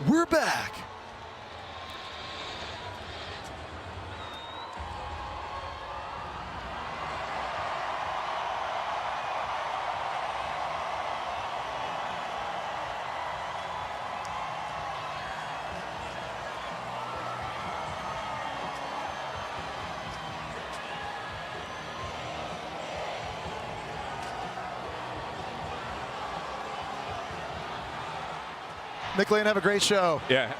We're back. Nick Lane, have a great show. Yeah.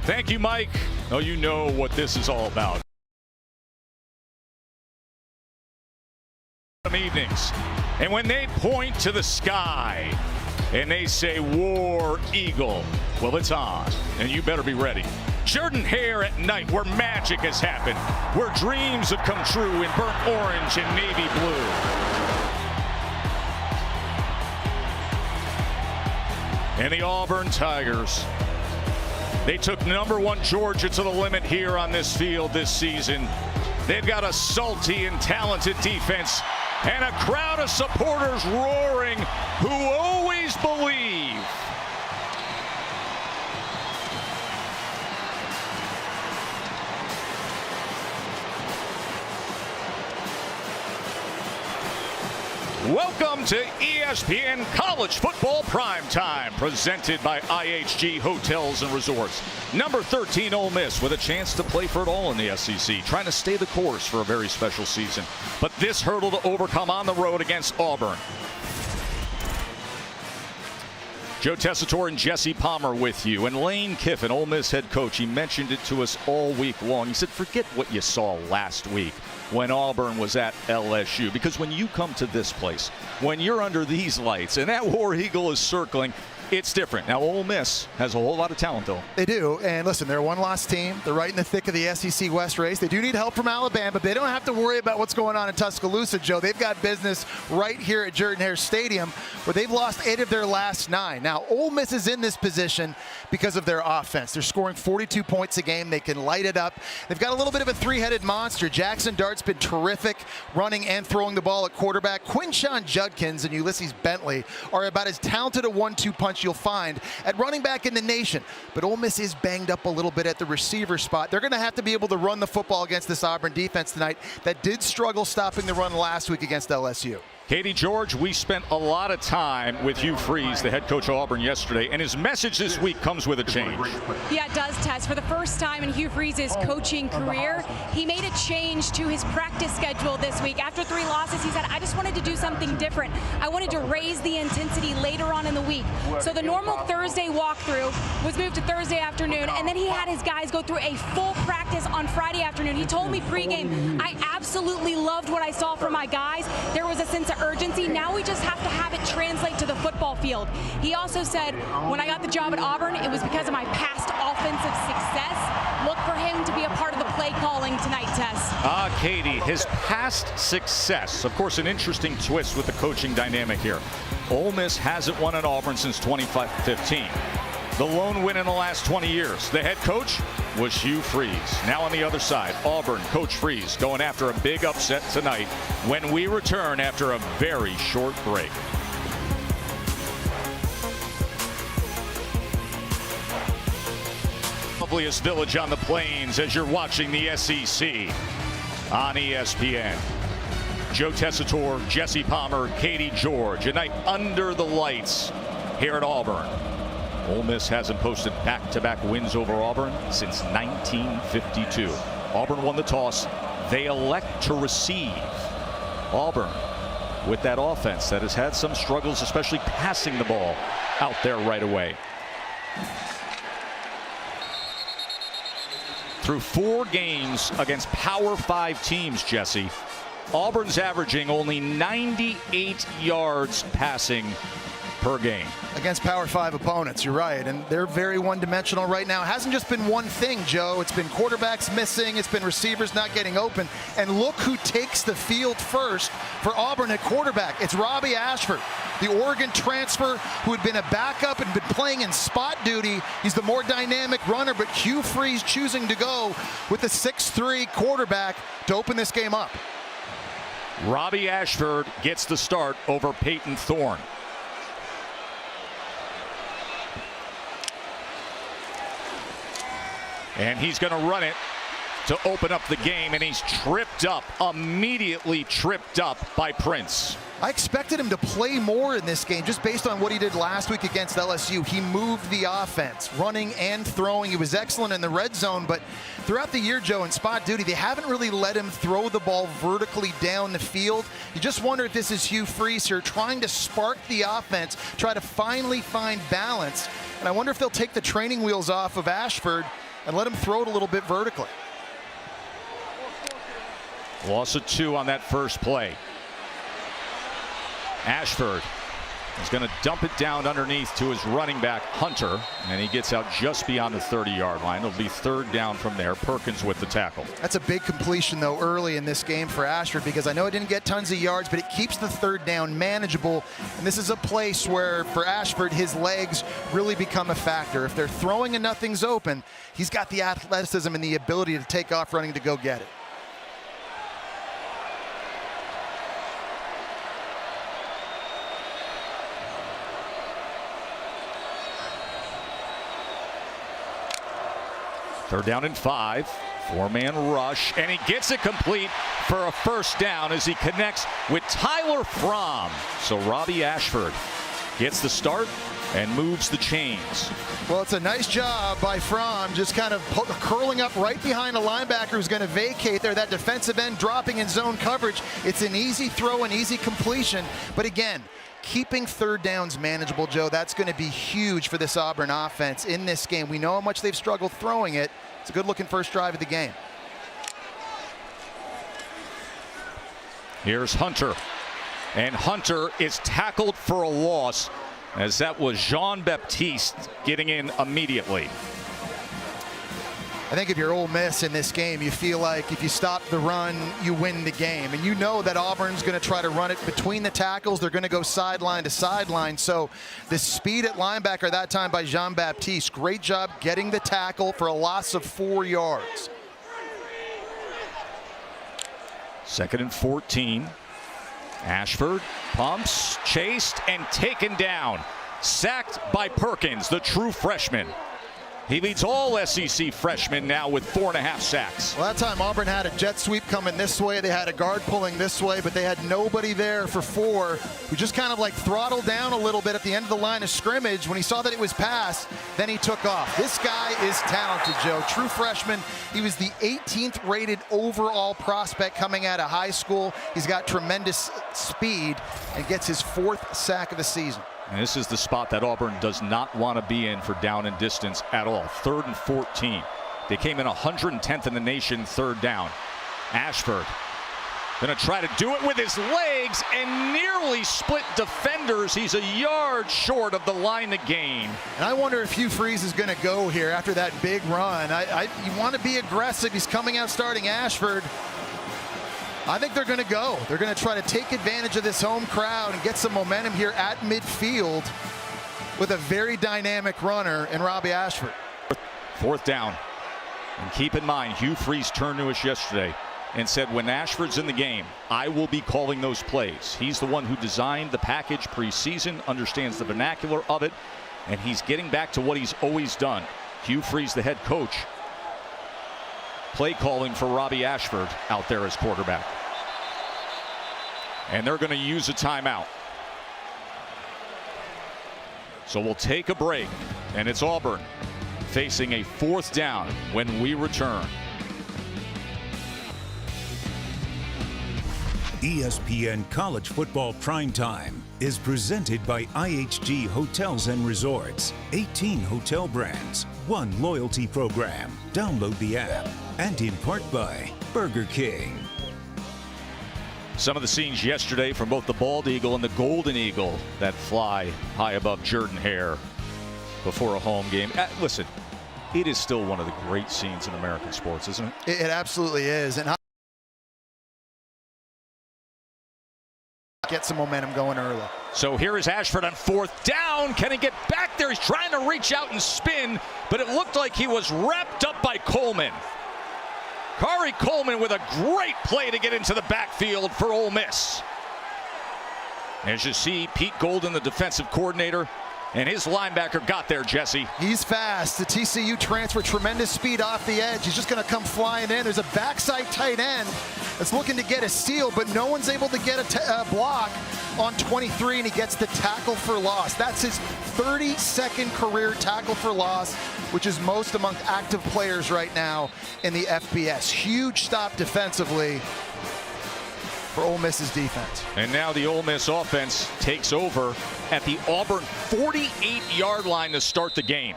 Thank you, Mike. Oh, you know what this is all about. Some evenings, and when they point to the sky and they say War Eagle, well, it's on, and you better be ready. Jordan Hare at night, where magic has happened, where dreams have come true in burnt orange and navy blue. And the Auburn Tigers, they took #1 Georgia to the limit here on this field this season. They've got a salty and talented defense and a crowd of supporters roaring who always believe. Welcome to ESPN College Football Primetime, presented by IHG Hotels and Resorts. Number 13 Ole Miss with a chance to play for it all in the SEC, trying to stay the course for a very special season. But this hurdle to overcome on the road against Auburn. Joe Tessitore and Jesse Palmer with you. And Lane Kiffin, Ole Miss head coach, he mentioned it to us all week long. He said, forget what you saw last week when Auburn was at LSU. Because when you come to this place, when you're under these lights and that War Eagle is circling, it's different. Now, Ole Miss has a whole lot of talent, though. They do. And listen, they're a one-loss team. They're right in the thick of the SEC West race. They do need help from Alabama, but they don't have to worry about what's going on in Tuscaloosa, Joe. They've got business right here at Jordan Hare Stadium, where they've lost 8 of their last 9. Now, Ole Miss is in this position because of their offense. They're scoring 42 points a game. They can light it up. They've got a little bit of a three-headed monster. Jackson Dart's been terrific running and throwing the ball at quarterback. Quinshon Judkins and Ulysses Bentley are about as talented a 1-2 punch you'll find at running back in the nation. But Ole Miss is banged up a little bit at the receiver spot. They're going to have to be able to run the football against this Auburn defense tonight that did struggle stopping the run last week against LSU. Katie George, we spent a lot of time with Hugh Freeze, the head coach of Auburn, yesterday, and his message this week comes with a change. Yeah, it does, Tess. For the first time in Hugh Freeze's coaching career, he made a change to his practice schedule this week. After 3 losses, he said, I just wanted to do something different. I wanted to raise the intensity later on in the week. So the normal Thursday walkthrough was moved to Thursday afternoon, and then he had his guys go through a full practice on Friday afternoon. He told me pregame, I absolutely loved what I saw from my guys. There was a sense of urgency. Now we just have to have it translate to the football field. He also said, when I got the job at Auburn, it was because of my past offensive success. Look for him to be a part of the play calling tonight, Tess. Katie, his past success, of course, an interesting twist with the coaching dynamic here. Ole Miss hasn't won at Auburn since 2015. The lone win in the last 20 years. The head coach was Hugh Freeze. Now on the other side, Auburn, Coach Freeze going after a big upset tonight when we return after a very short break. Loveliest village on the plains as you're watching the SEC on ESPN. Joe Tessitore, Jesse Palmer, Katie George. A night under the lights here at Auburn. Ole Miss hasn't posted back-to-back wins over Auburn since 1952. Auburn won the toss. They elect to receive. Auburn with that offense that has had some struggles, especially passing the ball out there right away. Through 4 games against Power 5 teams, Jesse, Auburn's averaging only 98 yards passing per game. against Power 5 opponents. You're right, and they're very one-dimensional right now. It hasn't just been one thing, Joe. It's been quarterbacks missing. It's been receivers not getting open. And look who takes the field first for Auburn at quarterback. It's Robbie Ashford, the Oregon transfer who had been a backup and been playing in spot duty. He's the more dynamic runner, but Hugh Freeze choosing to go with the 6'3" quarterback to open this game up. Robbie Ashford gets the start over Peyton Thorne. And he's going to run it to open up the game, and he's tripped up, immediately tripped up by Prince. I expected him to play more in this game just based on what he did last week against LSU. He moved the offense, running and throwing. He was excellent in the red zone, but throughout the year, Joe, in spot duty, they haven't really let him throw the ball vertically down the field. You just wonder if this is Hugh Freeze here trying to spark the offense, try to finally find balance. And I wonder if they'll take the training wheels off of Ashford and let him throw it a little bit vertically. Loss of 2 on that first play. Ashford is going to dump it down underneath to his running back, Hunter, and he gets out just beyond the 30-yard line. It'll be 3rd down from there. Perkins with the tackle. That's a big completion, though, early in this game for Ashford, because I know it didn't get tons of yards, but it keeps the 3rd down manageable. And this is a place where, for Ashford, his legs really become a factor. If they're throwing and nothing's open, he's got the athleticism and the ability to take off running to go get it. Third down and 5. 4-man rush, and he gets it complete for a 1st down as he connects with Tyler Fromm. So Robbie Ashford gets the start and moves the chains. Well, it's a nice job by Fromm, just kind of curling up right behind a linebacker who's going to vacate there. That defensive end dropping in zone coverage. It's an easy throw, an easy completion. But again, keeping 3rd downs manageable, Joe, that's going to be huge for this Auburn offense in this game. We know how much they've struggled throwing it. It's a good-looking first drive of the game. Here's Hunter. And Hunter is tackled for a loss, as that was Jean-Baptiste getting in immediately. I think if you're Ole Miss in this game, you feel like if you stop the run, you win the game. And you know that Auburn's going to try to run it between the tackles. They're going to go sideline to sideline. So the speed at linebacker that time by Jean-Baptiste, great job getting the tackle for a loss of 4 yards. 2nd and 14. Ashford pumps, chased, and taken down. Sacked by Perkins, the true freshman. He leads all SEC freshmen now with 4.5 sacks. Well, that time Auburn had a jet sweep coming this way. They had a guard pulling this way, but they had nobody there for 4, who just kind of like throttled down a little bit at the end of the line of scrimmage. When he saw that it was passed, then he took off. This guy is talented, Joe. True freshman. He was the 18th rated overall prospect coming out of high school. He's got tremendous speed and gets his 4th sack of the season. And this is the spot that Auburn does not want to be in for down and distance at all. 3rd and 14. They came in 110th in the nation, 3rd down. Ashford going to try to do it with his legs and nearly split defenders. He's a yard short of the line to gain. And I wonder if Hugh Freeze is going to go here after that big run. You want to be aggressive. He's coming out starting Ashford. I think they're going to go. They're going to try to take advantage of this home crowd and get some momentum here at midfield with a very dynamic runner in Robbie Ashford. 4th down. And keep in mind, Hugh Freeze turned to us yesterday and said, when Ashford's in the game, I will be calling those plays. He's the one who designed the package preseason, understands the vernacular of it, and he's getting back to what he's always done. Hugh Freeze, the head coach, play calling for Robbie Ashford out there as quarterback. And they're going to use a timeout. So we'll take a break, and it's Auburn facing a 4th down when we return. ESPN College Football Primetime is presented by IHG Hotels and Resorts. 18 hotel brands, 1 loyalty program. Download the app. And in part by Burger King. Some of the scenes yesterday from both the bald eagle and the golden eagle that fly high above Jordan-Hare before a home game. Listen, it is still one of the great scenes in American sports, isn't it? It absolutely is. And get some momentum going early. So here is Ashford on 4th down. Can he get back there? He's trying to reach out and spin, but it looked like he was wrapped up by Coleman. Kari Coleman with a great play to get into the backfield for Ole Miss. As you see, Pete Golden, the defensive coordinator, and his linebacker got there, Jesse. He's fast. The TCU transfer, tremendous speed off the edge. He's just going to come flying in. There's a backside tight end that's looking to get a steal, but no one's able to get a block on 23, and he gets the tackle for loss. That's his 32nd career tackle for loss, which is most among active players right now in the FBS. Huge stop defensively for Ole Miss's defense. And now the Ole Miss offense takes over at the Auburn 48-yard line to start the game.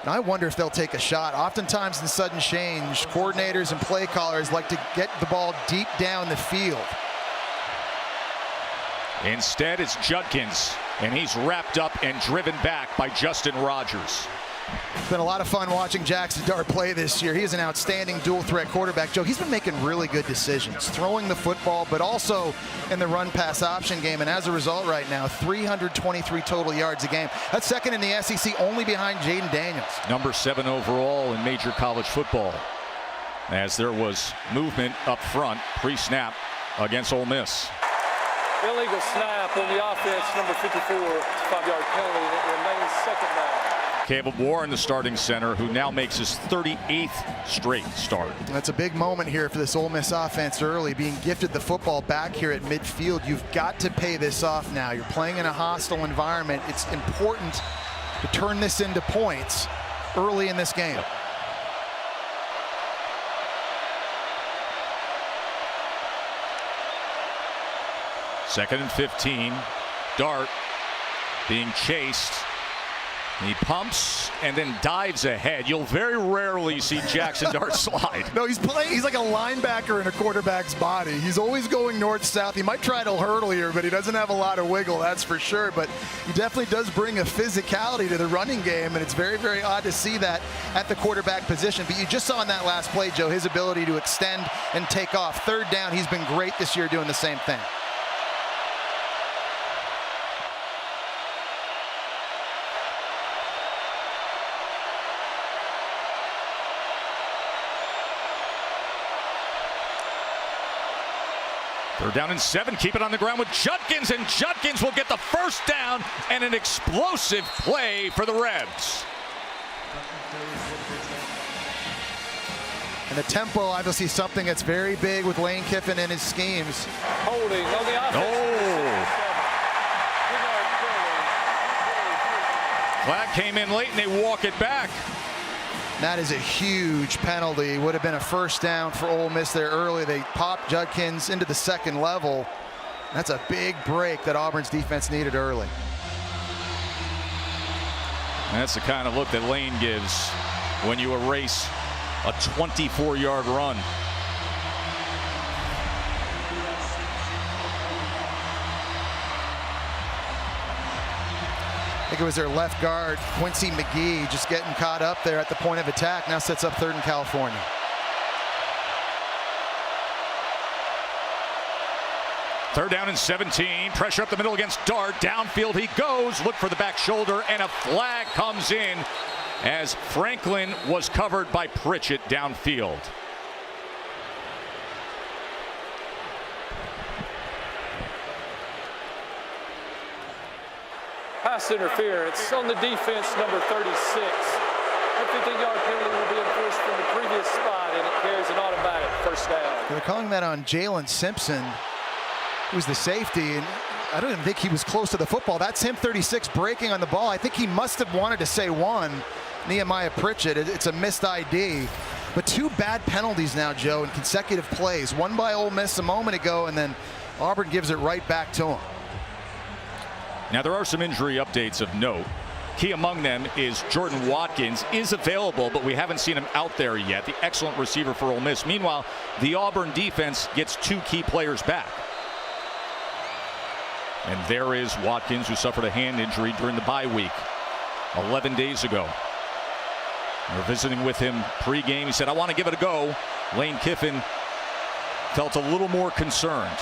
And I wonder if they'll take a shot. Oftentimes in sudden change, coordinators and play callers like to get the ball deep down the field. Instead, it's Judkins, and he's wrapped up and driven back by Justin Rogers. It's been a lot of fun watching Jackson Dart play this year. He is an outstanding dual-threat quarterback. Joe, he's been making really good decisions, throwing the football, but also in the run-pass option game. And as a result right now, 323 total yards a game. That's second in the SEC, only behind Jaden Daniels. Number 7 overall in major college football. As there was movement up front, pre-snap against Ole Miss. Illegal snap on the offense, number 54, 5-yard penalty, and it remains second down. Caleb Warren, the starting center, who now makes his 38th straight start. That's a big moment here for this Ole Miss offense early, being gifted the football back here at midfield. You've got to pay this off now. You're playing in a hostile environment. It's important to turn this into points early in this game. Second and 15. Dart being chased. He pumps and then dives ahead. You'll very rarely see Jackson Dart slide. No, he's playing. He's like a linebacker in a quarterback's body. He's always going north-south. He might try to hurdle here, but he doesn't have a lot of wiggle, that's for sure. But he definitely does bring a physicality to the running game, and it's very, very odd to see that at the quarterback position. But you just saw in that last play, Joe, his ability to extend and take off. Third down, he's been great this year doing the same thing. They're down in 7, keep it on the ground with Judkins, and Judkins will get the first down and an explosive play for the Rebs. And the tempo, obviously something that's very big with Lane Kiffin and his schemes. Holding on the offense. Flag came in late and they walk it back. That is a huge penalty. Would have been a first down for Ole Miss there early. They popped Judkins into the second level. That's a big break that Auburn's defense needed early. And that's the kind of look that Lane gives when you erase a 24-yard run. I think it was their left guard, Quincy McGee, just getting caught up there at the point of attack. Now sets up 3rd and California. Third down and 17. Pressure up the middle against Dart. Downfield he goes. Look for the back shoulder, and a flag comes in as Franklin was covered by Pritchett downfield. Pass interference on the defense, number 36. A 15-yard penalty will be enforced from the previous spot, and it carries an automatic first down. They're calling that on Jalen Simpson, who's the safety, and I don't even think he was close to the football. That's him, 36, breaking on the ball. I think he must have wanted to say 1, Nehemiah Pritchett. It's a missed ID. But 2 bad penalties now, Joe, in consecutive plays. One by Ole Miss a moment ago, and then Auburn gives it right back to him. Now there are some injury updates of note. Key among them is Jordan Watkins, is available, but we haven't seen him out there yet. The excellent receiver for Ole Miss. Meanwhile, the Auburn defense gets 2 key players back. And there is Watkins, who suffered a hand injury during the bye week 11 days ago. We're visiting with him pregame. He said, I want to give it a go. Lane Kiffin felt a little more concerned.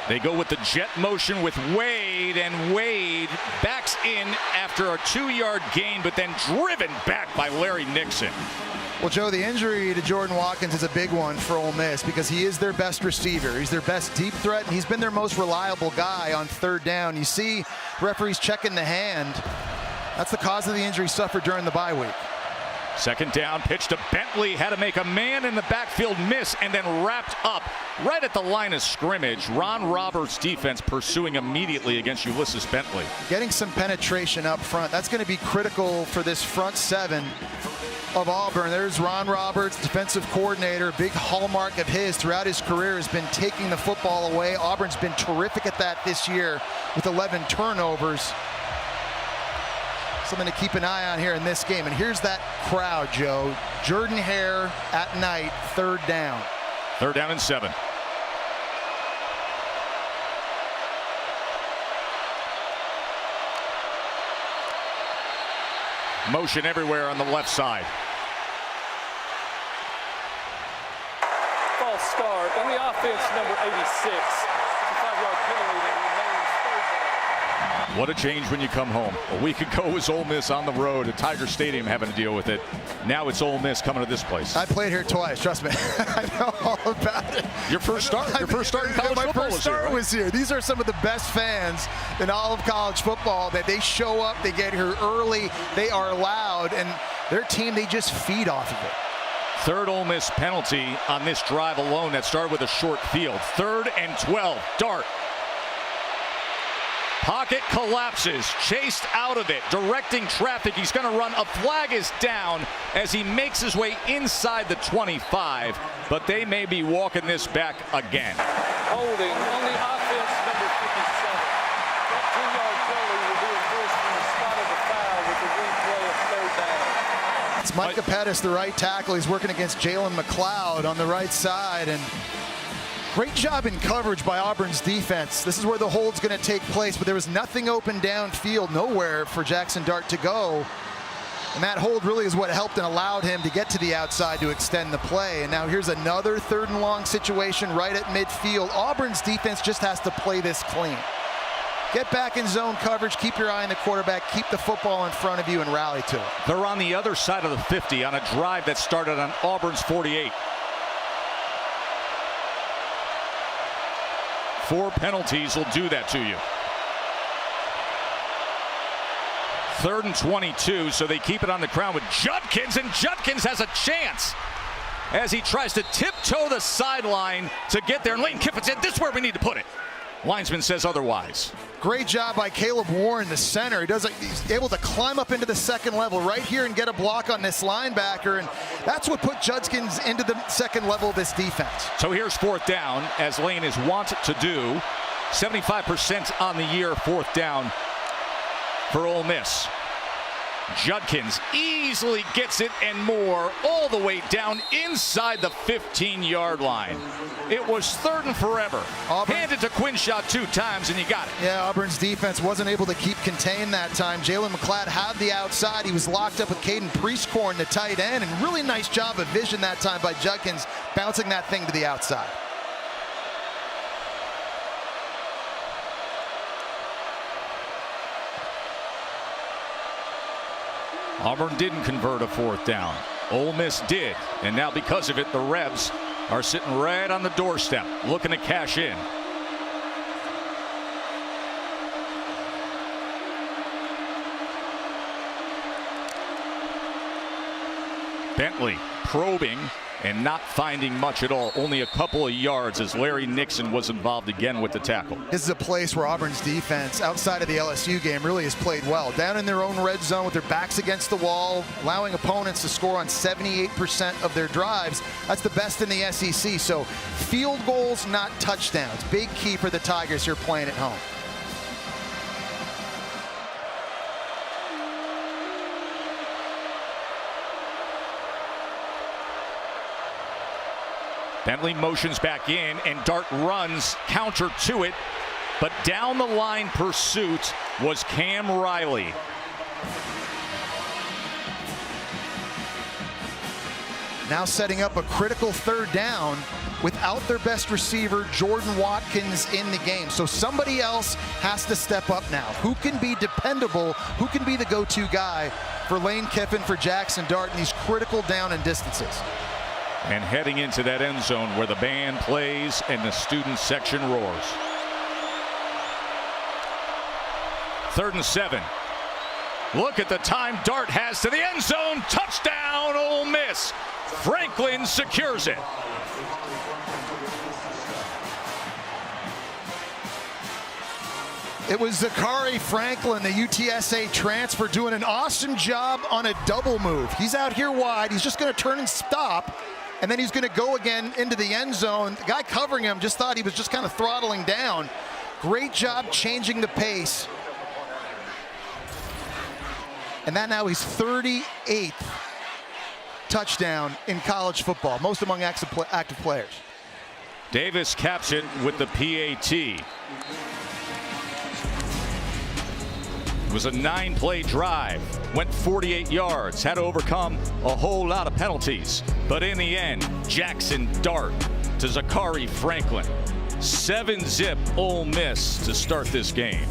They go with the jet motion with Wade, and Wade backs in after a 2-yard gain, but then driven back by Larry Nixon. Well, Joe, the injury to Jordan Watkins is a big one for Ole Miss because he is their best receiver. He's their best deep threat, and he's been their most reliable guy on 3rd down. You see referees checking the hand. That's the cause of the injury suffered during the bye week. 2nd down, pitch to Bentley, had to make a man in the backfield miss, and then wrapped up right at the line of scrimmage. Ron Roberts' defense pursuing immediately against Ulysses Bentley. Getting some penetration up front. That's going to be critical for this front 7 of Auburn. There's Ron Roberts, defensive coordinator. A big hallmark of his throughout his career has been taking the football away. Auburn's been terrific at that this year with 11 turnovers. Something to keep an eye on here in this game. And here's that crowd, Joe. Jordan-Hare at night, 3rd down. 3rd down and 7. Motion everywhere on the left side. False start on the offense, number 86. It's a 5-yard penalty that remains 3rd down. What a change when you come home. A week ago was Ole Miss on the road at Tiger Stadium having to deal with it. Now it's Ole Miss coming to this place. I played here twice, trust me. I know all about it. Your first start in college football my first start was here, right? was here. These are some of the best fans in all of college football, that they show up, they get here early, they are loud, and their team, they just feed off of it. 3rd Ole Miss penalty on this drive alone that started with a short field. 3rd and 12. Dart. Pocket collapses, chased out of it, directing traffic. He's going to run. A flag is down as he makes his way inside the 25, but they may be walking this back again. Holding on the offense, number 57. That 2-yard penalty will be enforced from the spot of the foul with the replay of 3rd down. It's Micah Pettis, the right tackle. He's working against Jalen McLeod on the right side, and great job in coverage by Auburn's defense. This is where the hold's going to take place, but there was nothing open downfield, nowhere for Jackson Dart to go. And that hold really is what helped and allowed him to get to the outside to extend the play. And now here's another 3rd and long situation right at midfield. Auburn's defense just has to play this clean. Get back in zone coverage, keep your eye on the quarterback, keep the football in front of you, and rally to it. They're on the other side of the 50 on a drive that started on Auburn's 48. 4 penalties will do that to you. 3rd and 22, so they keep it on the ground with Judkins, and Judkins has a chance as he tries to tiptoe the sideline to get there. And Lane Kiffin said, this is where we need to put it. Linesman says otherwise. Great job by Caleb Warren, the center. He's able to climb up into the 2nd level right here and get a block on this linebacker, and that's what put Judkins into the 2nd level of this defense. So here's 4th down, as Lane is wont to do. 75% on the year, 4th down for Ole Miss. Judkins easily gets it and more all the way down inside the 15-yard line. It was 3rd and forever. Auburn. Hand it to Quinshaw 2 times and you got it. Yeah, Auburn's defense wasn't able to keep contained that time. Jalen McLeod had the outside. He was locked up with Caden Priestcorn, the tight end, and really nice job of vision that time by Judkins, bouncing that thing to the outside. Auburn didn't convert a 4th down. Ole Miss did, and now because of it, the Rebs are sitting right on the doorstep looking to cash in. Bentley probing and not finding much at all. Only a couple of yards as Larry Nixon was involved again with the tackle. This is a place where Auburn's defense, outside of the LSU game, really has played well. Down in their own red zone with their backs against the wall, allowing opponents to score on 78% of their drives. That's the best in the SEC. So field goals, not touchdowns. Big key for the Tigers here playing at home. Bentley motions back in, and Dart runs counter to it. But down the line pursuit was Cam Riley. Now setting up a critical third down without their best receiver, Jordan Watkins, in the game. So somebody else has to step up now. Who can be dependable? Who can be the go-to guy for Lane Kiffin, for Jackson Dart in these critical down and distances? And heading into that end zone where the band plays and the student section roars. 3rd and 7. Look at the time Dart has to the end zone. Touchdown, Ole Miss. Franklin secures it. It was Zachary Franklin, the UTSA transfer, doing an awesome job on a double move. He's out here wide. He's just going to turn and stop, and then he's going to go again into the end zone. The guy covering him just thought he was just kind of throttling down. Great job changing the pace. And that now he's 38th touchdown in college football, most among active players. Davis caps it with the PAT. It was a 9-play drive, went 48 yards, had to overcome a whole lot of penalties. But in the end, Jackson Dart to Zachary Franklin. 7-zip Ole Miss to start this game.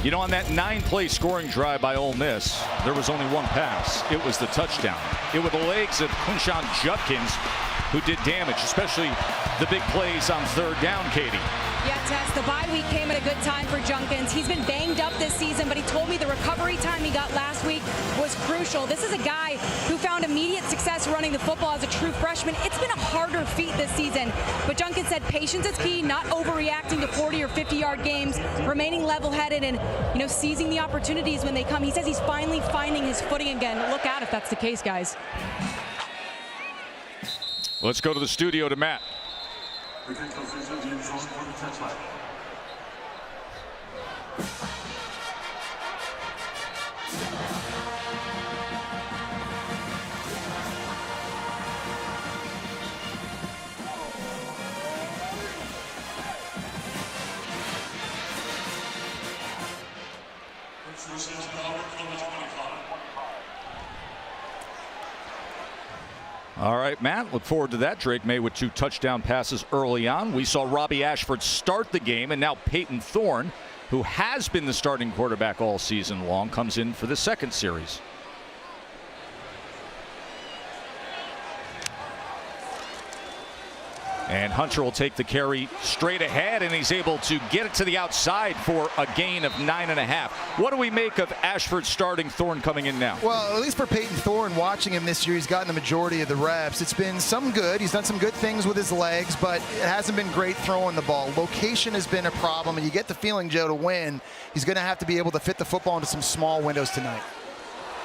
You know, on that 9-play scoring drive by Ole Miss, there was only one pass. It was the touchdown. It was the legs of Quinshon Judkins who did damage, especially the big plays on 3rd down, Katie. Yeah, Tess, the bye week came at a good time for Judkins. He's been banged up this season, but he told me the recovery time he got last week was crucial. This is a guy who found immediate success running the football as a true freshman. It's been a harder feat this season, but Judkins said patience is key, not overreacting to 40 or 50-yard games, remaining level-headed and, seizing the opportunities when they come. He says he's finally finding his footing again. Look out if that's the case, guys. Let's go to the studio to Matt. All right, Matt, look forward to that. Drake May with 2 touchdown passes early on. We saw Robbie Ashford start the game, and now Peyton Thorne, who has been the starting quarterback all season long, comes in for the second series. And Hunter will take the carry straight ahead, and he's able to get it to the outside for a gain of 9.5. What do we make of Ashford starting, Thorne coming in now? Well, at least for Peyton Thorne, watching him this year, he's gotten the majority of the reps. It's been some good. He's done some good things with his legs, but it hasn't been great throwing the ball. Location has been a problem, and you get the feeling, Joe, to win, he's going to have to be able to fit the football into some small windows tonight.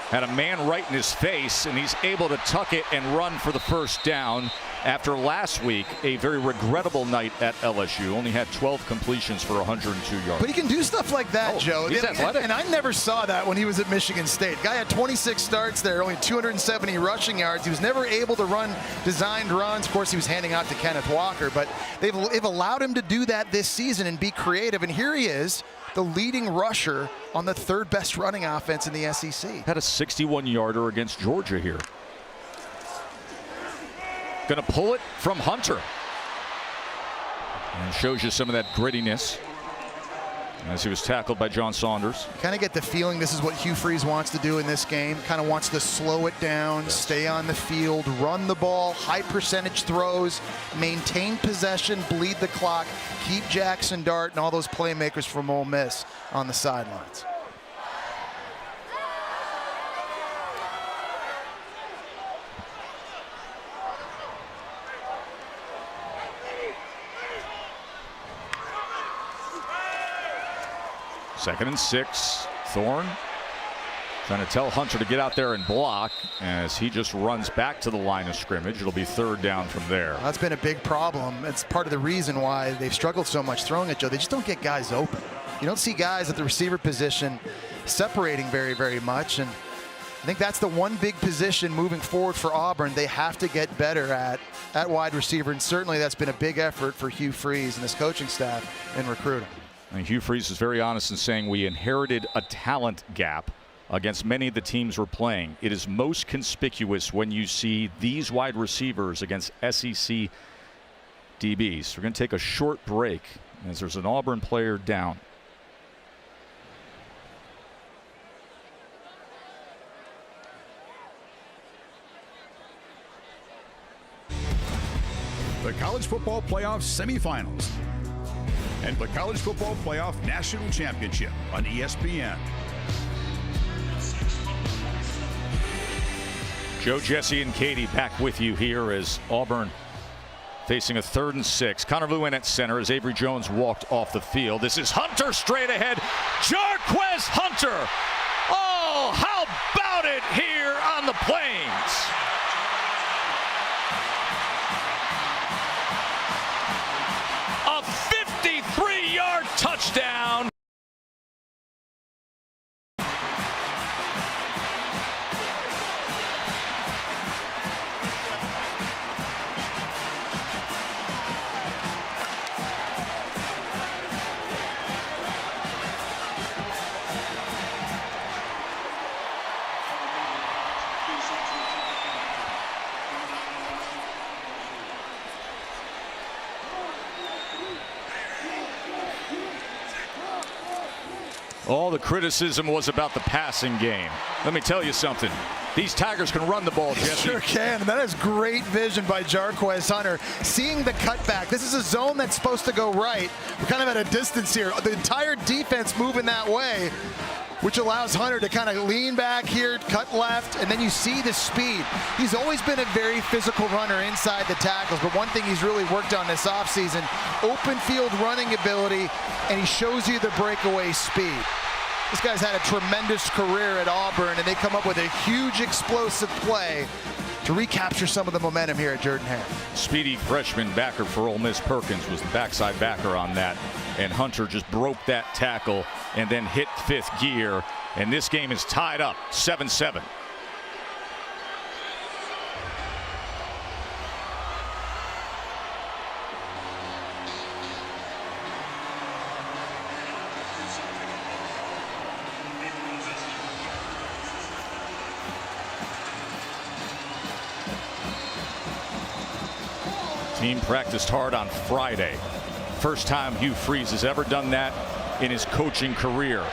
Had a man right in his face, and he's able to tuck it and run for the first down. After last week, a very regrettable night at LSU. Only had 12 completions for 102 yards. But he can do stuff like that, Joe. He's athletic. And I never saw that when he was at Michigan State. Guy had 26 starts there, only 270 rushing yards. He was never able to run designed runs. Of course, he was handing out to Kenneth Walker, but they've allowed him to do that this season and be creative. And here he is, the leading rusher on the 3rd best running offense in the SEC. Had a 61-yarder against Georgia here. Going to pull it from Hunter. And shows you some of that grittiness as he was tackled by John Saunders. Kind of get the feeling this is what Hugh Freeze wants to do in this game. Kind of wants to slow it down, stay on the field, run the ball, high percentage throws, maintain possession, bleed the clock, keep Jackson Dart and all those playmakers from Ole Miss on the sidelines. Second and 6. Thorne trying to tell Hunter to get out there and block as he just runs back to the line of scrimmage. It'll be 3rd down from there. That's been a big problem. It's part of the reason why they've struggled so much throwing it, Joe. They just don't get guys open. You don't see guys at the receiver position separating very, very much. And I think that's the one big position moving forward for Auburn they have to get better at wide receiver. And certainly that's been a big effort for Hugh Freeze and his coaching staff in recruiting. And Hugh Freeze is very honest in saying we inherited a talent gap against many of the teams we're playing. It is most conspicuous when you see these wide receivers against SEC DBs. We're going to take a short break as there's an Auburn player down. The College Football Playoff Semifinals and the College Football Playoff National Championship on ESPN. Joe, Jesse, and Katie back with you here as Auburn facing a 3rd and 6. Connor Lewin at center as Avery Jones walked off the field. This is Hunter straight ahead. Jarquez Hunter. Oh, how about it here on the Plains? A 53-yard touchdown. All the criticism was about the passing game. Let me tell you something. These Tigers can run the ball, Jesse. Sure can. That is great vision by Jarquez Hunter. Seeing the cutback. This is a zone that's supposed to go right. We're kind of at a distance here. The entire defense moving that way, which allows Hunter to kind of lean back here, cut left, and then you see the speed. He's always been a very physical runner inside the tackles, but one thing he's really worked on this offseason, open field running ability, and he shows you the breakaway speed. This guy's had a tremendous career at Auburn, and they come up with a huge explosive play to recapture some of the momentum here at Jordan-Hare. Speedy freshman backer for Ole Miss Perkins was the backside backer on that, and Hunter just broke that tackle and then hit 5th gear, and this game is tied up 7-7. Team practiced hard on Friday. First time Hugh Freeze has ever done that in his coaching career.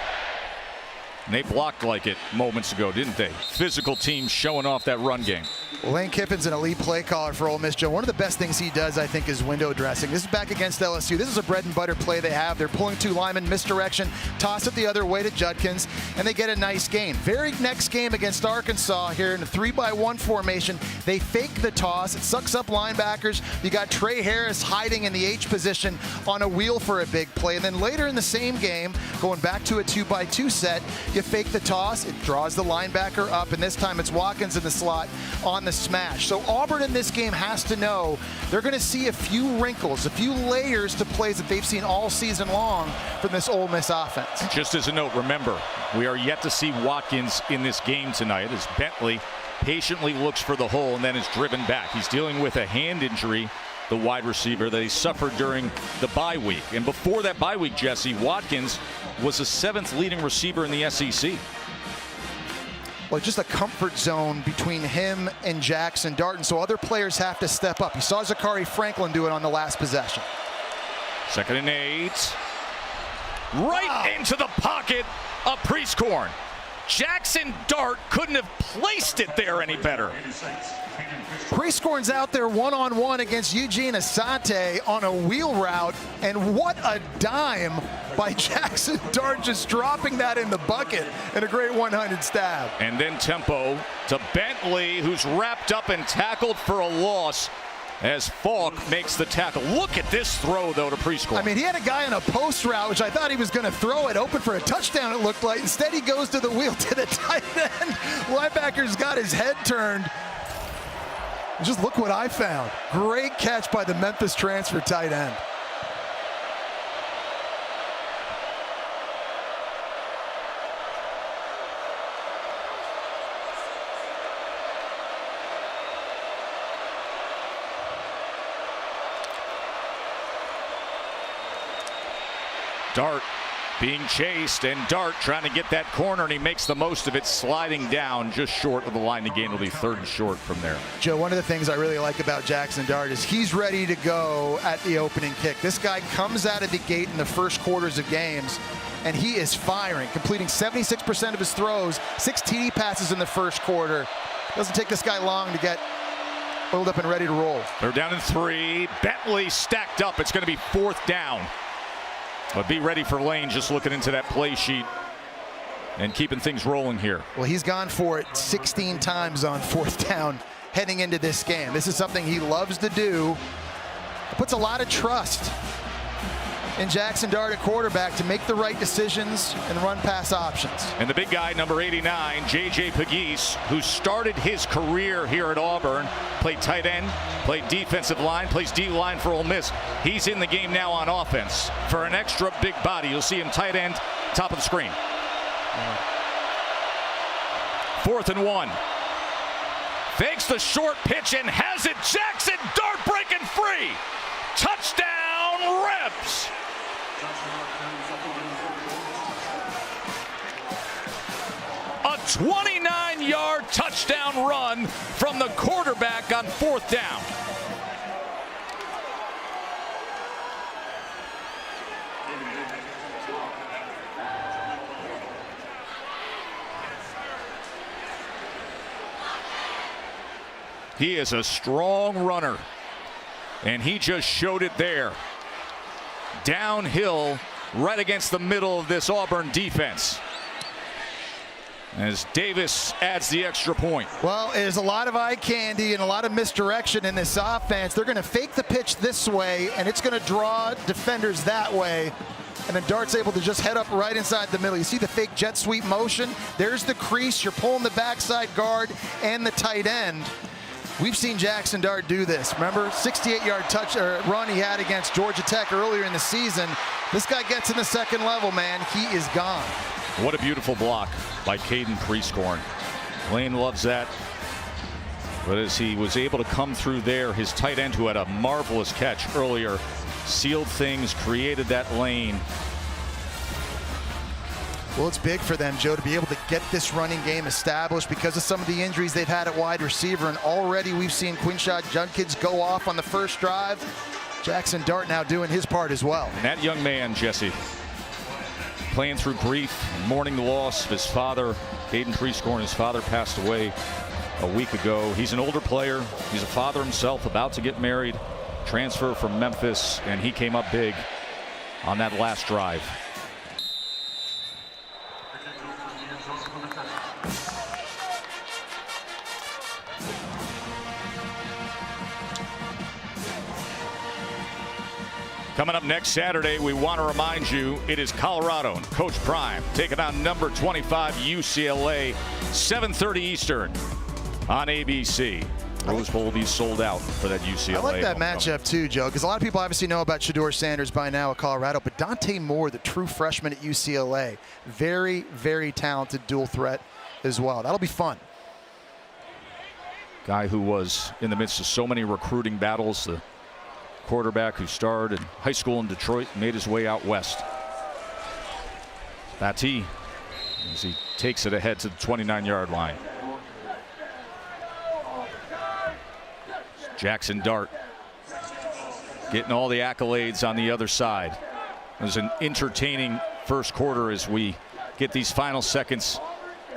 And they blocked like it moments ago, didn't they? Physical team showing off that run game. Lane Kiffin's an elite play caller for Ole Miss, Joe. One of the best things he does, I think, is window dressing. This is back against LSU. This is a bread and butter play they have. They're pulling 2 linemen, misdirection, toss it the other way to Judkins, and they get a nice gain. Very next game against Arkansas here in a 3-by-1 formation, they fake the toss. It sucks up linebackers. You got Trey Harris hiding in the H position on a wheel for a big play. And then later in the same game, going back to a 2-by-2 set, you fake the toss. It draws the linebacker up, and this time it's Watkins in the slot on the smash. So Auburn in this game has to know they're going to see a few wrinkles, a few layers to plays that they've seen all season long from this Ole Miss offense. Just as a note, remember, we are yet to see Watkins in this game tonight as Bentley patiently looks for the hole and then is driven back. He's dealing with a hand injury, the wide receiver, that he suffered during the bye week. And before that bye week, Jesse, Watkins was the 7th leading receiver in the SEC. Well, just a comfort zone between him and Jackson Darton, so other players have to step up. You saw Zachary Franklin do it on the last possession. 2nd and 8. Right into the pocket of Priestcorn. Jackson Dart couldn't have placed it there any better. Priestcorn's out there one-on-one against Eugene Asante on a wheel route, and what a dime by Jackson Dart, just dropping that in the bucket, and a great 100 stab. And then tempo to Bentley, who's wrapped up and tackled for a loss as Falk makes the tackle. Look at this throw, though, to Priestcorn. I mean, he had a guy on a post route, which I thought he was going to throw it open for a touchdown, it looked like. Instead, he goes to the wheel to the tight end. Linebacker's got his head turned. Just look what I found. Great catch by the Memphis transfer tight end. Dart being chased, and Dart trying to get that corner, and he makes the most of it, sliding down just short of the line to gain. Will be 3rd and short from there. Joe, one of the things I really like about Jackson Dart is he's ready to go at the opening kick. This guy comes out of the gate in the first quarters of games, and he is firing, completing 76% of his throws, 6 TD passes in the first quarter. Doesn't take this guy long to get oiled up and ready to roll. They're down in 3. Bentley stacked up. It's going to be 4th down. But be ready for Lane, just looking into that play sheet and keeping things rolling here. Well, he's gone for it 16 times on 4th down heading into this game. This is something he loves to do. It puts a lot of trust in Jackson Dart at quarterback to make the right decisions and run pass options. And the big guy, number 89, J.J. Pegues, who started his career here at Auburn, played tight end, played defensive line, plays D-line for Ole Miss. He's in the game now on offense for an extra big body. You'll see him tight end, top of the screen. 4th and 1. Fakes the short pitch and has it. Jackson Dart breaking free. Touchdown, Rebs. A 29-yard touchdown run from the quarterback on 4th down. He is a strong runner, and he just showed it there. Downhill, right against the middle of this Auburn defense, as Davis adds the extra point. Well, there's a lot of eye candy and a lot of misdirection in this offense. They're going to fake the pitch this way, and it's going to draw defenders that way. And then Dart's able to just head up right inside the middle. You see the fake jet sweep motion? There's the crease. You're pulling the backside guard and the tight end. We've seen Jackson Dart do this. Remember, 68-yard run he had against Georgia Tech earlier in the season. This guy gets in the second level, man. He is gone. What a beautiful block by Caden Prieskorn. Lane loves that. But as he was able to come through there, his tight end, who had a marvelous catch earlier, sealed things, created that lane. Well, it's big for them, Joe, to be able to get this running game established because of some of the injuries they've had at wide receiver. And already we've seen Quinshad Judkins go off on the first drive. Jackson Dart now doing his part as well. And that young man, Jesse, playing through grief, mourning the loss of his father, Caden Prieskorn. His father passed away a week ago. He's an older player. He's a father himself, about to get married, transfer from Memphis, and he came up big on that last drive. Coming up next Saturday, we want to remind you it is Colorado and Coach Prime taking on number 25 UCLA, 7:30 Eastern on ABC. Rose Bowl will be sold out for that UCLA. I like that matchup too, Joe, because a lot of people obviously know about Shedeur Sanders by now at Colorado, but Dante Moore, the true freshman at UCLA, very, very talented dual threat as well. That'll be fun. Guy who was in the midst of so many recruiting battles, the quarterback who started in high school in Detroit, made his way out west. Battie, as he takes it ahead to the 29-yard line. Jackson Dart getting all the accolades on the other side. It was an entertaining first quarter as we get these final seconds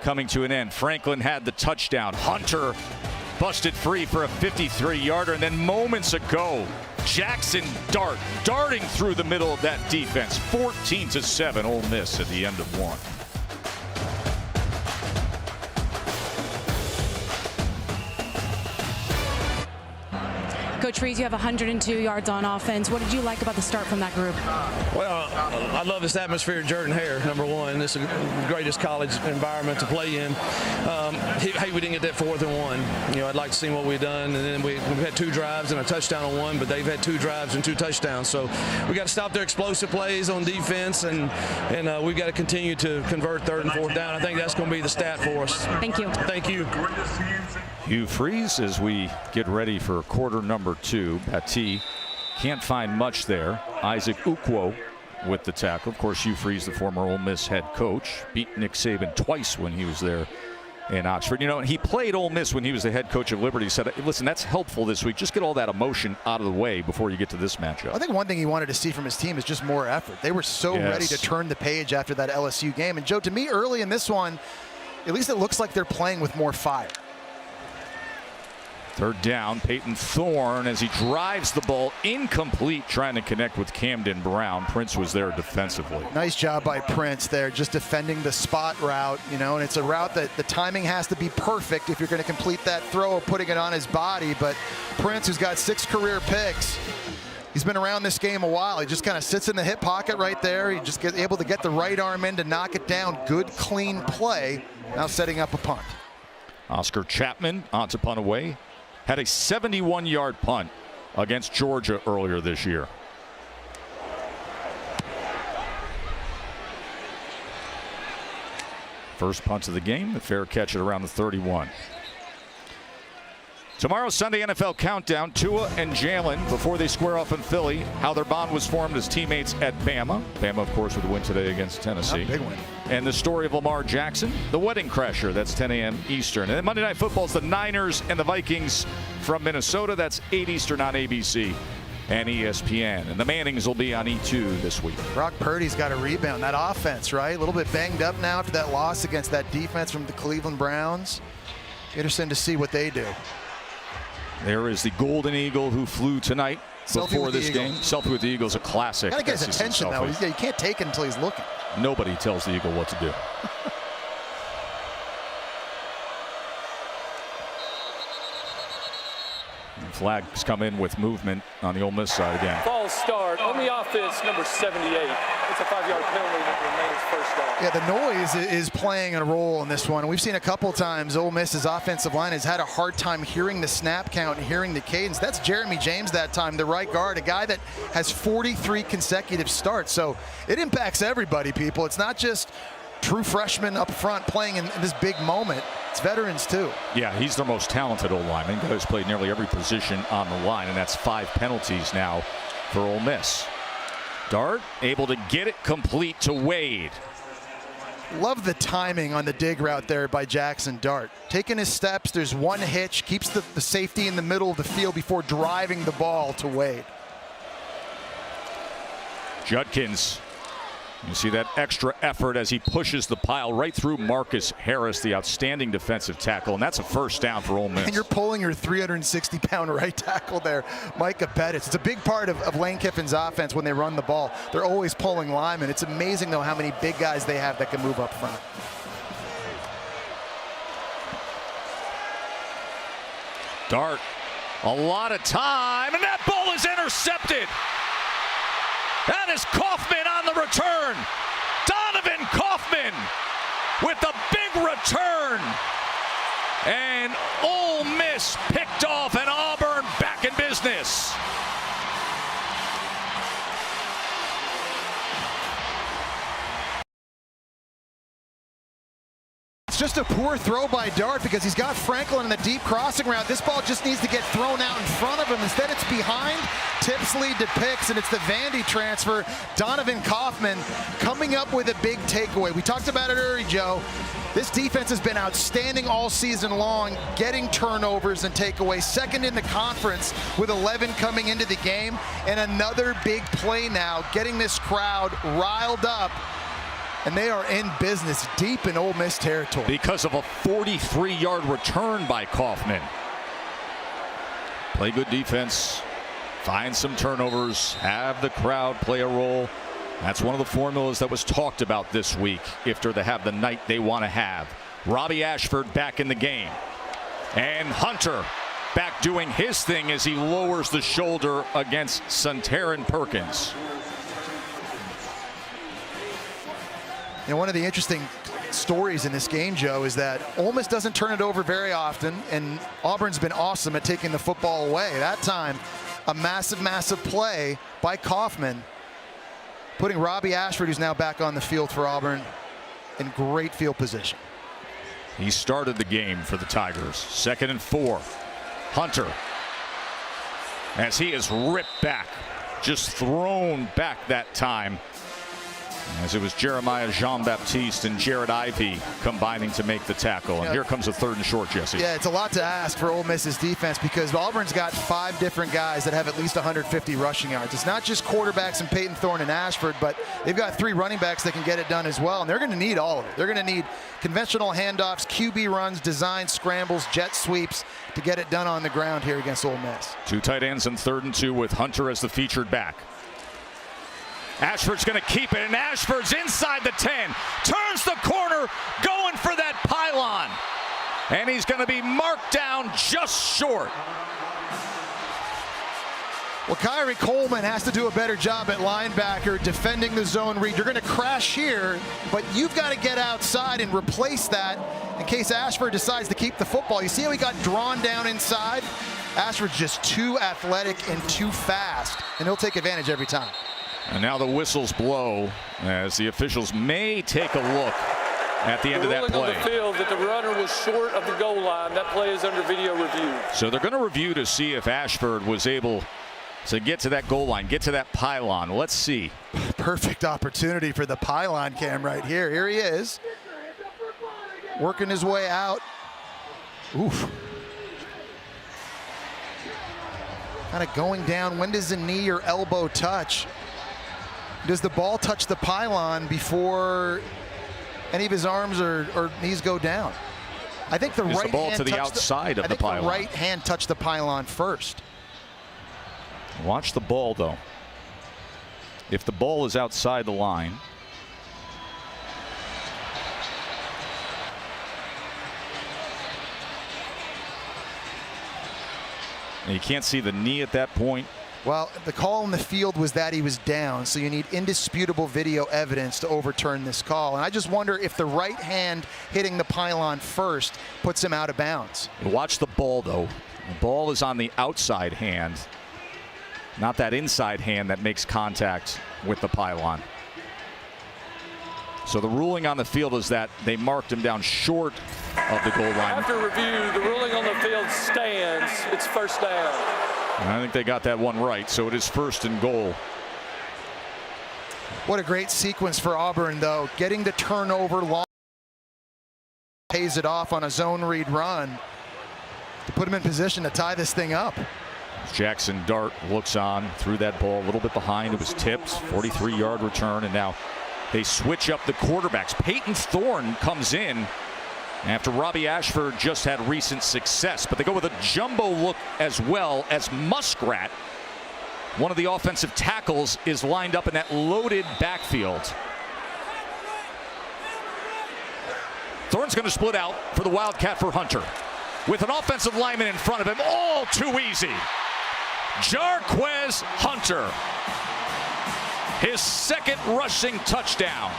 coming to an end. Franklin had the touchdown. Hunter busted free for a 53-yarder, and then moments ago, Jackson Dart darting through the middle of that defense. 14-7 Ole Miss at the end of one. Coach Rees, you have 102 yards on offense. What did you like about the start from that group? Well, I love this atmosphere at Jordan-Hare, number one. This is the greatest college environment to play in. Hey, we didn't get that 4th and 1. You know, I'd like to see what we've done. And then we've had 2 drives and a touchdown on one, but they've had 2 drives and 2 touchdowns. So we got to stop their explosive plays on defense, and we've got to continue to convert 3rd and 4th down. I think that's going to be the stat for us. Thank you. Thank you. Hugh Freeze as we get ready for quarter number 2. Battie can't find much there. Isaac Ukwo with the tackle. Of course, Hugh Freeze, the former Ole Miss head coach, beat Nick Saban twice when he was there in Oxford. You know, and he played Ole Miss when he was the head coach of Liberty. He said, listen, that's helpful this week. Just get all that emotion out of the way before you get to this matchup. I think one thing he wanted to see from his team is just more effort. They were so ready to turn the page after that LSU game. And Joe, to me, early in this one, at least it looks like they're playing with more fire. Third down, Peyton Thorne as he drives the ball incomplete, trying to connect with Camden Brown. Prince was there defensively. Nice job by Prince there, just defending the spot route, you know, and it's a route that the timing has to be perfect if you're going to complete that throw of putting it on his body. But Prince, who's got 6 career picks, he's been around this game a while. He just kind of sits in the hip pocket right there. He just gets able to get the right arm in to knock it down. Good, clean play. Now setting up a punt. Oscar Chapman on to punt away. Had a 71-yard punt against Georgia earlier this year. First punt of the game, the fair catch at around the 31. Tomorrow's Sunday NFL Countdown, Tua and Jalen before they square off in Philly. How their bond was formed as teammates at Bama. Bama, of course, with a win today against Tennessee. Big win. And the story of Lamar Jackson, the wedding crasher. That's 10 a.m. Eastern. And then Monday Night Football is the Niners and the Vikings from Minnesota. That's 8 Eastern on ABC and ESPN. And the Mannings will be on E2 this week. Brock Purdy's got a rebound. That offense, right? A little bit banged up now after that loss against that defense from the Cleveland Browns. Interesting to see what they do. There is the Golden Eagle who flew tonight before this game. Selfie with the Eagle's a classic. Gotta get his attention, though. You can't take it until he's looking. Nobody tells the Eagle what to do. Flags come in with movement on the Ole Miss side again. False start on the offense, number 78. It's a 5-yard penalty that remains first down. Yeah, the noise is playing a role in this one. We've seen a couple times Ole Miss's offensive line has had a hard time hearing the snap count and hearing the cadence. That's Jeremy James that time, the right guard, a guy that has 43 consecutive starts. So it impacts everybody, people. It's not just true freshmen up front playing in this big moment. It's veterans too. Yeah, he's the most talented old lineman. He's played nearly every position on the line, and that's 5 penalties now for Ole Miss. Dart able to get it complete to Wade. Love the timing on the dig route there by Jackson Dart. Taking his steps, there's one hitch, keeps the safety in the middle of the field before driving the ball to Wade. Judkins, you see that extra effort as he pushes the pile right through Marcus Harris, the outstanding defensive tackle, and that's a first down for Ole Miss. And you're pulling your 360-pound right tackle there, Micah Pettis. It's a big part of Lane Kiffin's offense when they run the ball. They're always pulling linemen. It's amazing, though, how many big guys they have that can move up front. Dart, a lot of time, and that ball is intercepted. That is Kaufman on the return. Donovan Kaufman with the big return. And Ole Miss picked off, and Auburn back in business. It's just a poor throw by Dart because he's got Franklin in the deep crossing route. This ball just needs to get thrown out in front of him. Instead, it's behind. Tips lead to picks, and it's the Vandy transfer, Donovan Kaufman, coming up with a big takeaway. We talked about it earlier, Joe. This defense has been outstanding all season long, getting turnovers and takeaways. Second in the conference with 11 coming into the game. And another big play now, getting this crowd riled up. And they are in business deep in Ole Miss territory. Because of a 43-yard return by Kaufman. Play good defense, find some turnovers, have the crowd play a role. That's one of the formulas that was talked about this week if they're to have the night they want to have. Robbie Ashford back in the game. And Hunter back doing his thing as he lowers the shoulder against Suntaran Perkins. You know, one of the interesting stories in this game, Joe, is that Ole Miss doesn't turn it over very often, and Auburn's been awesome at taking the football away. That time, a massive, massive play by Kaufman, putting Robbie Ashford, who's now back on the field for Auburn, in great field position. He started the game for the Tigers. 2nd and 4. Hunter, as he is ripped back, just thrown back that time As it was Jeremiah Jean-Baptiste and Jared Ivey combining to make the tackle. And here comes a 3rd and short, Jesse. Yeah, it's a lot to ask for Ole Miss's defense because Auburn's got 5 different guys that have at least 150 rushing yards. It's not just quarterbacks and Peyton Thorne and Ashford, but they've got 3 running backs that can get it done as well. And they're going to need all of it. They're going to need conventional handoffs, QB runs, design scrambles, jet sweeps to get it done on the ground here against Ole Miss. 2 tight ends and 3rd and 2 with Hunter as the featured back. Ashford's going to keep it, and Ashford's inside the 10. Turns the corner, going for that pylon. And he's going to be marked down just short. Well, Kyrie Coleman has to do a better job at linebacker defending the zone read. You're going to crash here, but you've got to get outside and replace that in case Ashford decides to keep the football. You see how he got drawn down inside? Ashford's just too athletic and too fast, and he'll take advantage every time. And now the whistles blow as the officials may take a look at the end of that play. On the field that the runner was short of the goal line. That play is under video review. So they're going to review to see if Ashford was able to get to that goal line, get to that pylon. Let's see. Perfect opportunity for the pylon cam right here. Here he is, working his way out. Oof. Kind of going down. When does the knee or elbow touch? Does the ball touch the pylon before any of his arms or knees go down? I think the right ball hand to the outside of the pylon. The right hand touched the pylon first. Watch the ball, though. If the ball is outside the line, and you can't see the knee at that point. Well, the call in the field was that he was down, so you need indisputable video evidence to overturn this call. And I just wonder if the right hand hitting the pylon first puts him out of bounds. Watch the ball, though. The ball is on the outside hand, not that inside hand that makes contact with the pylon. So the ruling on the field is that they marked him down short of the goal line. After review, the ruling on the field stands. It's first down. And I think they got that one right, so it is 1st and goal. What a great sequence for Auburn, though. Getting the turnover, long pays it off on a zone read run to put him in position to tie this thing up. Jackson Dart looks on, threw that ball a little bit behind. It was tipped, 43-yard return, and now they switch up the quarterbacks. Peyton Thorne comes in after Robbie Ashford just had recent success, but they go with a jumbo look as well as Muskrat. One of the offensive tackles is lined up in that loaded backfield. Thorne's going to split out for the Wildcat for Hunter. With an offensive lineman in front of him, all too easy. Jarquez Hunter, his 2nd rushing touchdown.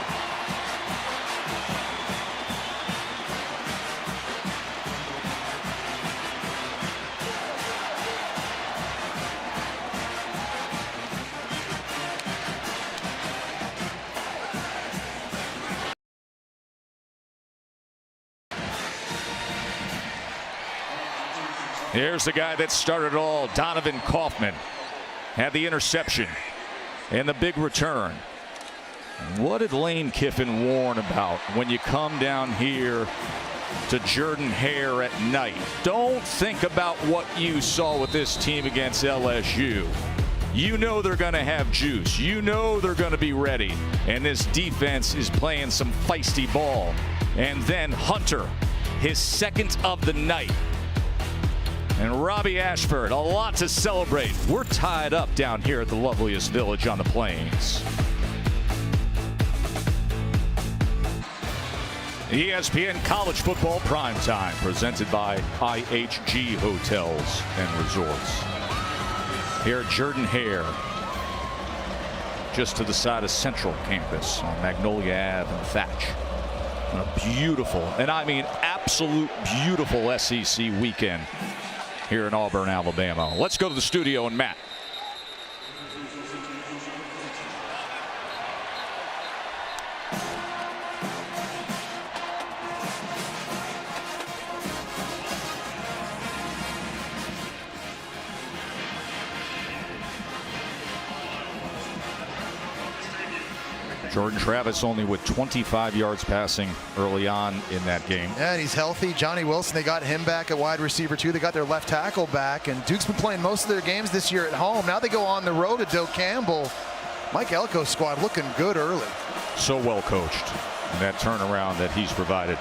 Here's the guy that started it all, Donovan Kaufman. Had the interception and the big return. What did Lane Kiffin warn about when you come down here to Jordan-Hare at night? Don't think about what you saw with this team against LSU. You know they're going to have juice. You know they're going to be ready. And this defense is playing some feisty ball. And then Hunter, his 2nd of the night. And Robbie Ashford, a lot to celebrate. We're tied up down here at the loveliest village on the plains. ESPN College Football Primetime, presented by IHG Hotels and Resorts. Here at Jordan-Hare, just to the side of Central Campus on Magnolia Ave and Thatch. On a beautiful, and I mean absolute beautiful SEC weekend here in Auburn, Alabama. Let's go to the studio and Matt. Jordan Travis only with 25 yards passing early on in that game. Yeah, and he's healthy. Johnny Wilson, they got him back at wide receiver too. They got their left tackle back, and Duke's been playing most of their games this year at home. Now they go on the road to Doak Campbell. Mike Elko's squad looking good early. So well coached in that turnaround that he's provided.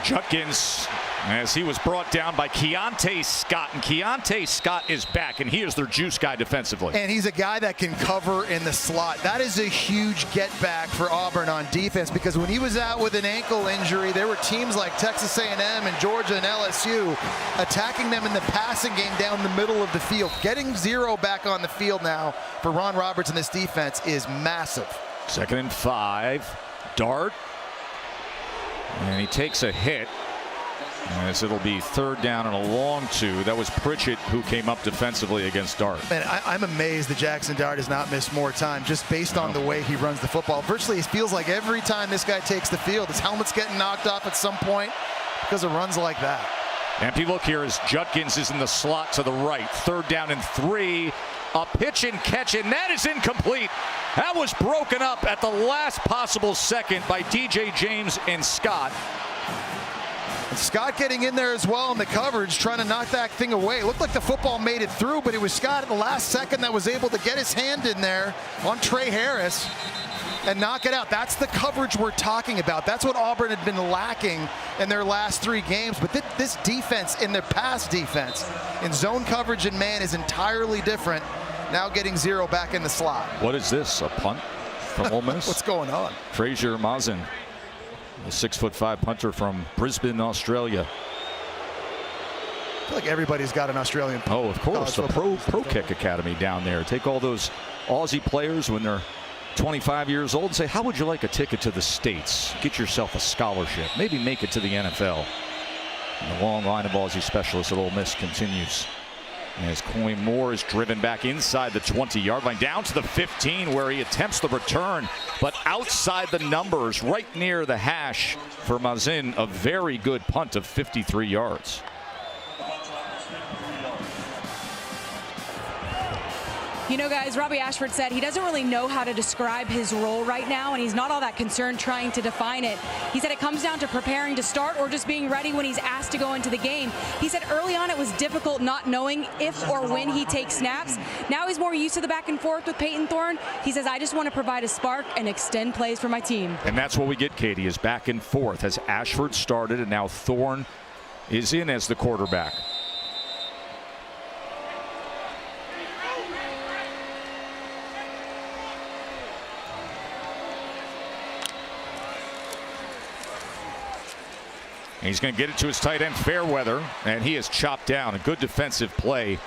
Judkins, as he was brought down by Keontae Scott, and Keontae Scott is back, and he is their juice guy defensively. And he's a guy that can cover in the slot. That is a huge get back for Auburn on defense, because when he was out with an ankle injury, there were teams like Texas A&M and Georgia and LSU attacking them in the passing game down the middle of the field. Getting zero back on the field now for Ron Roberts and this defense is massive. 2nd and 5. Dart. And he takes a hit, as it'll be 3rd down and a long 2. That was Pritchett who came up defensively against Dart. Man, I'm amazed that Jackson Dart has not missed more time just based on the way he runs the football. Virtually, it feels like every time this guy takes the field, his helmet's getting knocked off at some point because of runs like that. Empty look here as Judkins is in the slot to the right. 3rd down and 3. A pitch and catch, and that is incomplete. That was broken up at the last possible second by DJ James and Scott. And Scott getting in there as well in the coverage, trying to knock that thing away. It looked like the football made it through, but it was Scott at the last second that was able to get his hand in there on Trey Harris and knock it out. That's the coverage we're talking about. That's what Auburn had been lacking in their last 3 games. But this defense, in their pass defense, in zone coverage and man, is entirely different. Now getting 0 back in the slot. What is this, a punt from Ole Miss? What's going on? Frazier Mazin, a 6'5" punter from Brisbane, Australia. I feel like everybody's got an Australian. Oh, of course, the Pro Kick Academy down there. Take all those Aussie players when they're 25 years old and say, how would you like a ticket to the States? Get yourself a scholarship. Maybe make it to the NFL. And the long line of Aussie specialists at Ole Miss continues. As Coy Moore is driven back inside the 20-yard line, down to the 15, where he attempts the return, but outside the numbers, right near the hash for Mazin. A very good punt of 53 yards. You know, guys, Robbie Ashford said he doesn't really know how to describe his role right now, and he's not all that concerned trying to define it. He said it comes down to preparing to start or just being ready when he's asked to go into the game. He said early on it was difficult not knowing if or when he takes snaps. Now he's more used to the back and forth with Peyton Thorne. He says, I just want to provide a spark and extend plays for my team. And that's what we get, Katie, is back and forth as Ashford started, and now Thorne is in as the quarterback. He's going to get it to his tight end, Fairweather, and he is chopped down. A good defensive play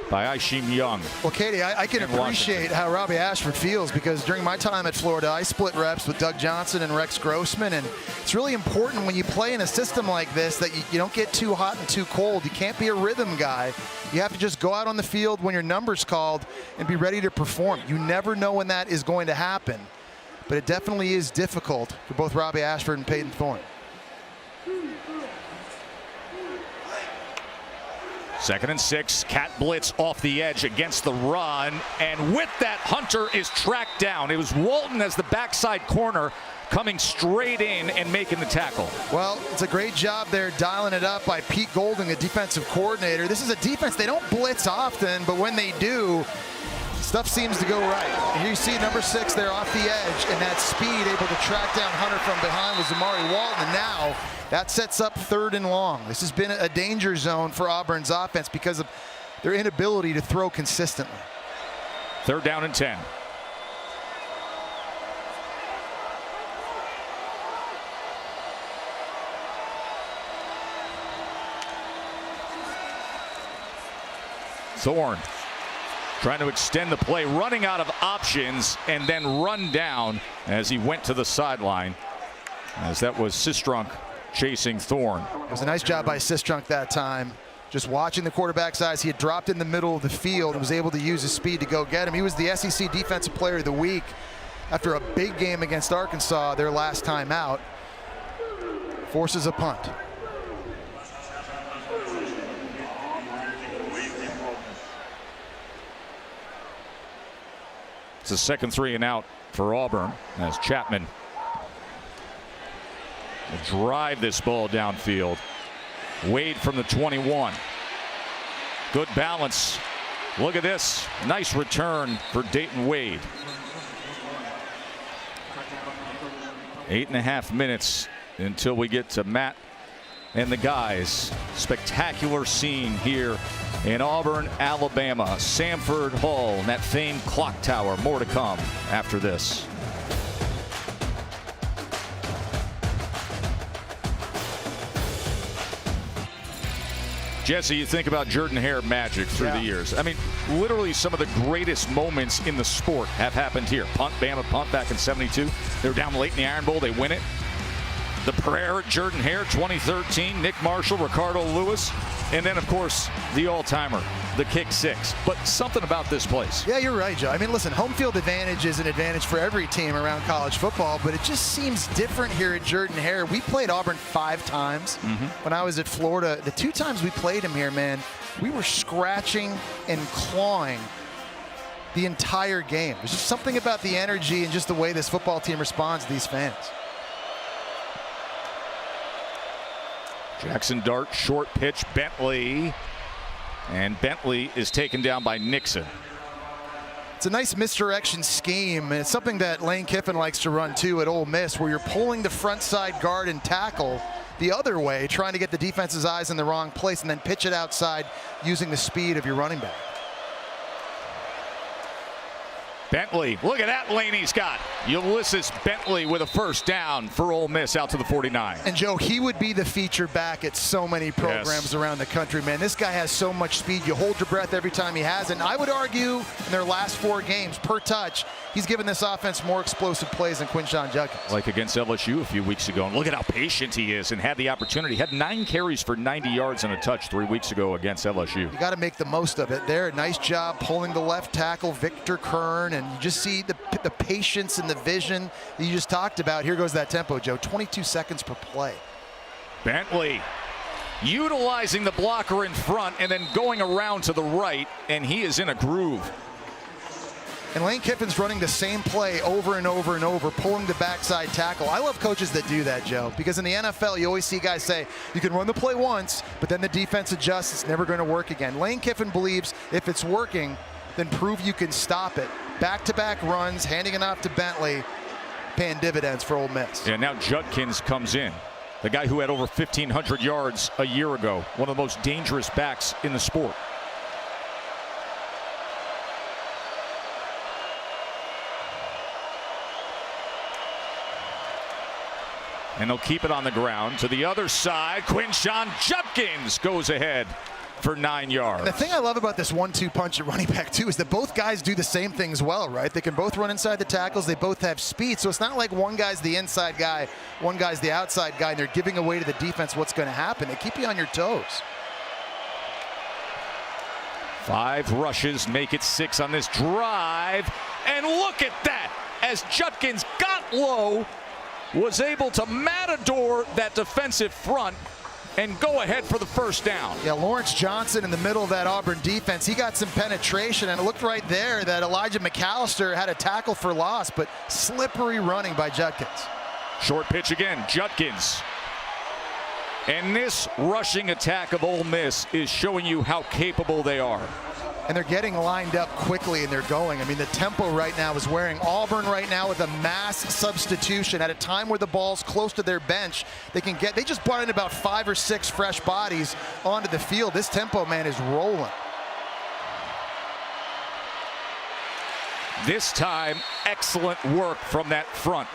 by Aishim Young. Well, Katie, I can appreciate how Robbie Ashford feels, because during my time at Florida, I split reps with Doug Johnson and Rex Grossman, and it's really important when you play in a system like this that you don't get too hot and too cold. You can't be a rhythm guy. You have to just go out on the field when your number's called and be ready to perform. You never know when that is going to happen, but it definitely is difficult for both Robbie Ashford and Peyton Thorne. 2nd and 6, Cat blitz off the edge against the run, and with that, Hunter is tracked down. It was Walton as the backside corner coming straight in and making the tackle. Well, it's a great job there dialing it up by Pete Golding, the defensive coordinator. This is a defense, they don't blitz often, but when they do, stuff seems to go right. Here you see number 6 there off the edge, and that speed able to track down Hunter from behind was Amari Walton, and now that sets up 3rd and long. This has been a danger zone for Auburn's offense because of their inability to throw consistently. 3rd down and 10. Thorne trying to extend the play, running out of options, and then run down as he went to the sideline, as that was Sistrunk chasing Thorne. It was a nice job by Sistrunk that time. Just watching the quarterback's eyes, he had dropped in the middle of the field and was able to use his speed to go get him. He was the SEC Defensive Player of the Week after a big game against Arkansas their last time out. Forces a punt. It's a second 3 and out for Auburn as Chapman will drive this ball downfield. Wade from the 21. Good balance. Look at this. Nice return for Dayton Wade. 8.5 minutes until we get to Matt and the guys. Spectacular scene here in Auburn, Alabama. Sanford Hall and that famed clock tower. More to come after this. Jesse, you think about Jordan-Hare magic through the years. I mean, literally some of the greatest moments in the sport have happened here. Punt, Bama punt back in '72. They were down late in the Iron Bowl. They win it. The prayer at Jordan-Hare 2013. Nick Marshall, Ricardo Lewis. And then, of course, the all-timer, the kick 6. But something about this place. Yeah, you're right, Joe. I mean, listen, home field advantage is an advantage for every team around college football, but it just seems different here at Jordan-Hare. We played Auburn 5 times when I was at Florida. The 2 times we played him here, man, we were scratching and clawing the entire game. There's just something about the energy and just the way this football team responds to these fans. Jackson Dart, short pitch, Bentley. And Bentley is taken down by Nixon. It's a nice misdirection scheme, and it's something that Lane Kiffin likes to run too at Ole Miss, where you're pulling the front side guard and tackle the other way, trying to get the defense's eyes in the wrong place and then pitch it outside using the speed of your running back. Bentley, look at that lane he's got. Ulysses Bentley with a first down for Ole Miss out to the 49. And Joe, he would be the feature back at so many programs around the country, man. This guy has so much speed. You hold your breath every time he has it. And I would argue in their last 4 games per touch, he's given this offense more explosive plays than Quinshon Judkins. Like against LSU a few weeks ago. And look at how patient he is and had the opportunity. Had 9 carries for 90 yards and a touch 3 weeks ago against LSU. You got to make the most of it there. Nice job pulling the left tackle, Victor Kern, and you just see the patience and the vision that you just talked about. Here goes that tempo, Joe. 22 seconds per play. Bentley utilizing the blocker in front and then going around to the right, and he is in a groove. And Lane Kiffin's running the same play over and over and over, pulling the backside tackle. I love coaches that do that, Joe, because in the NFL, you always see guys say, you can run the play once, but then the defense adjusts. It's never going to work again. Lane Kiffin believes if it's working, then prove you can stop it. Back-to-back runs, handing it off to Bentley, paying dividends for Ole Miss. Yeah, now Judkins comes in. The guy who had over 1,500 yards a year ago. One of the most dangerous backs in the sport. And they'll keep it on the ground. To the other side, Quinshon Judkins goes ahead for 9 yards. The thing I love about this 1-2 punch at running back too is that both guys do the same things well, right? They can both run inside the tackles. They both have speed. So it's not like one guy's the inside guy, one guy's the outside guy, and they're giving away to the defense what's going to happen. They keep you on your toes. 5 rushes make it 6 on this drive. And look at that. As Judkins got low, was able to matador that defensive front and go ahead for the first down. Yeah, Lawrence Johnson in the middle of that Auburn defense. He got some penetration, and it looked right there that Elijah McAllister had a tackle for loss, but slippery running by Judkins. Short pitch again, Judkins. And this rushing attack of Ole Miss is showing you how capable they are. And they're getting lined up quickly, and they're going. I mean, the tempo right now is wearing Auburn right now with a mass substitution at a time where the ball's close to their bench. They just brought in about 5 or 6 fresh bodies onto the field. This tempo, man, is rolling. This time, excellent work from that front.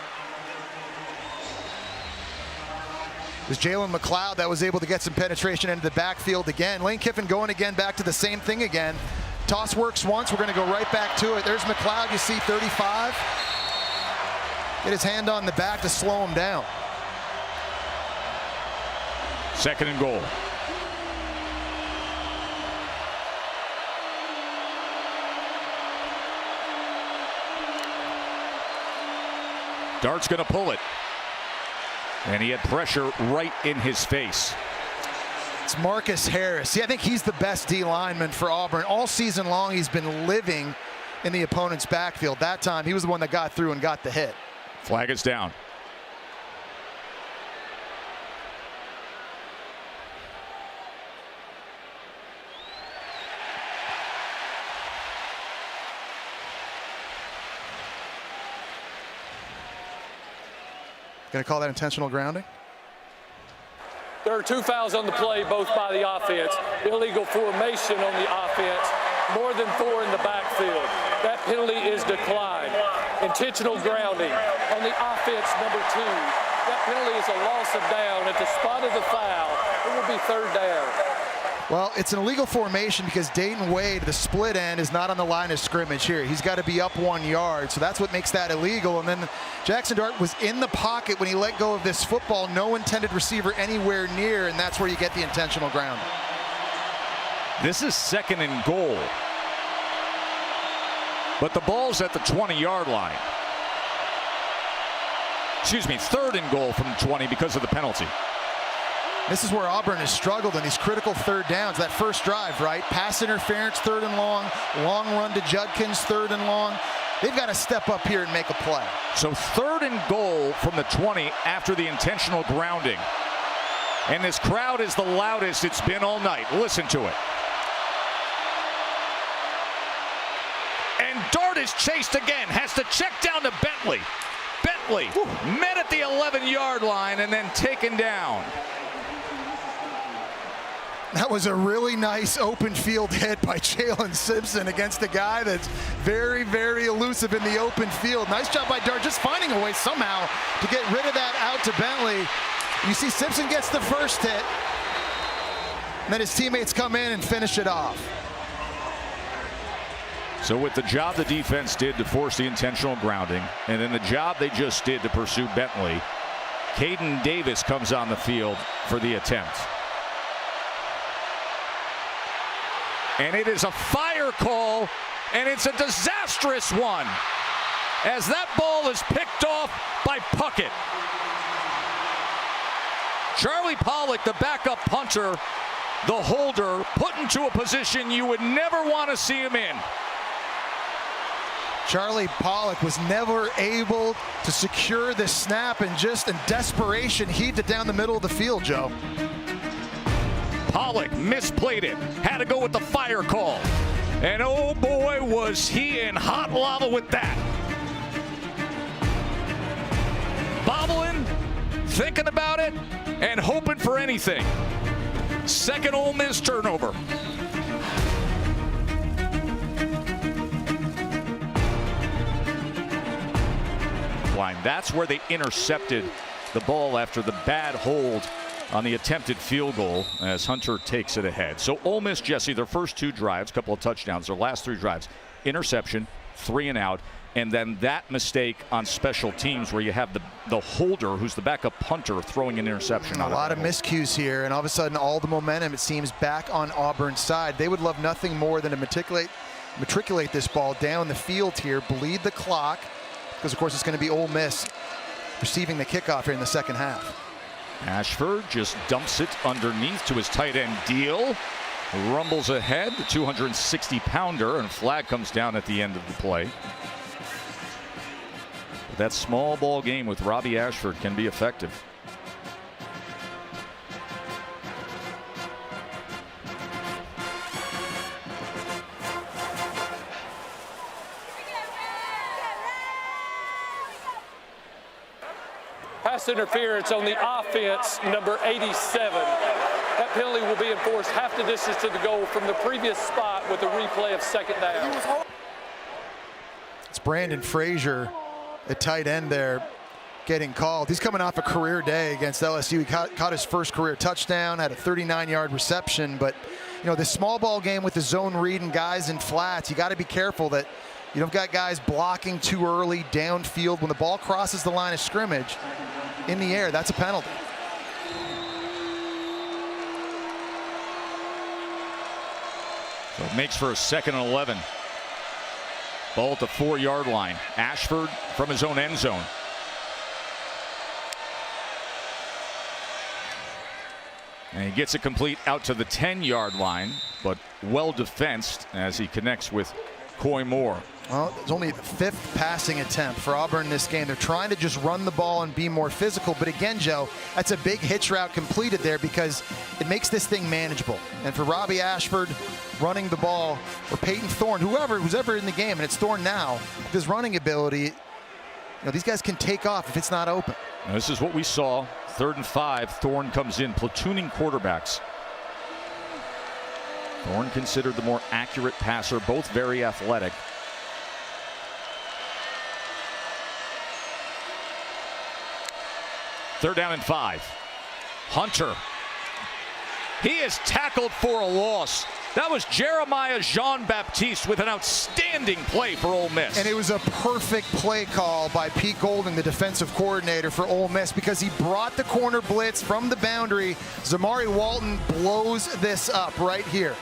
It was Jalen McLeod that was able to get some penetration into the backfield again. Lane Kiffin going again, back to the same thing again. Toss works once, we're going to go right back to it. There's McLeod, you see 35. Get his hand on the back to slow him down. 2nd and goal. Dart's going to pull it. And he had pressure right in his face. It's Marcus Harris. Yeah, I think he's the best D lineman for Auburn. All season long, he's been living in the opponent's backfield. That time, he was the one that got through and got the hit. Flag is down. Going to call that intentional grounding? There are 2 fouls on the play, both by the offense. Illegal formation on the offense, more than 4 in the backfield. That penalty is declined. Intentional grounding on the offense, number 2. That penalty is a loss of down at the spot of the foul. It will be 3rd down. Well, it's an illegal formation because Dayton Wade, the split end, is not on the line of scrimmage here. He's got to be up 1 yard, so that's what makes that illegal. And then Jackson Dart was in the pocket when he let go of this football. No intended receiver anywhere near, and that's where you get the intentional ground. This is 2nd and goal. But the ball's at the 20-yard line. Excuse me, 3rd and goal from 20 because of the penalty. This is where Auburn has struggled in these critical 3rd downs. That first drive, right? Pass interference, 3rd and long run to Judkins, 3rd and long. They've got to step up here and make a play. So 3rd and goal from the 20 after the intentional grounding. And this crowd is the loudest it's been all night. Listen to it. And Dart is chased again, has to check down to Bentley. Bentley met at the 11-yard line and then taken down. That was a really nice open field hit by Jalen Simpson against a guy that's very, very elusive in the open field. Nice job by Dart just finding a way somehow to get rid of that out to Bentley. You see Simpson gets the first hit, and then his teammates come in and finish it off. So with the job the defense did to force the intentional grounding, and then the job they just did to pursue Bentley, Caden Davis comes on the field for the attempt. And it is a fire call, and it's a disastrous one, as that ball is picked off by Puckett. Charlie Pollock, the backup punter, the holder, put into a position you would never want to see him in. Charlie Pollock was never able to secure this snap, and just in desperation heaved it down the middle of the field, Joe. Pollock misplayed it, had to go with the fire call. And oh boy, was he in hot lava with that. Bobbling, thinking about it, and hoping for anything. 2nd Ole Miss turnover. Line. That's where they intercepted the ball after the bad hold on the attempted field goal as Hunter takes it ahead. So Ole Miss, Jesse, their first 2 drives, couple of touchdowns, their last 3 drives, interception, 3 and out, and then that mistake on special teams where you have the holder, who's the backup punter, throwing an interception. A lot of miscues here, and all of a sudden all the momentum, it seems, back on Auburn's side. They would love nothing more than to matriculate this ball down the field here, bleed the clock, because of course it's going to be Ole Miss receiving the kickoff here in the second half. Ashford just dumps it underneath to his tight end Deal. Rumbles ahead, the 260-pounder, and flag comes down at the end of the play. But that small ball game with Robbie Ashford can be effective. Pass interference on the offense, number 87. That penalty will be enforced half the distance to the goal from the previous spot with a replay of 2nd down. It's Brandon Frazier, the tight end there, getting called. He's coming off a career day against LSU. He caught his first career touchdown, had a 39-yard reception. But, you know, this small ball game with the zone read and guys in flats, you got to be careful that you don't got guys blocking too early downfield. When the ball crosses the line of scrimmage in the air, that's a penalty. So it makes for a 2nd and 11. Ball at the 4-yard line. Ashford from his own end zone. And he gets it complete out to the 10-yard line, but well defensed as he connects with Coy Moore. Well, it's only the 5th passing attempt for Auburn in this game. They're trying to just run the ball and be more physical. But again, Joe, that's a big hitch route completed there because it makes this thing manageable. And for Robbie Ashford running the ball, or Peyton Thorne, who's ever in the game, and it's Thorne now, with his running ability, these guys can take off if it's not open. And this is what we saw. 3rd and 5. Thorne comes in, platooning quarterbacks. Thorne considered the more accurate passer, both very athletic. Third down and 5. Hunter. He is tackled for a loss. That was Jeremiah Jean-Baptiste with an outstanding play for Ole Miss. And it was a perfect play call by Pete Golding, the defensive coordinator for Ole Miss, because he brought the corner blitz from the boundary. Zamari Walton blows this up right here.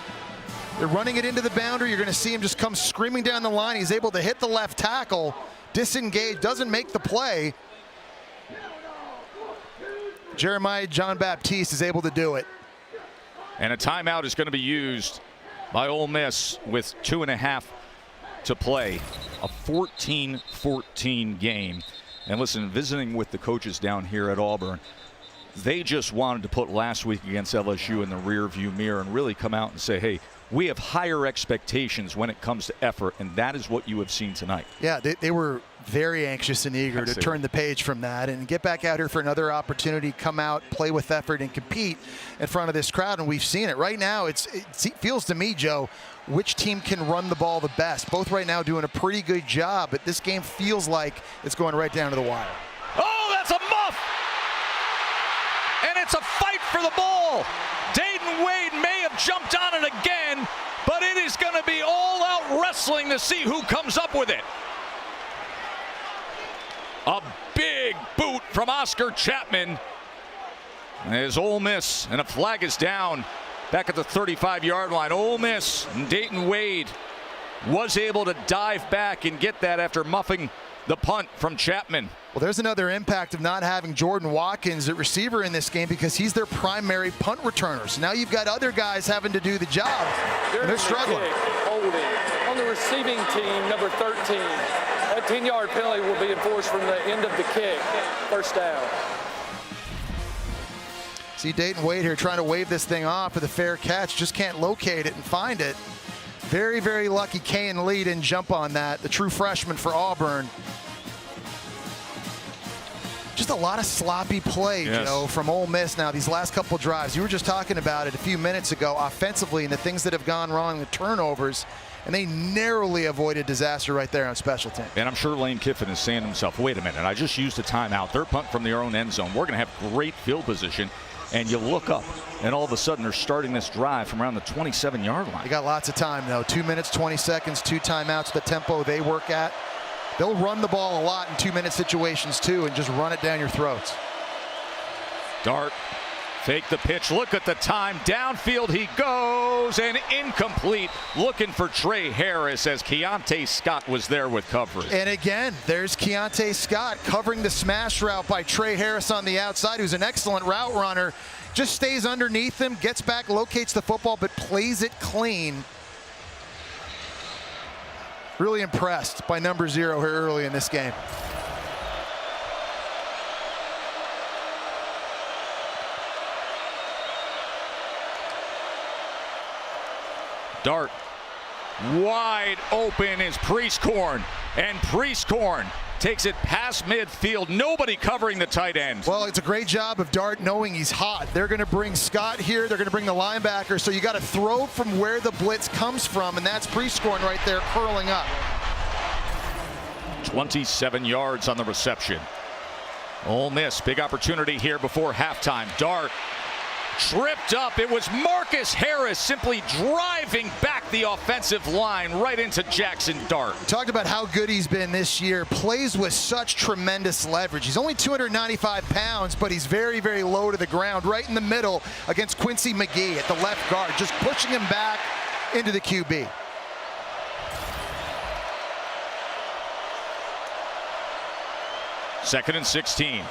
They're running it into the boundary. You're going to see him just come screaming down the line. He's able to hit the left tackle, disengage, doesn't make the play. Jeremiah Jean-Baptiste is able to do it. And a timeout is going to be used by Ole Miss with 2.5 to play. A 14-14 game. And listen, visiting with the coaches down here at Auburn, they just wanted to put last week against LSU in the rearview mirror and really come out and say, hey, we have higher expectations when it comes to effort, and that is what you have seen tonight. Yeah, they were very anxious and eager to turn the page from that and get back out here for another opportunity, come out, play with effort, and compete in front of this crowd, and we've seen it. Right now, it feels to me, Joe, which team can run the ball the best. Both right now doing a pretty good job, but this game feels like it's going right down to the wire. Oh, that's a muff! And it's a fight for the ball. Dayton Wade may have jumped on it again, but it is going to be all-out wrestling to see who comes up with it. A big boot from Oscar Chapman. As Ole Miss, and a flag is down back at the 35-yard line. Ole Miss and Dayton Wade was able to dive back and get that after muffing the punt from Chapman. Well, there's another impact of not having Jordan Watkins at receiver in this game because he's their primary punt returner. So now you've got other guys having to do the job, and they're struggling. Holding on the receiving team, number 13. That 10-yard penalty will be enforced from the end of the kick. First down. See Dayton Wade here trying to wave this thing off with a fair catch. Just can't locate it and find it. Very, very lucky Kayan Lee didn't jump on that. The true freshman for Auburn. Just a lot of sloppy play, yes, Joe, from Ole Miss now these last couple drives. You were just talking about it a few minutes ago offensively and the things that have gone wrong, the turnovers, and they narrowly avoided disaster right there on special teams. And I'm sure Lane Kiffin is saying to himself, wait a minute, I just used a timeout. They're punt from their own end zone. We're going to have great field position. And you look up, and all of a sudden they're starting this drive from around the 27-yard line. They got lots of time, though. 2 minutes, 20 seconds, 2 timeouts, the tempo they work at. They'll run the ball a lot in 2-minute situations, too, and just run it down your throats. Dart, fake the pitch, look at the time. Downfield he goes, and incomplete. Looking for Trey Harris as Keontae Scott was there with coverage. And again, there's Keontae Scott covering the smash route by Trey Harris on the outside, who's an excellent route runner. Just stays underneath him, gets back, locates the football, but plays it clean. Really impressed by number 0 here early in this game. Dart wide open is Priestcorn, and Priestcorn takes it past midfield. Nobody covering the tight end. Well, it's a great job of Dart knowing he's hot. They're going to bring Scott here. They're going to bring the linebacker. So you got to throw from where the blitz comes from, and that's Priestcorn right there curling up. 27 yards on the reception. Ole Miss, big opportunity here before halftime. Dart tripped up. It was Marcus Harris simply driving back the offensive line right into Jackson Dart. Talked about how good he's been this year. Plays with such tremendous leverage. He's only 295 pounds, but he's very, very low to the ground, right in the middle against Quincy McGee at the left guard, just pushing him back into the QB. Second and 16.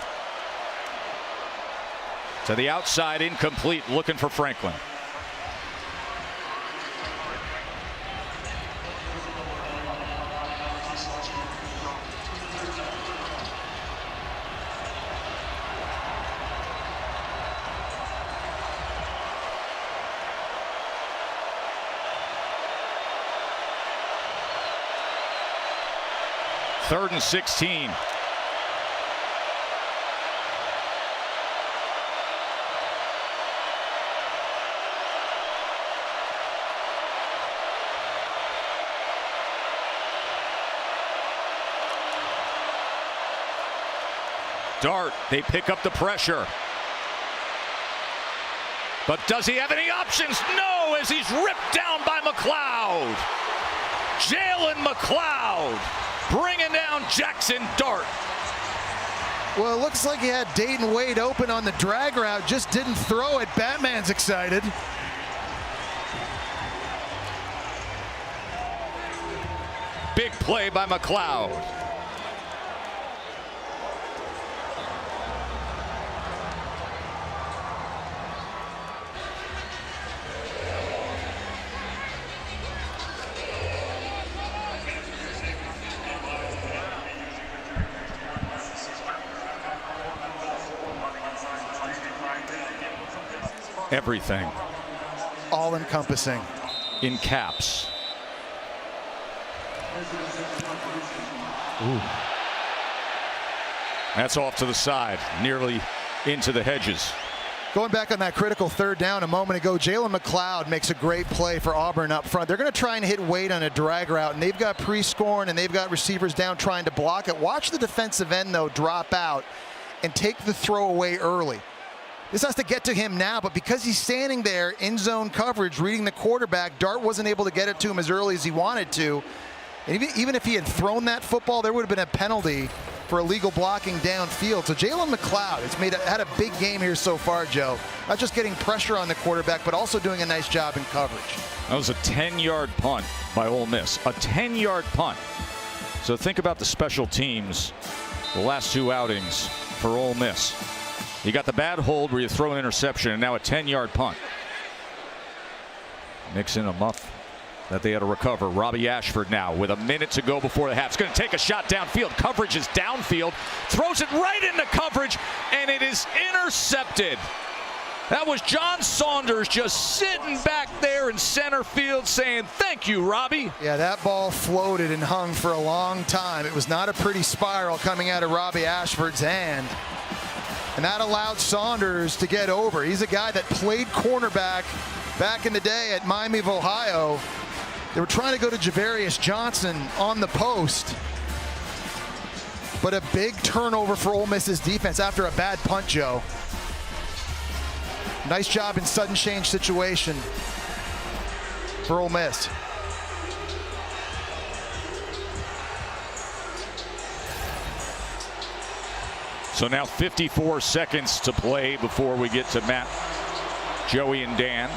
To the outside, incomplete, looking for Franklin. 3rd and 16. Dart, they pick up the pressure. But does he have any options? No, as he's ripped down by McLeod. Jalen McLeod bringing down Jackson Dart. Well, it looks like he had Dayton Wade open on the drag route, just didn't throw it. Batman's excited. Big play by McLeod. Everything. All encompassing. In caps. Ooh. That's off to the side, nearly into the hedges. Going back on that critical 3rd down a moment ago, Jalen McLeod makes a great play for Auburn up front. They're going to try and hit Wade on a drag route, and they've got pre-scoring, and they've got receivers down trying to block it. Watch the defensive end, though, drop out and take the throw away early. This has to get to him now, but because he's standing there in zone coverage, reading the quarterback, Dart wasn't able to get it to him as early as he wanted to. And even if he had thrown that football, there would have been a penalty for illegal blocking downfield. So Jalen McLeod has had a big game here so far, Joe. Not just getting pressure on the quarterback, but also doing a nice job in coverage. That was a 10-yard punt by Ole Miss. A 10-yard punt. So think about the special teams, the last 2 outings for Ole Miss. You got the bad hold where you throw an interception, and now a 10-yard punt. Mixing a muff that they had to recover. Robbie Ashford now with a minute to go before the half. It's going to take a shot downfield. Coverage is downfield. Throws it right into coverage, and it is intercepted. That was John Saunders just sitting back there in center field saying, "Thank you, Robbie." Yeah, that ball floated and hung for a long time. It was not a pretty spiral coming out of Robbie Ashford's hand. And that allowed Saunders to get over. He's a guy that played cornerback back in the day at Miami of Ohio. They were trying to go to Javarius Johnson on the post. But a big turnover for Ole Miss's defense after a bad punt, Joe. Nice job in sudden change situation for Ole Miss. So now 54 seconds to play before we get to Matt, Joey, and Dan.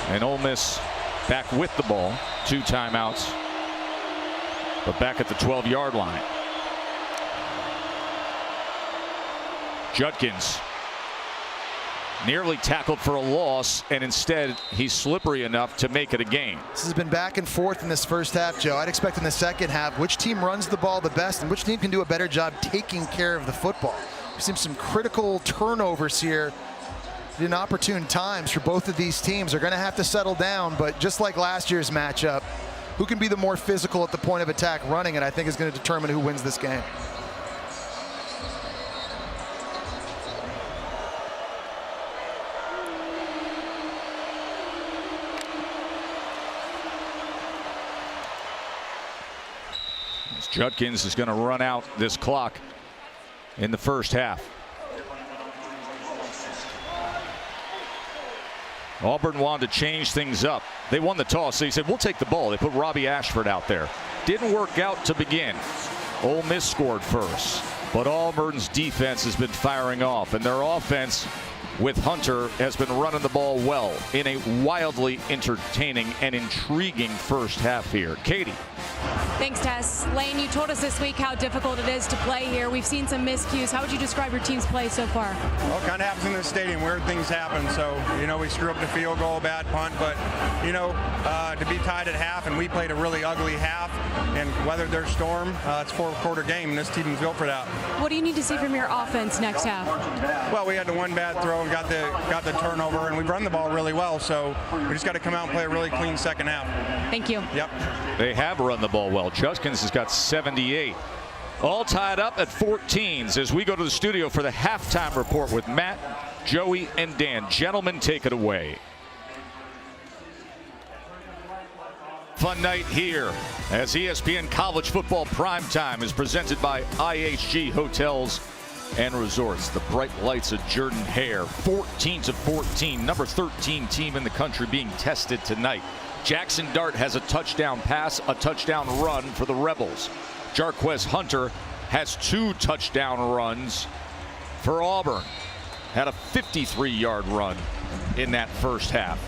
And Ole Miss back with the ball. 2 timeouts. But back at the 12-yard line. Judkins nearly tackled for a loss, and instead he's slippery enough to make it a gain. This has been back and forth in this first half, Joe. I'd expect in the second half which team runs the ball the best and which team can do a better job taking care of the football. We've seen some critical turnovers here in opportune times for both of these teams. They're going to have to settle down, but just like last year's matchup, who can be the more physical at the point of attack running it, I think, is going to determine who wins this game. Judkins is going to run out this clock in the first half. Auburn wanted to change things up. They won the toss, so he said, we'll take the ball. They put Robbie Ashford out there. Didn't work out to begin. Ole Miss scored first, but Auburn's defense has been firing off, and their offense with Hunter has been running the ball well in a wildly entertaining and intriguing first half here. Katie. Thanks, Tess. Lane, you told us this week how difficult it is to play here. We've seen some miscues. How would you describe your team's play so far? Well, it kind of happens in this stadium. Weird things happen. So, we screw up the field goal, bad punt. But, to be tied at half, and we played a really ugly half and weathered their storm, it's a 4-quarter game, and this team's built for that. What do you need to see from your offense next half? Well, we had the one bad throw we got the turnover, and we've run the ball really well. So we just got to come out and play a really clean second half. Thank you. Yep. They have run the ball well. Judkins has got 78. All tied up at 14s as we go to the studio for the halftime report with Matt, Joey, and Dan. Gentlemen, take it away. Fun night here as ESPN College Football Primetime is presented by IHG Hotels and Resorts. The bright lights of Jordan-Hare, 14-14, number 13 team in the country being tested tonight. Jackson Dart has a touchdown pass, a touchdown run for the Rebels. Jarquez Hunter has 2 touchdown runs for Auburn. Had a 53-yard run in that first half.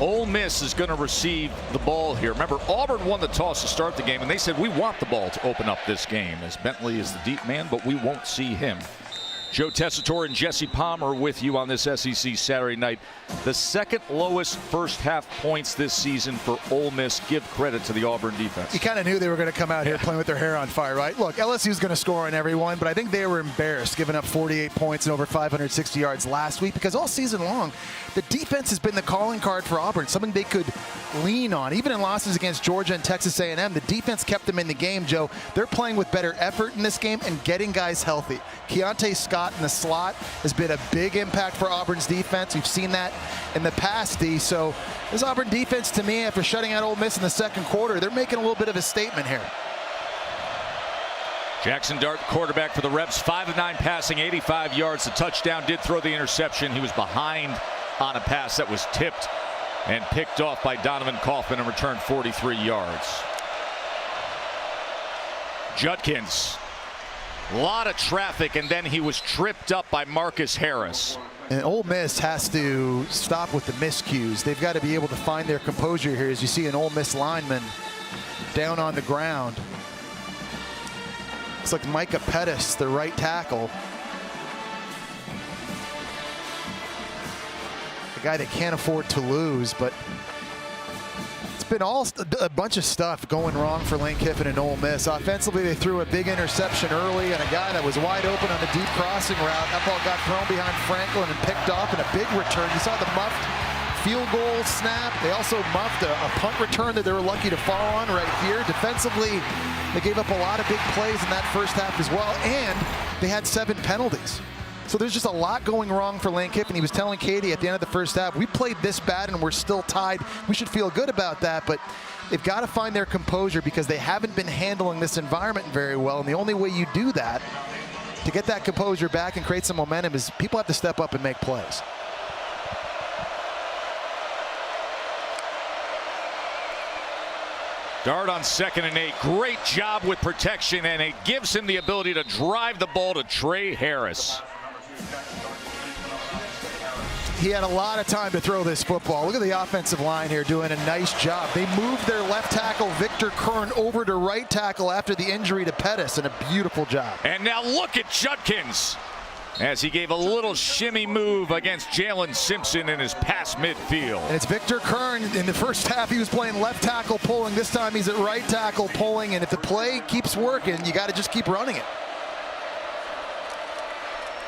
Ole Miss is going to receive the ball here. Remember, Auburn won the toss to start the game, and they said, we want the ball to open up this game, as Bentley is the deep man, but we won't see him. Joe Tessitore and Jesse Palmer with you on this SEC Saturday night. The second lowest first half points this season for Ole Miss. Give credit to the Auburn defense. You kind of knew they were going to come out here playing with their hair on fire, right? Look, LSU's going to score on everyone, but I think they were embarrassed giving up 48 points and over 560 yards last week, because all season long, the defense has been the calling card for Auburn, something they could lean on. Even in losses against Georgia and Texas A&M, the defense kept them in the game, Joe. They're playing with better effort in this game and getting guys healthy. Keontae Scott in the slot has been a big impact for Auburn's defense. We've seen that in the past, D. So this Auburn defense, to me, after shutting out Ole Miss in the second quarter, they're making a little bit of a statement here. Jackson Dart, quarterback for the Rebs, 5 of 9 passing, 85 yards. The touchdown, did throw the interception. He was behind on a pass that was tipped and picked off by Donovan Kaufman and returned 43 yards. Judkins, a lot of traffic, and then he was tripped up by Marcus Harris. And Ole Miss has to stop with the miscues. They've got to be able to find their composure here, as you see an Ole Miss lineman down on the ground. It's like Micah Pettis, the right tackle. The guy that can't afford to lose, but it's been a bunch of stuff going wrong for Lane Kiffin and Ole Miss. Offensively, they threw a big interception early, and a guy that was wide open on the deep crossing route. That ball got thrown behind Franklin and picked off, and a big return. You saw the muffed field goal snap. They also muffed a punt return that they were lucky to fall on right here. Defensively, they gave up a lot of big plays in that first half as well, and they had 7 penalties. So there's just a lot going wrong for Lane Kiffin. He was telling Katie at the end of the first half, we played this bad and we're still tied. We should feel good about that, but they've got to find their composure because they haven't been handling this environment very well. And the only way you do that, to get that composure back and create some momentum, is people have to step up and make plays. Dart on 2nd and 8. Great job with protection, and it gives him the ability to drive the ball to Trey Harris. He had a lot of time to throw this football. Look at the offensive line here doing a nice job. They moved their left tackle, Victor Kern, over to right tackle after the injury to Pettis, and a beautiful job. And now look at Judkins as he gave a little shimmy move against Jalen Simpson in his pass midfield. And it's Victor Kern. In the first half, he was playing left tackle pulling. This time he's at right tackle pulling, and if the play keeps working, you got to just keep running it.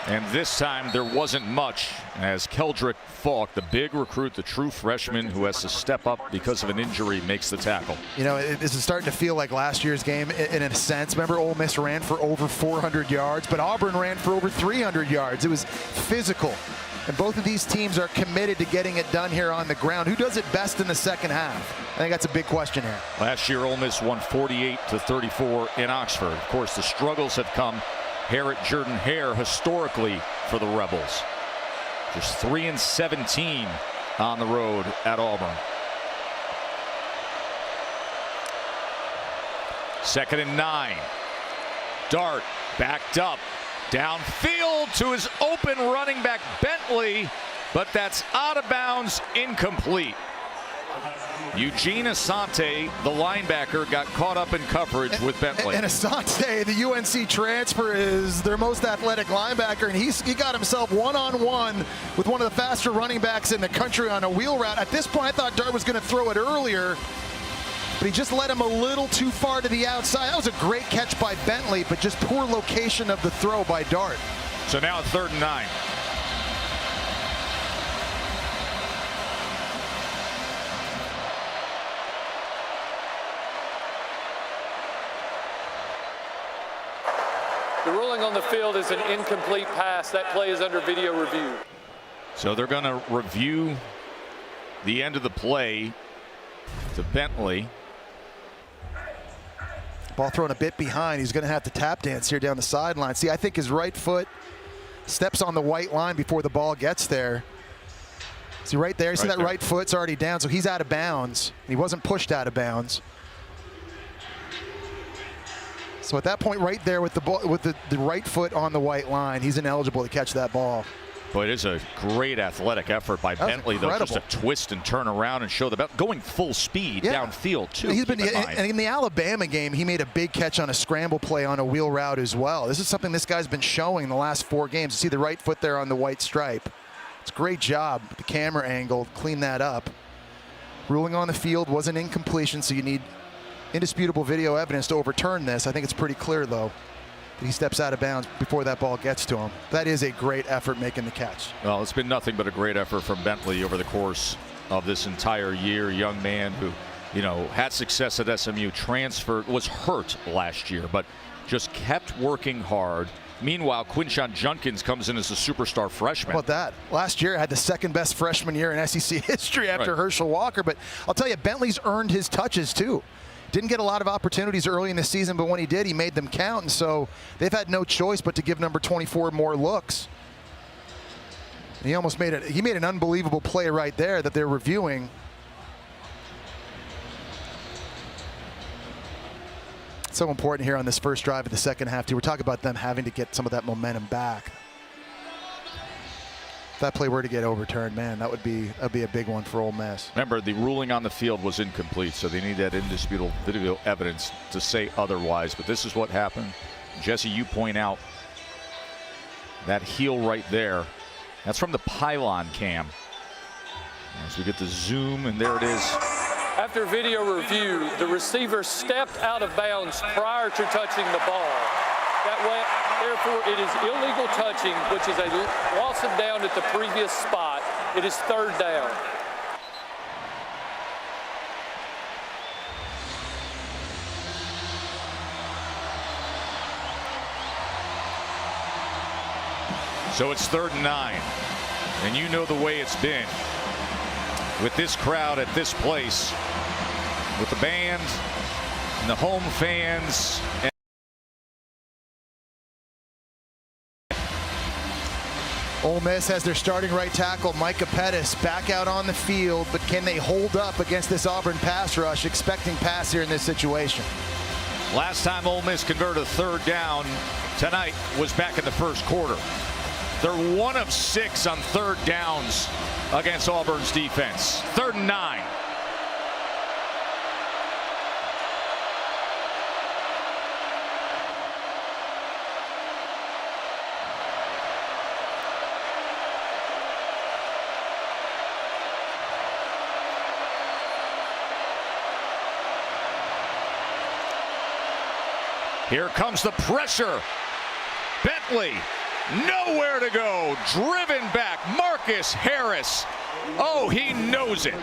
And this time there wasn't much, as Keldrick Falk, the big recruit, the true freshman who has to step up because of an injury, makes the tackle. You know, this is starting to feel like last year's game in a sense. Remember, Ole Miss ran for over 400 yards, but Auburn ran for over 300 yards. It was physical. And both of these teams are committed to getting it done here on the ground. Who does it best in the second half? I think that's a big question here. Last year, Ole Miss won 48-34 in Oxford. Of course, the struggles have come here at Jordan-Hare historically for the Rebels. Just 3-17 on the road at Auburn. 2nd and 9. Dart backed up downfield to his open running back Bentley, but that's out of bounds, incomplete. Eugene Asante, the linebacker, got caught up in coverage with Bentley. And Asante, the UNC transfer, is their most athletic linebacker, and he got himself one-on-one with one of the faster running backs in the country on a wheel route. At this point, I thought Dart was going to throw it earlier, but he just led him a little too far to the outside. That was a great catch by Bentley, but just poor location of the throw by Dart. So now 3rd and 9. The ruling on the field is an incomplete pass. That play is under video review. So they're going to review the end of the play to Bentley. Ball thrown a bit behind. He's going to have to tap dance here down the sideline. See, I think his right foot steps on the white line before the ball gets there. See right there? See that right foot's already down, so he's out of bounds. He wasn't pushed out of bounds. So at that point right there with the ball, with the right foot on the white line, he's ineligible to catch that ball. But it is a great athletic effort by Bentley, though, just a twist and turn around and show the belt, going full speed downfield, too. He's been, and in the Alabama game, he made a big catch on a scramble play on a wheel route as well. This is something this guy's been showing in the last 4 games. You see the right foot there on the white stripe. It's a great job. The camera angle, clean that up. Ruling on the field was an incompletion, so you need indisputable video evidence to overturn this. I think it's pretty clear, though, that he steps out of bounds before that ball gets to him. That is a great effort making the catch. Well, it's been nothing but a great effort from Bentley over the course of this entire year. Young man who, you know, had success at SMU, transferred, was hurt last year, but just kept working hard. Meanwhile, Quinshon Judkins comes in as a superstar freshman. How about that? Last year had the second best freshman year in SEC history after Herschel Walker, but I'll tell you, Bentley's earned his touches too. Didn't get a lot of opportunities early in the season, but when he did, he made them count, and so they've had no choice but to give number 24 more looks. And he almost made it. He made an unbelievable play right there that they're reviewing. So important here on this first drive of the second half, too. We're talking about them having to get some of that momentum back. If that play were to get overturned, man, that'd be a big one for Ole Miss. Remember, the ruling on the field was incomplete, so they need that indisputable video evidence to say otherwise. But this is what happened. Jesse, you point out that heel right there. That's from the pylon cam. As we get the zoom, and there it is. After video review, the receiver stepped out of bounds prior to touching the ball. That way, therefore, it is illegal touching, which is a loss of down at the previous spot. It is 3rd down. So it's 3rd and 9. And you know the way it's been with this crowd at this place, with the band and the home fans. Ole Miss has their starting right tackle, Micah Pettis, back out on the field, but can they hold up against this Auburn pass rush, expecting pass here in this situation? Last time Ole Miss converted a 3rd down tonight was back in the first quarter. They're 1 of 6 on 3rd downs against Auburn's defense. 3rd and 9. Here comes the pressure. Bentley, nowhere to go. Driven back. Marcus Harris. Oh, he knows it.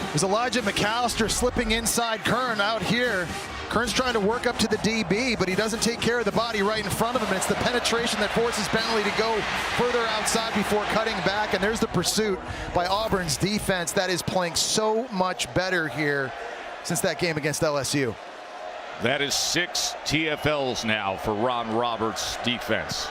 There's Elijah McAllister slipping inside Kern out here. Kern's trying to work up to the DB, but he doesn't take care of the body right in front of him. And it's the penetration that forces Bentley to go further outside before cutting back. And there's the pursuit by Auburn's defense that is playing so much better here since that game against LSU. That is 6 TFLs now for Ron Roberts' defense.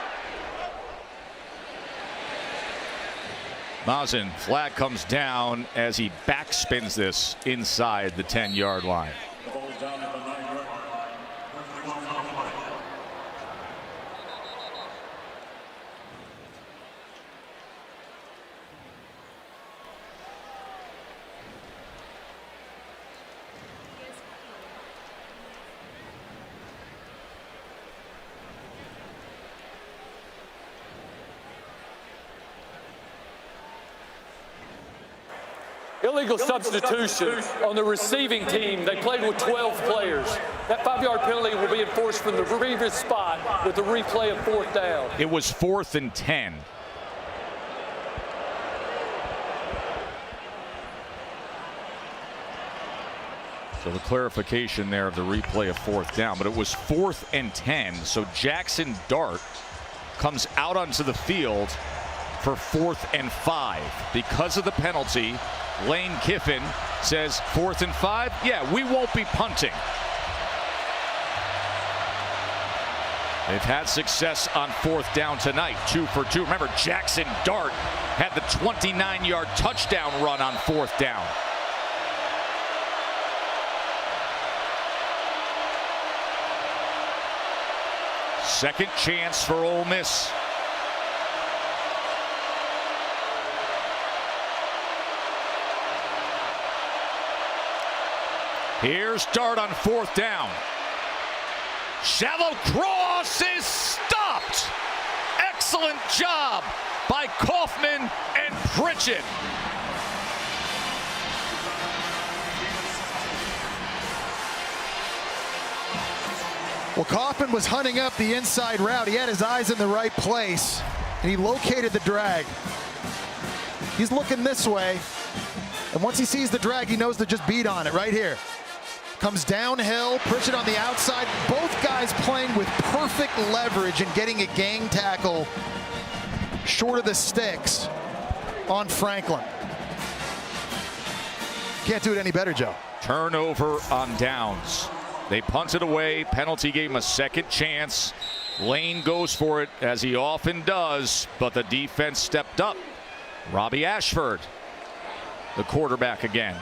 Mazen, flag comes down as he backspins this inside the 10-yard line. Illegal substitution on the receiving team. They played with 12 players. That 5-yard penalty will be enforced from the previous spot with the replay of 4th down. It was 4th and 10. So the clarification there of the replay of 4th down, but it was 4th and 10. So Jackson Dart comes out onto the field for 4th and 5. Because of the penalty, Lane Kiffin says 4th and 5. Yeah, we won't be punting. They've had success on 4th down tonight, 2 for 2. Remember, Jackson Dart had the 29-yard touchdown run on 4th down. Second chance for Ole Miss. Here's Dart on 4th down. Shallow cross is stopped. Excellent job by Kaufman and Pritchett. Well, Kaufman was hunting up the inside route. He had his eyes in the right place, and he located the drag. He's looking this way, and once he sees the drag, he knows to just beat on it right here. Comes downhill, Pritchett on the outside. Both guys playing with perfect leverage and getting a gang tackle short of the sticks on Franklin. Can't do it any better, Joe. Turnover on downs. They punted away. Penalty gave him a second chance. Lane goes for it, as he often does, but the defense stepped up. Robbie Ashford, the quarterback again.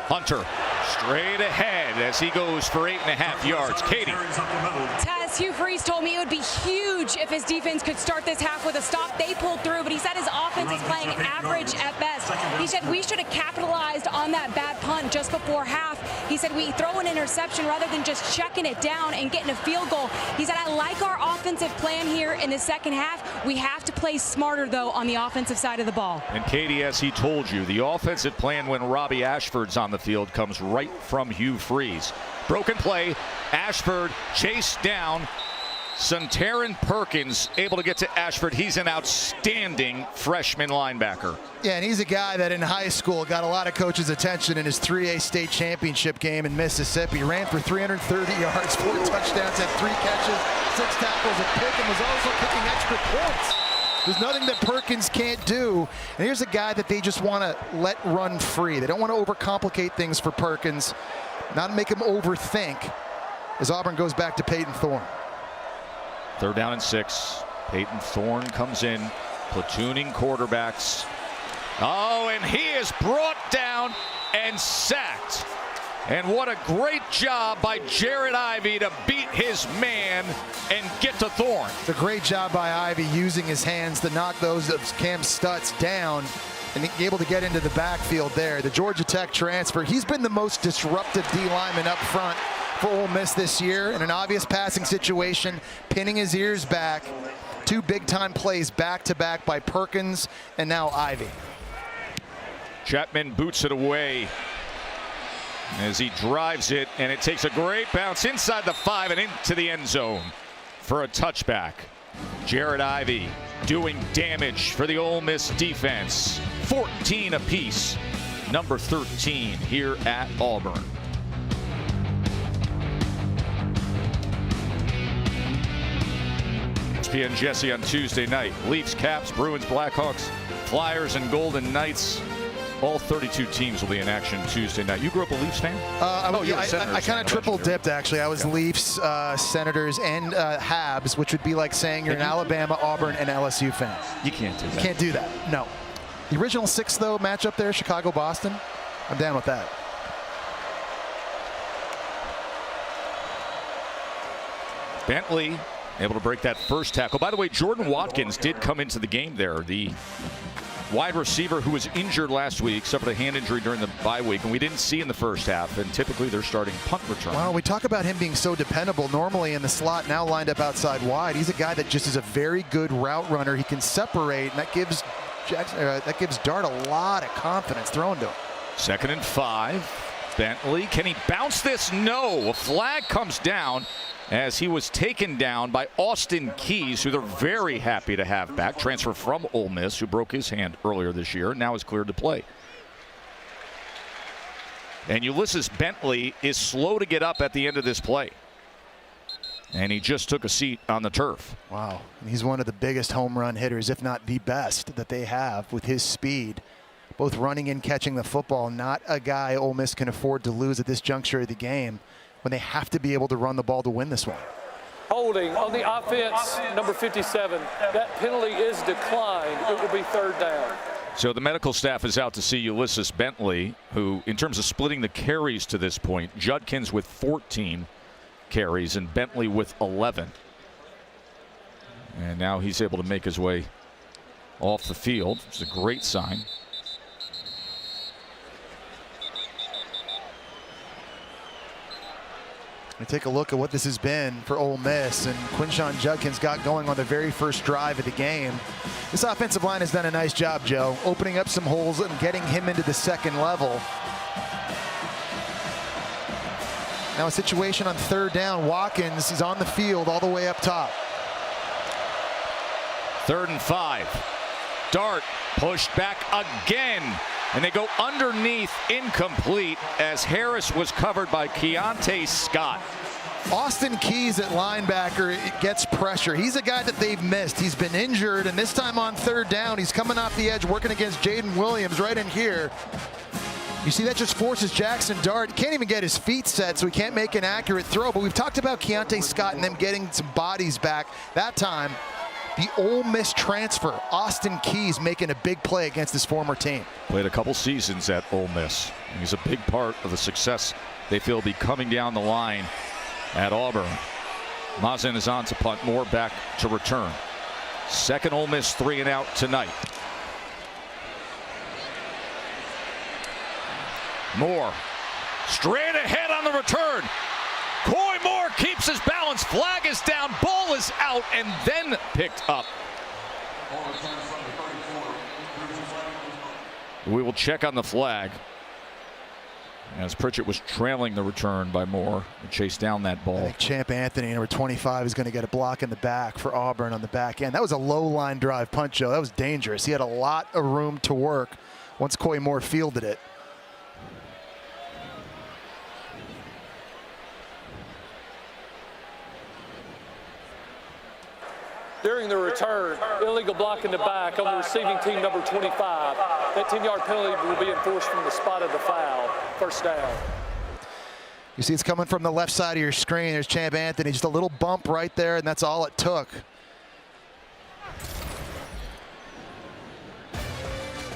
Hunter straight ahead as he goes for 8.5 yards. Katie. Taz, Hugh Freeze told me it would be huge if his defense could start this half with a stop. They pulled through, but he said his offense is playing average at best. He said we should have capitalized on that bad punt just before half. He said we throw an interception rather than just checking it down and getting a field goal. He said I like our offensive plan here in the second half. We have to play smarter, though, on the offensive side of the ball. And Katie, as he told you, the offensive plan when Robbie Ashford's on the field comes right from Hugh Freeze. Broken play, Ashford chased down. Suntaran Perkins able to get to Ashford. He's an outstanding freshman linebacker. Yeah, and he's a guy that in high school got a lot of coaches' attention in his 3A state championship game in Mississippi. Ran for 330 yards, 4 touchdowns, had 3 catches, 6 tackles, a pick, and was also kicking extra points. There's nothing that Perkins can't do. And here's a guy that they just want to let run free. They don't want to overcomplicate things for Perkins, not make him overthink as Auburn goes back to Peyton Thorne. 3rd down and 6. Peyton Thorne comes in, platooning quarterbacks. Oh, and he is brought down and sacked. And what a great job by Jared Ivey to beat his man and get to Thorne. It's a great job by Ivey using his hands to knock those of Cam Stutz down and able to get into the backfield there. The Georgia Tech transfer, he's been the most disruptive D lineman up front for Ole Miss this year in an obvious passing situation, pinning his ears back. 2 big-time plays back-to-back by Perkins and now Ivey. Chapman boots it away as he drives it, and it takes a great bounce inside the 5 and into the end zone for a touchback. Jared Ivey doing damage for the Ole Miss defense. 14 apiece, number 13 here at Auburn. ESPN Jesse on Tuesday night. Leafs, Caps, Bruins, Blackhawks, Flyers, and Golden Knights. All 32 teams will be in action Tuesday night. You grew up a Leafs fan? I kind of triple dipped, actually. I was Leafs, Senators, and Habs, which would be like saying you're an Alabama, Auburn, and LSU fan. You can't do that. You can't do that, no. The original 6, though, matchup there, Chicago-Boston, I'm down with that. Bentley able to break that first tackle. By the way, Jordan Watkins did come into the game there. The wide receiver who was injured last week, suffered a hand injury during the bye week, and we didn't see in the first half, and typically they're starting punt return. Well, we talk about him being so dependable, normally in the slot, now lined up outside wide. He's a guy that just is a very good route runner. He can separate, and that gives Dart a lot of confidence throwing to him. 2nd and 5. Bentley, can he bounce this? No. A flag comes down as he was taken down by Austin Keys, who they're very happy to have back. Transfer from Ole Miss, who broke his hand earlier this year and now is cleared to play. And Ulysses Bentley is slow to get up at the end of this play. And he just took a seat on the turf. Wow. He's one of the biggest home run hitters, if not the best, that they have with his speed. Both running and catching the football. Not a guy Ole Miss can afford to lose at this juncture of the game when they have to be able to run the ball to win this one. Holding on the offense, number 57. That penalty is declined. It will be third down. So the medical staff is out to see Ulysses Bentley, who, in terms of splitting the carries to this point, Judkins with 14 carries and Bentley with 11. And now he's able to make his way off the field. It's a great sign. We take a look at what this has been for Ole Miss, and Quinshon Judkins got going on the very first drive of the game. This offensive line has done a nice job, Joe, opening up some holes and getting him into the second level. Now a situation on third down. Watkins is on the field all the way up top. 3rd and 5. Dart pushed back again. And they go underneath, incomplete, as Harris was covered by Keontae Scott. Austin Keys at linebacker, it gets pressure. He's a guy that they've missed. He's been injured, and this time on third down, he's coming off the edge, working against Jaden Williams right in here. You see, that just forces Jackson Dart. Can't even get his feet set, so he can't make an accurate throw. But we've talked about Keontae Scott and them getting some bodies back. That time, the Ole Miss transfer, Austin Keys, making a big play against his former team. Played a couple seasons at Ole Miss. He's a big part of the success they feel will be coming down the line at Auburn. Mazin is on to punt. Moore back to return. Second Ole Miss 3 and out tonight. Moore straight ahead on the return. Coy Moore keeps his balance. Flag is down. Ball is out and then picked up. We will check on the flag as Pritchett was trailing the return by Moore and chased down that ball. I think Champ Anthony, number 25, is going to get a block in the back for Auburn on the back end. That was a low line drive punt, Joe. That was dangerous. He had a lot of room to work once Coy Moore fielded it. During the return, illegal block in the back on the receiving team, number 25. That 10-yard penalty will be enforced from the spot of the foul. First down. You see it's coming from the left side of your screen. There's Champ Anthony, just a little bump right there, and that's all it took.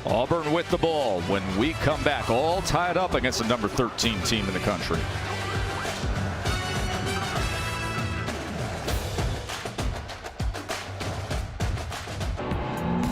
Auburn with the ball when we come back, all tied up against the number 13 team in the country.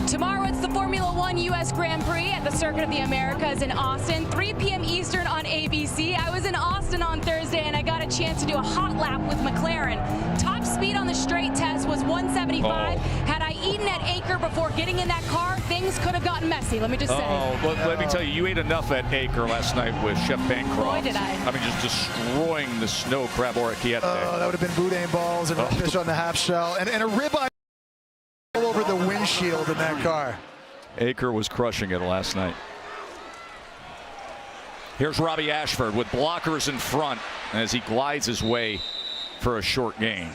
Tomorrow it's the Formula One U.S. Grand Prix at the Circuit of the Americas in Austin, 3 p.m. Eastern on ABC. I was in Austin on Thursday and I got a chance to do a hot lap with McLaren. Top speed on the straight test was 175. Had I eaten at Acre before getting in that car, things could have gotten messy, let me just say. Let me tell you, you ate enough at Acre last night with Chef Bancroft. Boy, did I. I mean, just destroying the snow crab orecchiette. Oh, that would have been boudin balls and fish on the half shell and a ribeye all over the windshield in that car. Acre was crushing it last night. Here's Robbie Ashford with blockers in front as he glides his way for a short gain.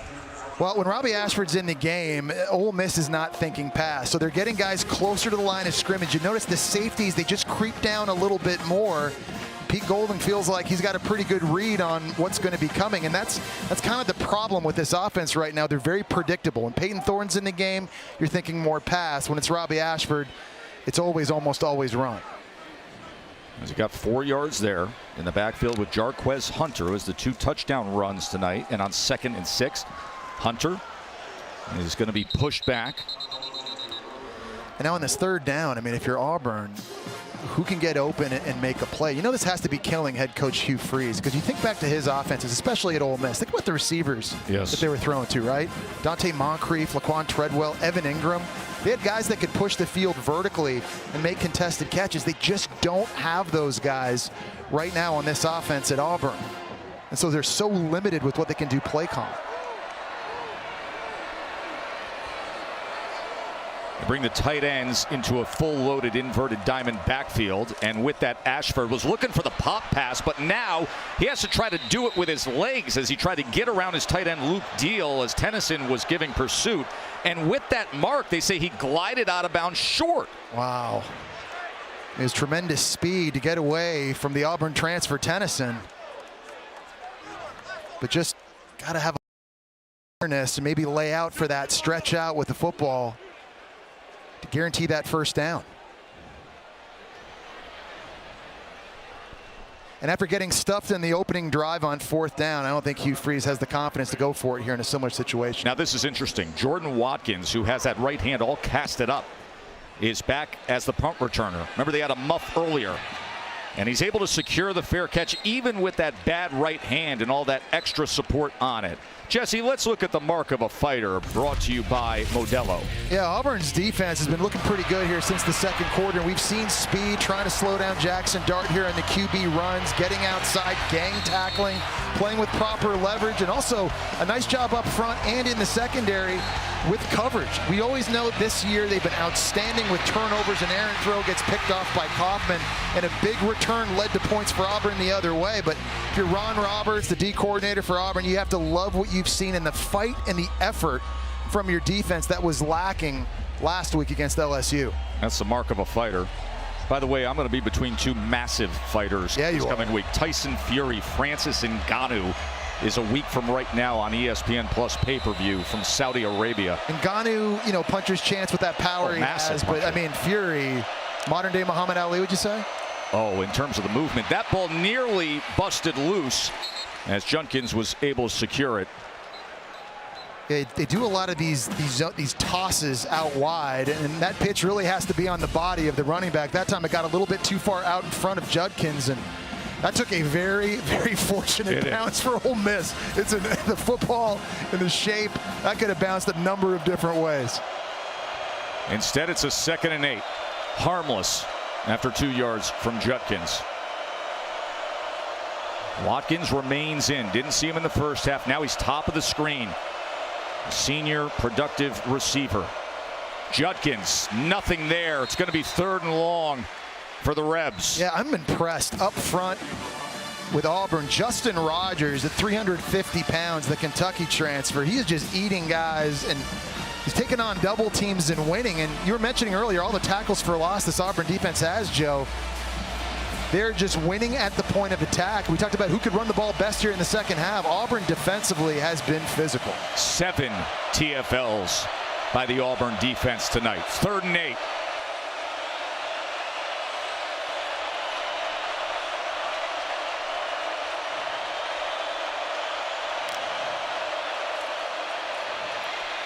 Well, when Robbie Ashford's in the game, Ole Miss is not thinking pass. So they're getting guys closer to the line of scrimmage. You notice the safeties, they just creep down a little bit more. Pete Golding feels like he's got a pretty good read on what's going to be coming, and that's kind of the problem with this offense right now. They're very predictable. When Peyton Thorne's in the game, you're thinking more pass. When it's Robbie Ashford, it's almost always run. As he got 4 yards there in the backfield with Jarquez Hunter, who has the 2 touchdown runs tonight, and on 2nd and 6, Hunter is going to be pushed back. And now on this third down, I mean, if you're Auburn, who can get open and make a play? You know this has to be killing head coach Hugh Freeze, because you think back to his offenses, especially at Ole Miss. Think about the receivers that they were throwing to, right? Dante Moncrief, Laquan Treadwell, Evan Ingram. They had guys that could push the field vertically and make contested catches. They just don't have those guys right now on this offense at Auburn. And so they're so limited with what they can do play call. They bring the tight ends into a full loaded inverted diamond backfield, and with that, Ashford was looking for the pop pass, but now he has to try to do it with his legs as he tried to get around his tight end Luke Deal as Tennyson was giving pursuit. And with that mark, they say he glided out of bounds short. Wow. His tremendous speed to get away from the Auburn transfer Tennyson. But just got to have awareness and maybe lay out for that stretch out with the football to guarantee that first down. And after getting stuffed in the opening drive on 4th down, I don't think Hugh Freeze has the confidence to go for it here in a similar situation. Now this is interesting. Jordan Watkins, who has that right hand all casted up, is back as the punt returner. Remember, they had a muff earlier, and he's able to secure the fair catch even with that bad right hand and all that extra support on it. Jesse, let's look at the mark of a fighter, brought to you by Modelo. Yeah, Auburn's defense has been looking pretty good here since the second quarter. We've seen speed trying to slow down Jackson Dart here in the QB runs, getting outside, gang tackling, playing with proper leverage, and also a nice job up front and in the secondary with coverage. We always know this year they've been outstanding with turnovers. An errant throw gets picked off by Kaufman, and a big return led to points for Auburn the other way. But if you're Ron Roberts, the D coordinator for Auburn, you have to love what you've seen in the fight and the effort from your defense that was lacking last week against LSU. That's the mark of a fighter. By the way, I'm going to be between two massive fighters this coming week. Tyson Fury, Francis Ngannou is a week from right now on ESPN Plus pay-per-view from Saudi Arabia. Ngannou, you know, puncher's chance with that power he has, but I mean, Fury, modern-day Muhammad Ali, would you say? Oh, in terms of the movement, that ball nearly busted loose as Junkins was able to secure it. They do a lot of these tosses out wide, and that pitch really has to be on the body of the running back. That time it got a little bit too far out in front of Judkins, and that took a very, very fortunate bounce for Ole Miss. It's the football and the shape, that could have bounced a number of different ways. Instead, it's a 2nd and 8. Harmless after 2 yards from Judkins. Watkins remains in. Didn't see him in the first half. Now he's top of the screen. Senior productive receiver. Judkins, nothing there. It's going to be 3rd and long for the Rebs. Yeah, I'm impressed up front with Auburn. Justin Rogers at 350 pounds, the Kentucky transfer. He is just eating guys, and he's taking on double teams and winning. And you were mentioning earlier all the tackles for loss this Auburn defense has, Joe. They're just winning at the point of attack. We talked about who could run the ball best here in the second half. Auburn defensively has been physical. 7 TFLs by the Auburn defense tonight. 3rd and 8.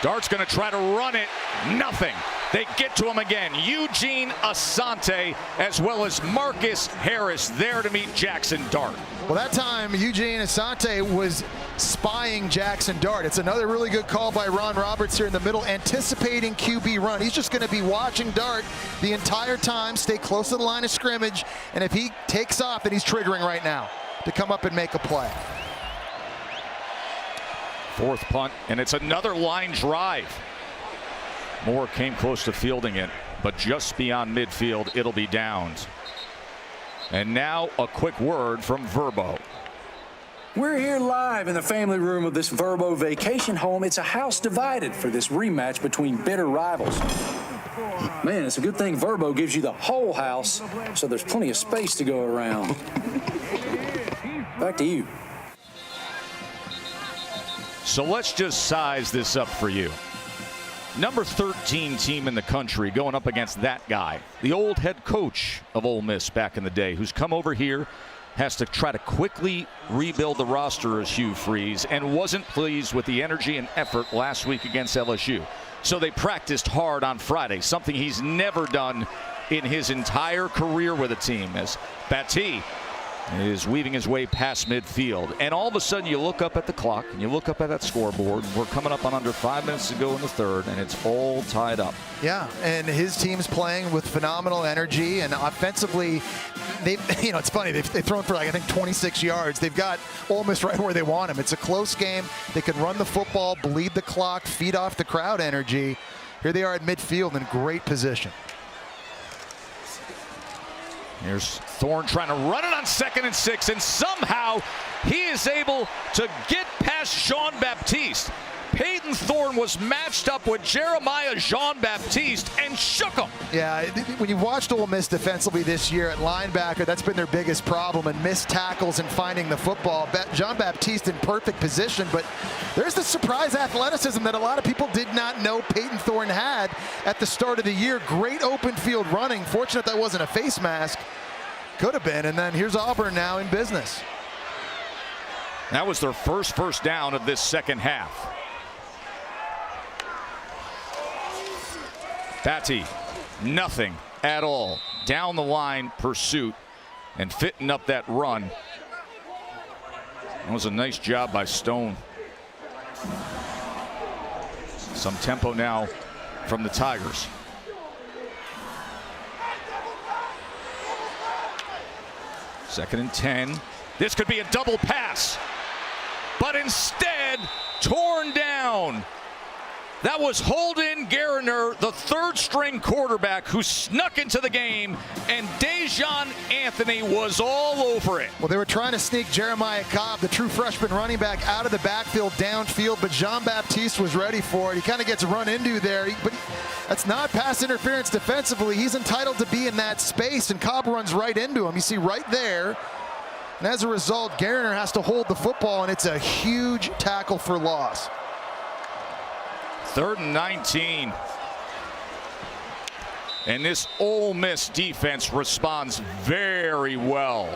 Dart's going to try to run it. Nothing. They get to him again. Eugene Asante as well as Marcus Harris there to meet Jackson Dart. Well, that time Eugene Asante was spying Jackson Dart. It's another really good call by Ron Roberts here in the middle, anticipating QB run. He's just going to be watching Dart the entire time, stay close to the line of scrimmage, and if he takes off, then he's triggering right now to come up and make a play. 4th punt, and it's another line drive. Moore came close to fielding it, but just beyond midfield, it'll be downed. And now a quick word from Verbo. We're here live in the family room of this Verbo vacation home. It's a house divided for this rematch between bitter rivals. Man, it's a good thing Verbo gives you the whole house, so there's plenty of space to go around. Back to you. So let's just size this up for you. Number 13 team in the country going up against that guy, the old head coach of Ole Miss back in the day, who's come over here, has to try to quickly rebuild the roster as Hugh Freeze, and wasn't pleased with the energy and effort last week against LSU. So they practiced hard on Friday, something he's never done in his entire career with a team, as Batty is weaving his way past midfield. And all of a sudden you look up at the clock and you look up at that scoreboard, and we're coming up on under 5 minutes to go in the 3rd, and it's all tied up. Yeah, and his team's playing with phenomenal energy, and offensively, it's funny, they've thrown for, like, I think 26 yards. They've got Ole Miss right where they want him. It's a close game. They can run the football, bleed the clock, feed off the crowd energy. Here they are at midfield in great position. Here's Thorne trying to run it on 2nd and 6, and somehow he is able to get past Jean-Baptiste. Peyton Thorne was matched up with Jeremiah Jean-Baptiste and shook him. Yeah, when you've watched Ole Miss defensively this year at linebacker, that's been their biggest problem, and missed tackles and finding the football. Jean-Baptiste in perfect position, but there's the surprise athleticism that a lot of people did not know Peyton Thorne had at the start of the year. Great open field running. Fortunate that wasn't a face mask. Could have been, and then here's Auburn now in business. That was their first down of this second half. Batty, nothing at all. Down the line pursuit and fitting up that run. That was a nice job by Stone. Some tempo now from the Tigers. Second and 10. This could be a double pass, but instead torn down. That was Holden Gariner, the third-string quarterback who snuck into the game, and Dejon Anthony was all over it. Well, they were trying to sneak Jeremiah Cobb, the true freshman running back, out of the backfield downfield, but Jean-Baptiste was ready for it. He kind of gets run into there, but that's not pass interference defensively. He's entitled to be in that space, and Cobb runs right into him. You see right there. And as a result, Gariner has to hold the football, and it's a huge tackle for loss. 3rd and 19. And this Ole Miss defense responds very well.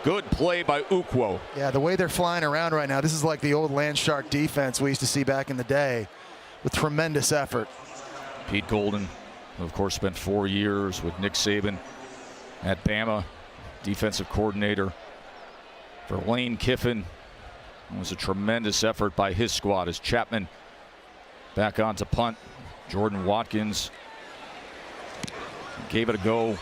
Good play by Ukwo. Yeah, the way they're flying around right now, this is like the old Land Shark defense we used to see back in the day, with tremendous effort. Pete Golden, who of course spent 4 years with Nick Saban at Bama, defensive coordinator for Lane Kiffin. It was a tremendous effort by his squad as Chapman back on to punt. Jordan Watkins gave it a go.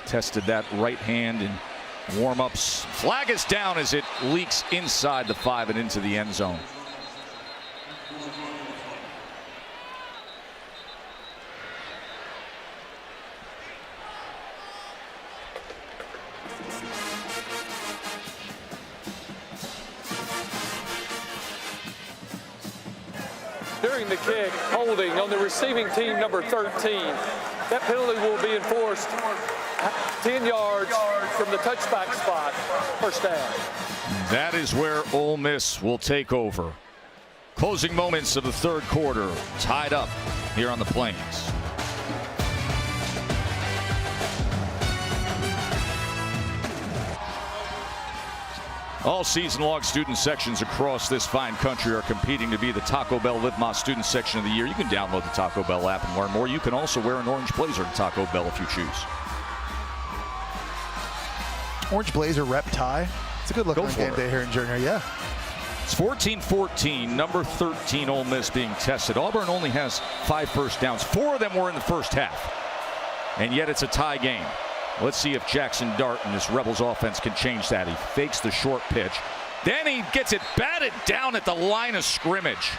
Tested that right hand in warm-ups. Flag is down as it leaks inside the 5 and into the end zone. During the kick, holding on the receiving team, number 13. That penalty will be enforced 10 yards from the touchback spot. First down. That is where Ole Miss will take over. Closing moments of the third quarter, tied up here on the Plains. All season long, student sections across this fine country are competing to be the Taco Bell Live Más Student Section of the Year. You can download the Taco Bell app and learn more. You can also wear an orange blazer to Taco Bell if you choose. Orange blazer rep tie. It's a good look on game day here in Jordan. Yeah. It's 14-14, number 13 Ole Miss being tested. Auburn only has 5 first downs. 4 of them were in the first half. And yet it's a tie game. Let's see if Jackson Dart and this Rebels offense can change that. He fakes the short pitch. Then he gets it batted down at the line of scrimmage.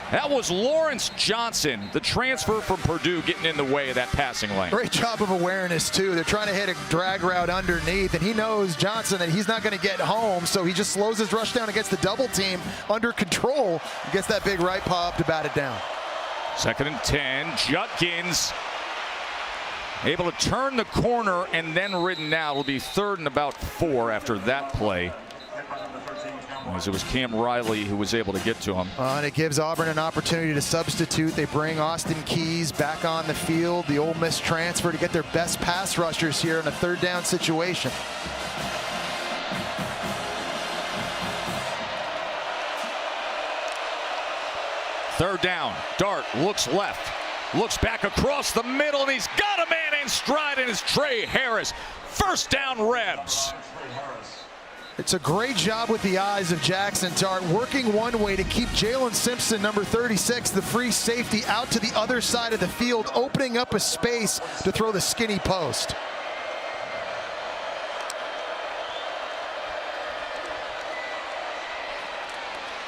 That was Lawrence Johnson, the transfer from Purdue, getting in the way of that passing lane. Great job of awareness, too. They're trying to hit a drag route underneath, and he knows, Johnson, that he's not going to get home, so he just slows his rush down and gets the double team under control. He gets that big right pop to bat it down. 2nd and 10. Judkins able to turn the corner and then ridden out. It'll be 3rd and about 4 after that play, as it was Cam Riley who was able to get to him. And it gives Auburn an opportunity to substitute. They bring Austin Keys back on the field, the Ole Miss transfer, to get their best pass rushers here in a 3rd down situation. Third down. Dart looks left, looks back across the middle, and he's got a man in stride, and it's Trey Harris. First down, Rebs. It's a great job with the eyes of Jackson Dart, working one way to keep Jalen Simpson, number 36, the free safety, out to the other side of the field, opening up a space to throw the skinny post.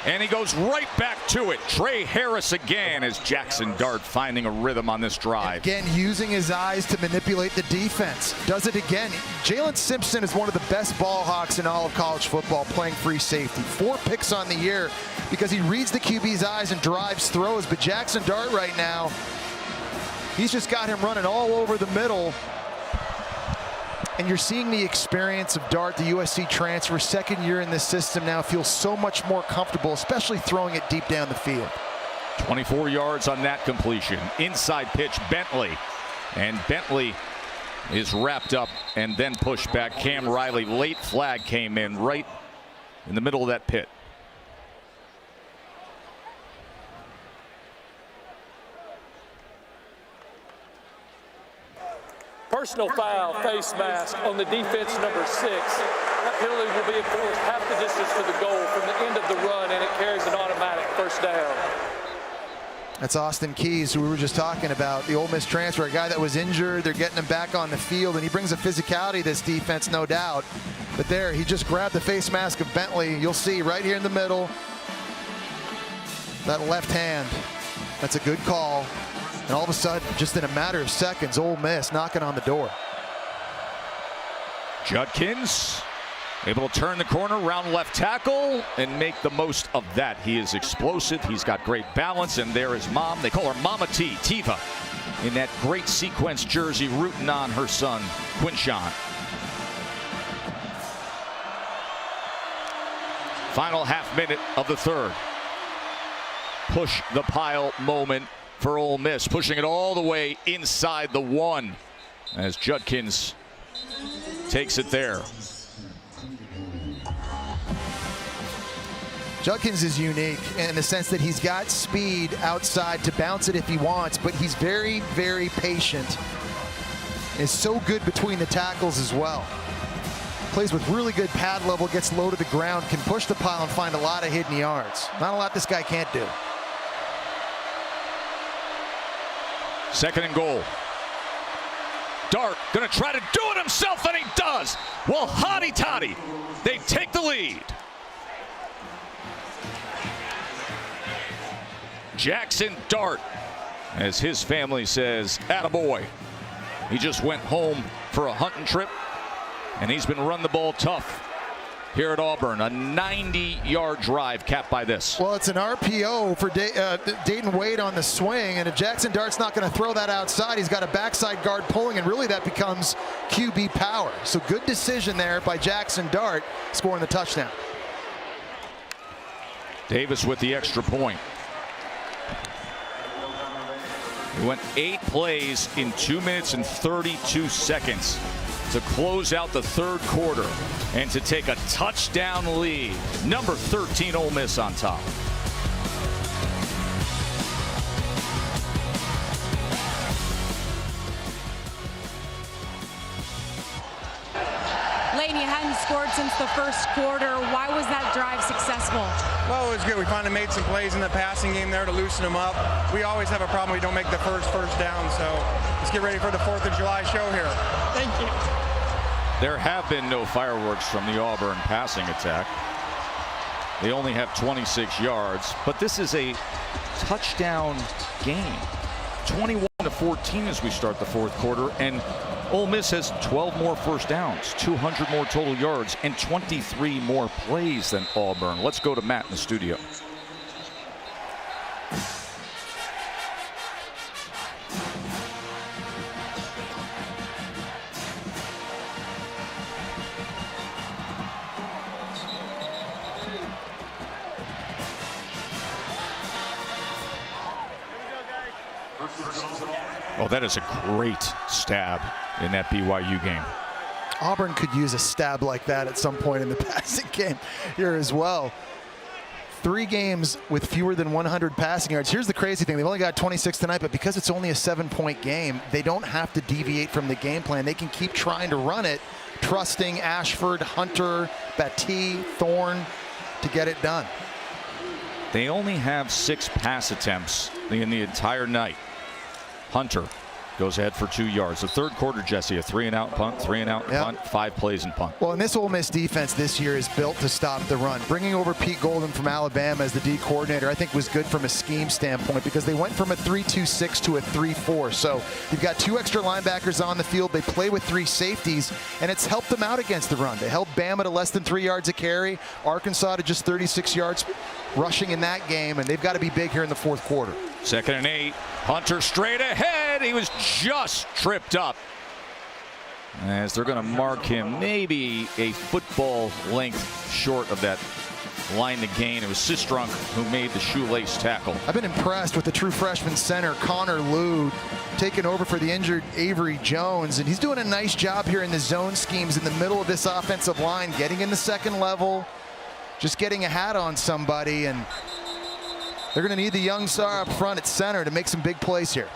And he goes right back to it. Trey Harris again as Jackson Dart finding a rhythm on this drive. Again, using his eyes to manipulate the defense. Does it again. Jalen Simpson is one of the best ball hawks in all of college football, playing free safety. 4 picks on the year because he reads the QB's eyes and drives throws. But Jackson Dart right now, he's just got him running all over the middle. And you're seeing the experience of Dart, the USC transfer, second year in this system now, feels so much more comfortable, especially throwing it deep down the field. 24 yards on that completion. Inside pitch, Bentley. And Bentley is wrapped up and then pushed back. Cam Riley, late flag came in right in the middle of that pit. Personal foul, face mask on the defense number 6. That penalty will be, of course, half the distance to the goal from the end of the run, and it carries an automatic first down. That's Austin Keys, who we were just talking about, the Ole Miss transfer, a guy that was injured. They're getting him back on the field, and he brings a physicality to this defense, no doubt. But there, he just grabbed the face mask of Bentley. You'll see right here in the middle, that left hand. That's a good call. And all of a sudden, just in a matter of seconds, Ole Miss knocking on the door. Judkins able to turn the corner, round left tackle, and make the most of that. He is explosive. He's got great balance. And there is Mom. They call her Mama T, Tiva, in that great sequence jersey, rooting on her son, Quinshawn. Final half minute of the third. Push the pile moment for Ole Miss, pushing it all the way inside the 1 as Judkins takes it there. Judkins is unique in the sense that he's got speed outside to bounce it if he wants, but he's very, very patient. Is so good between the tackles as well. Plays with really good pad level, gets low to the ground, can push the pile and find a lot of hidden yards. Not a lot this guy can't do. Second and goal. Dart gonna try to do it himself, and he does. Well, hotty toddy, they take the lead. Jackson Dart, as his family says, attaboy. He just went home for a hunting trip, and he's been running the ball tough here at Auburn. A 90-yard drive capped by this. Well, it's an RPO for Dayton Wade on the swing, and if Jackson Dart's not going to throw that outside, he's got a backside guard pulling, and really that becomes QB power. So good decision there by Jackson Dart, scoring the touchdown. Davis with the extra point. He went 8 plays in 2 minutes and 32 seconds to close out the third quarter and to take a touchdown lead. Number 13 Ole Miss on top. Layton, you hadn't scored since the first quarter. Why was that drive successful? Well, it was good. We finally made some plays in the passing game there to loosen them up. We always have a problem we don't make the first down, so let's get ready for the 4th of July show here. Thank you. There have been no fireworks from the Auburn passing attack. They only have 26 yards, but this is a touchdown game. 21-14 as we start the fourth quarter, and Ole Miss has 12 more first downs, 200 more total yards, and 23 more plays than Auburn. Let's go to Matt in the studio. Oh, that is a great stab in that BYU game. Auburn could use a stab like that at some point in the passing game here as well. 3 games with fewer than 100 passing yards. Here's the crazy thing. They've only got 26 tonight, but because it's only a 7-point game, they don't have to deviate from the game plan. They can keep trying to run it, trusting Ashford, Hunter, Battie, Thorne to get it done. They only have 6 pass attempts in the entire night. Hunter goes ahead for 2 yards. The third quarter, Jesse, a 3-and-out punt, 3-and-out punt, 5 plays and punt. Well, and this Ole Miss defense this year is built to stop the run. Bringing over Pete Golden from Alabama as the D coordinator, I think was good from a scheme standpoint because they went from a 3-2-6 to a 3-4. So you've got 2 extra linebackers on the field. They play with 3 safeties, and it's helped them out against the run. They held Bama to less than 3 yards a carry, Arkansas to just 36 yards rushing in that game, and they've got to be big here in the fourth quarter. 2nd and 8. Hunter straight ahead. He was just tripped up, as they're going to mark him maybe a football length short of that line to gain. It was Sistrunk who made the shoelace tackle. I've been impressed with the true freshman center, Connor Lude, taking over for the injured Avery Jones, and he's doing a nice job here in the zone schemes in the middle of this offensive line, getting in the second level, just getting a hat on somebody, and they're going to need the young star up front at center to make some big plays here.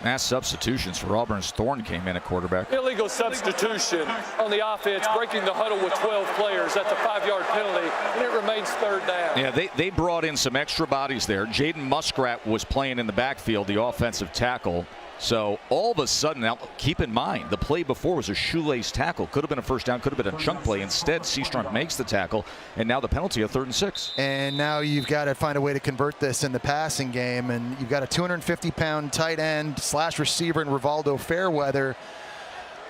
Mass substitutions for Auburn's Thorne came in at quarterback. Illegal substitution on the offense, breaking the huddle with 12 players. That's a 5-yard penalty, and it remains 3rd down. Yeah, they brought in some extra bodies there. Jaden Muskrat was playing in the backfield, the offensive tackle. So all of a sudden, now keep in mind, the play before was a shoelace tackle. Could have been a first down, could have been a chunk play. Instead, Seastrunk makes the tackle, and now the penalty of 3rd and 6. And now you've got to find a way to convert this in the passing game, and you've got a 250-pound tight end / receiver in Rivaldo Fairweather,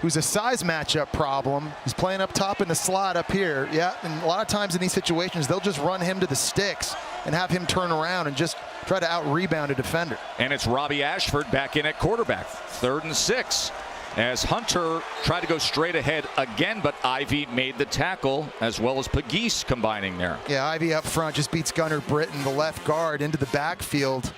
who's a size matchup problem. He's playing up top in the slot up here. Yeah, and a lot of times in these situations, they'll just run him to the sticks and have him turn around and just try to out-rebound a defender. And it's Robbie Ashford back in at quarterback. 3rd and 6. As Hunter tried to go straight ahead again, but Ivy made the tackle, as well as Pegues combining there. Yeah, Ivy up front just beats Gunnar Britton, the left guard, into the backfield.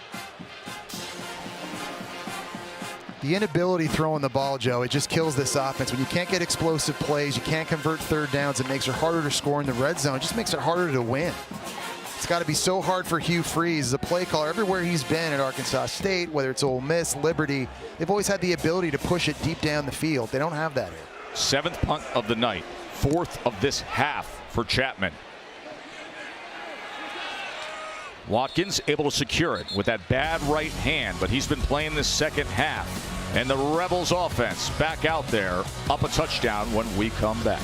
The inability throwing the ball, Joe, it just kills this offense. When you can't get explosive plays, you can't convert 3rd downs, it makes it harder to score in the red zone. It just makes it harder to win. It's got to be so hard for Hugh Freeze as a play caller. Everywhere he's been at Arkansas State, whether it's Ole Miss, Liberty, they've always had the ability to push it deep down the field. They don't have that here. 7th punt of the night, 4th of this half for Chapman. Watkins able to secure it with that bad right hand, but he's been playing this second half. And the Rebels offense back out there, up a touchdown when we come back.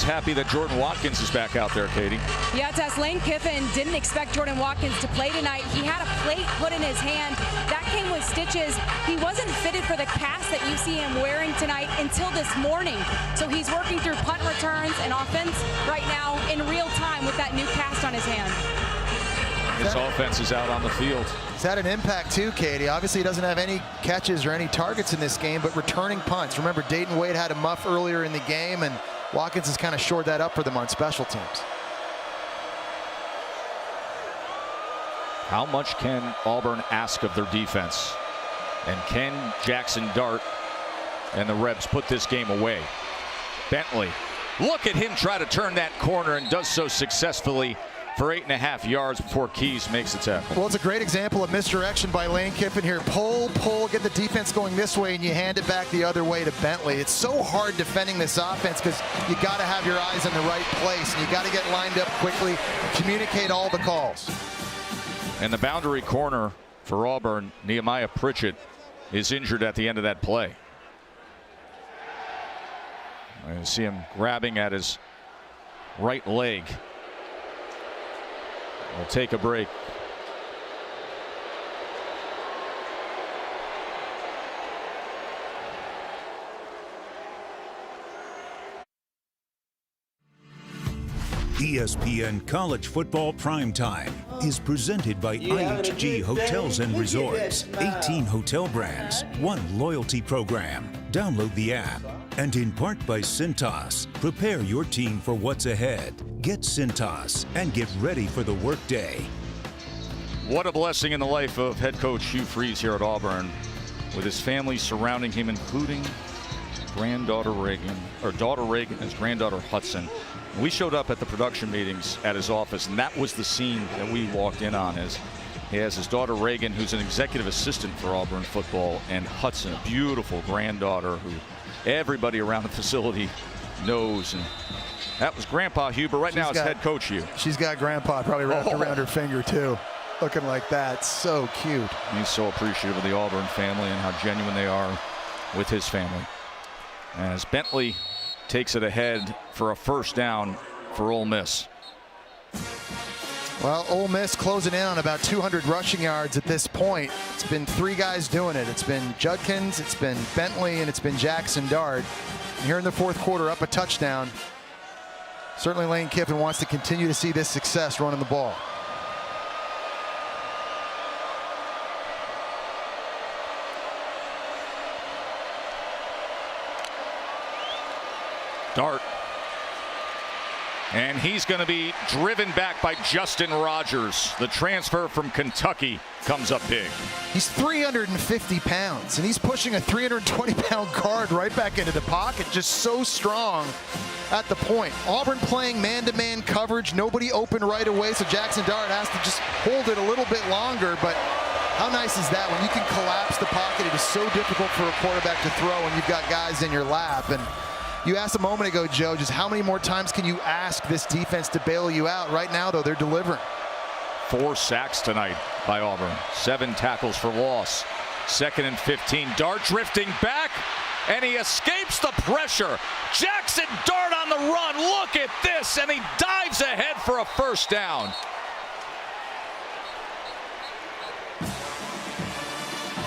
Happy that Jordan Watkins is back out there, Katie. Yeah, Tess, Lane Kiffin didn't expect Jordan Watkins to play tonight. He had a plate put in his hand. That came with stitches. He wasn't fitted for the cast that you see him wearing tonight until this morning. So he's working through punt returns and offense right now in real time with that new cast on his hand. His offense is out on the field. He's had an impact too, Katie. Obviously, he doesn't have any catches or any targets in this game, but returning punts. Remember, Dayton Wade had a muff earlier in the game, and Watkins has kind of shored that up for them on special teams. How much can Auburn ask of their defense? And can Jackson Dart and the Rebs put this game away? Bentley, look at him try to turn that corner and does so successfully for 8.5 yards before Keys makes the tackle. Well, it's a great example of misdirection by Lane Kiffin here. Pull, get the defense going this way, and you hand it back the other way to Bentley. It's so hard defending this offense because you got to have your eyes in the right place, and you got to get lined up quickly, communicate all the calls. And the boundary corner for Auburn, Nehemiah Pritchett, is injured at the end of that play. I see him grabbing at his right leg. We'll take a break. ESPN College Football Primetime is presented by IHG Hotels and Resorts, 18 hotel brands, 1 loyalty program. Download the app. And in part by Cintas. Prepare your team for what's ahead. Get Cintas and get ready for the workday. What a blessing in the life of head coach Hugh Freeze here at Auburn, with his family surrounding him, including daughter Reagan, and his granddaughter Hudson. We showed up at the production meetings at his office, and that was the scene that we walked in on. As he has his daughter Reagan, who's an executive assistant for Auburn football, and Hudson, a beautiful granddaughter who everybody around the facility knows. And That was Grandpa Hugh, but now it's head coach Hugh. She's got Grandpa probably wrapped around her finger, too. Looking like that. So cute. He's so appreciative of the Auburn family and how genuine they are with his family. As Bentley takes it ahead for a first down for Ole Miss. Well, Ole Miss closing in on about 200 rushing yards at this point. It's been 3 guys doing it. It's been Judkins, it's been Bentley, and it's been Jackson Dart. And here in the fourth quarter, up a touchdown. Certainly Lane Kiffin wants to continue to see this success running the ball. Dart. And he's going to be driven back by Justin Rogers. The transfer from Kentucky comes up big. He's 350 pounds, and he's pushing a 320-pound guard right back into the pocket, just so strong at the point. Auburn playing man-to-man coverage, nobody open right away, so Jackson Dart has to just hold it a little bit longer, but how nice is that when you can collapse the pocket? It is so difficult for a quarterback to throw when you've got guys in your lap. And you asked a moment ago, Joe, just how many more times can you ask this defense to bail you out? Right now, though, they're delivering. 4 sacks tonight by Auburn. 7 tackles for loss. 2nd and 15. Dart drifting back, and he escapes the pressure. Jackson Dart on the run. Look at this, and he dives ahead for a first down.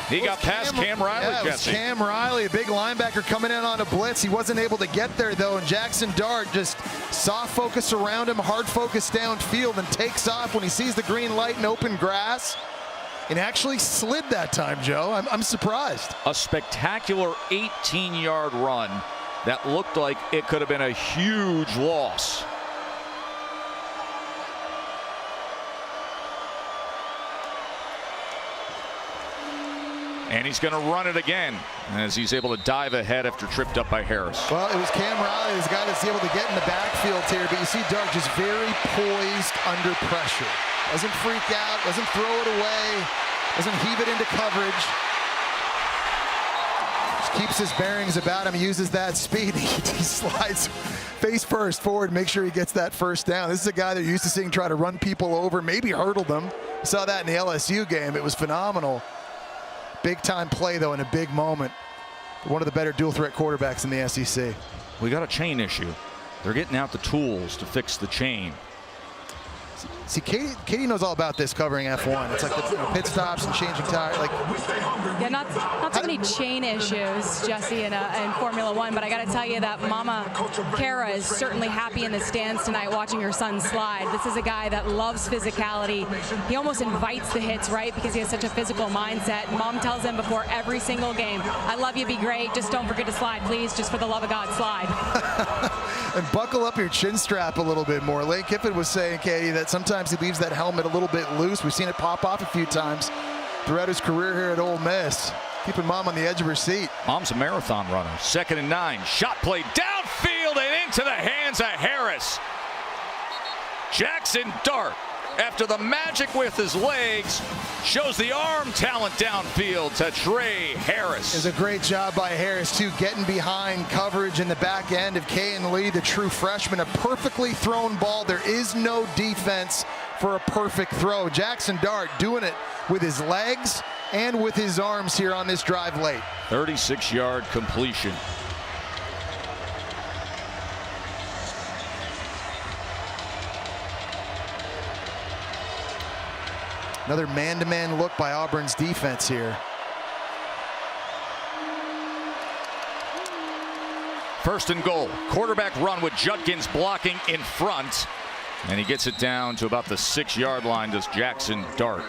He got past Cam Riley, yeah, Jesse. Cam Riley, a big linebacker coming in on a blitz. He wasn't able to get there, though, and Jackson Dart just soft focus around him, hard focus downfield, and takes off when he sees the green light and open grass. And actually slid that time, Joe. I'm surprised. A spectacular 18-yard run that looked like it could have been a huge loss. And he's going to run it again as he's able to dive ahead after tripped up by Harris. Well, it was Cam Riley, this guy that's able to get in the backfield here, but you see Dart just very poised under pressure. Doesn't freak out, doesn't throw it away, doesn't heave it into coverage. Just keeps his bearings about him, he uses that speed, he slides face first forward, make sure he gets that first down. This is a guy they're used to seeing try to run people over, maybe hurdle them. Saw that in the LSU game, it was phenomenal. Big time play, though, in a big moment. One of the better dual threat quarterbacks in the SEC. We got a chain issue. They're getting out the tools to fix the chain. See, Katie knows all about this covering F1. It's like the pit stops and changing tires. Like, yeah, not so many chain issues, Jesse, in Formula One. But I got to tell you that Mama Kara is certainly happy in the stands tonight watching her son slide. This is a guy that loves physicality. He almost invites the hits, right, because he has such a physical mindset. Mom tells him before every single game, "I love you, be great. Just don't forget to slide, please. Just for the love of God, slide." And buckle up your chin strap a little bit more. Lane Kiffin was saying, Katie, that sometimes he leaves that helmet a little bit loose. We've seen it pop off a few times throughout his career here at Ole Miss. Keeping Mom on the edge of her seat. Mom's a marathon runner. 2nd and 9. Shot play downfield and into the hands of Harris. Jackson Dart, after the magic with his legs, shows the arm talent downfield to Trey Harris. It's a great job by Harris, too, getting behind coverage in the back end of Kayan Lee, the true freshman. A perfectly thrown ball. There is no defense for a perfect throw. Jackson Dart doing it with his legs and with his arms here on this drive late. 36-yard completion. Another man-to-man look by Auburn's defense here. First and goal. Quarterback run with Judkins blocking in front. And he gets it down to about the 6-yard line, does Jackson Dart.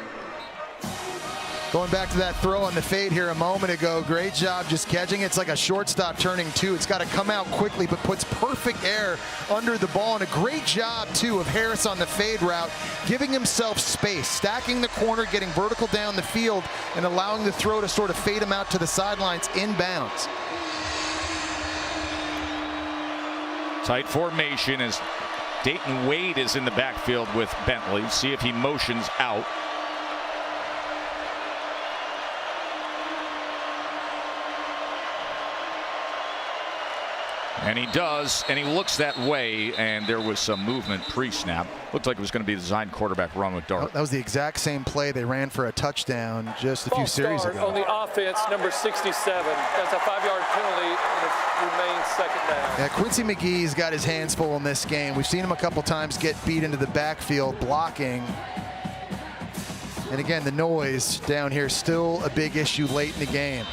Going back to that throw on the fade here a moment ago. Great job just catching. It's like a shortstop turning two. It's got to come out quickly, but puts perfect air under the ball. And a great job, too, of Harris on the fade route, giving himself space, stacking the corner, getting vertical down the field, and allowing the throw to sort of fade him out to the sidelines inbounds. Tight formation as Dayton Wade is in the backfield with Bentley. See if he motions out. And he does, and he looks that way, and there was some movement pre-snap. Looked like it was going to be a designed quarterback run with Dart. That was the exact same play they ran for a touchdown just a few series ago. On the offense, number 67. That's a 5-yard penalty, and it remains second down. Yeah, Quincy McGee's got his hands full in this game. We've seen him a couple times get beat into the backfield blocking. And again, the noise down here still a big issue late in the game.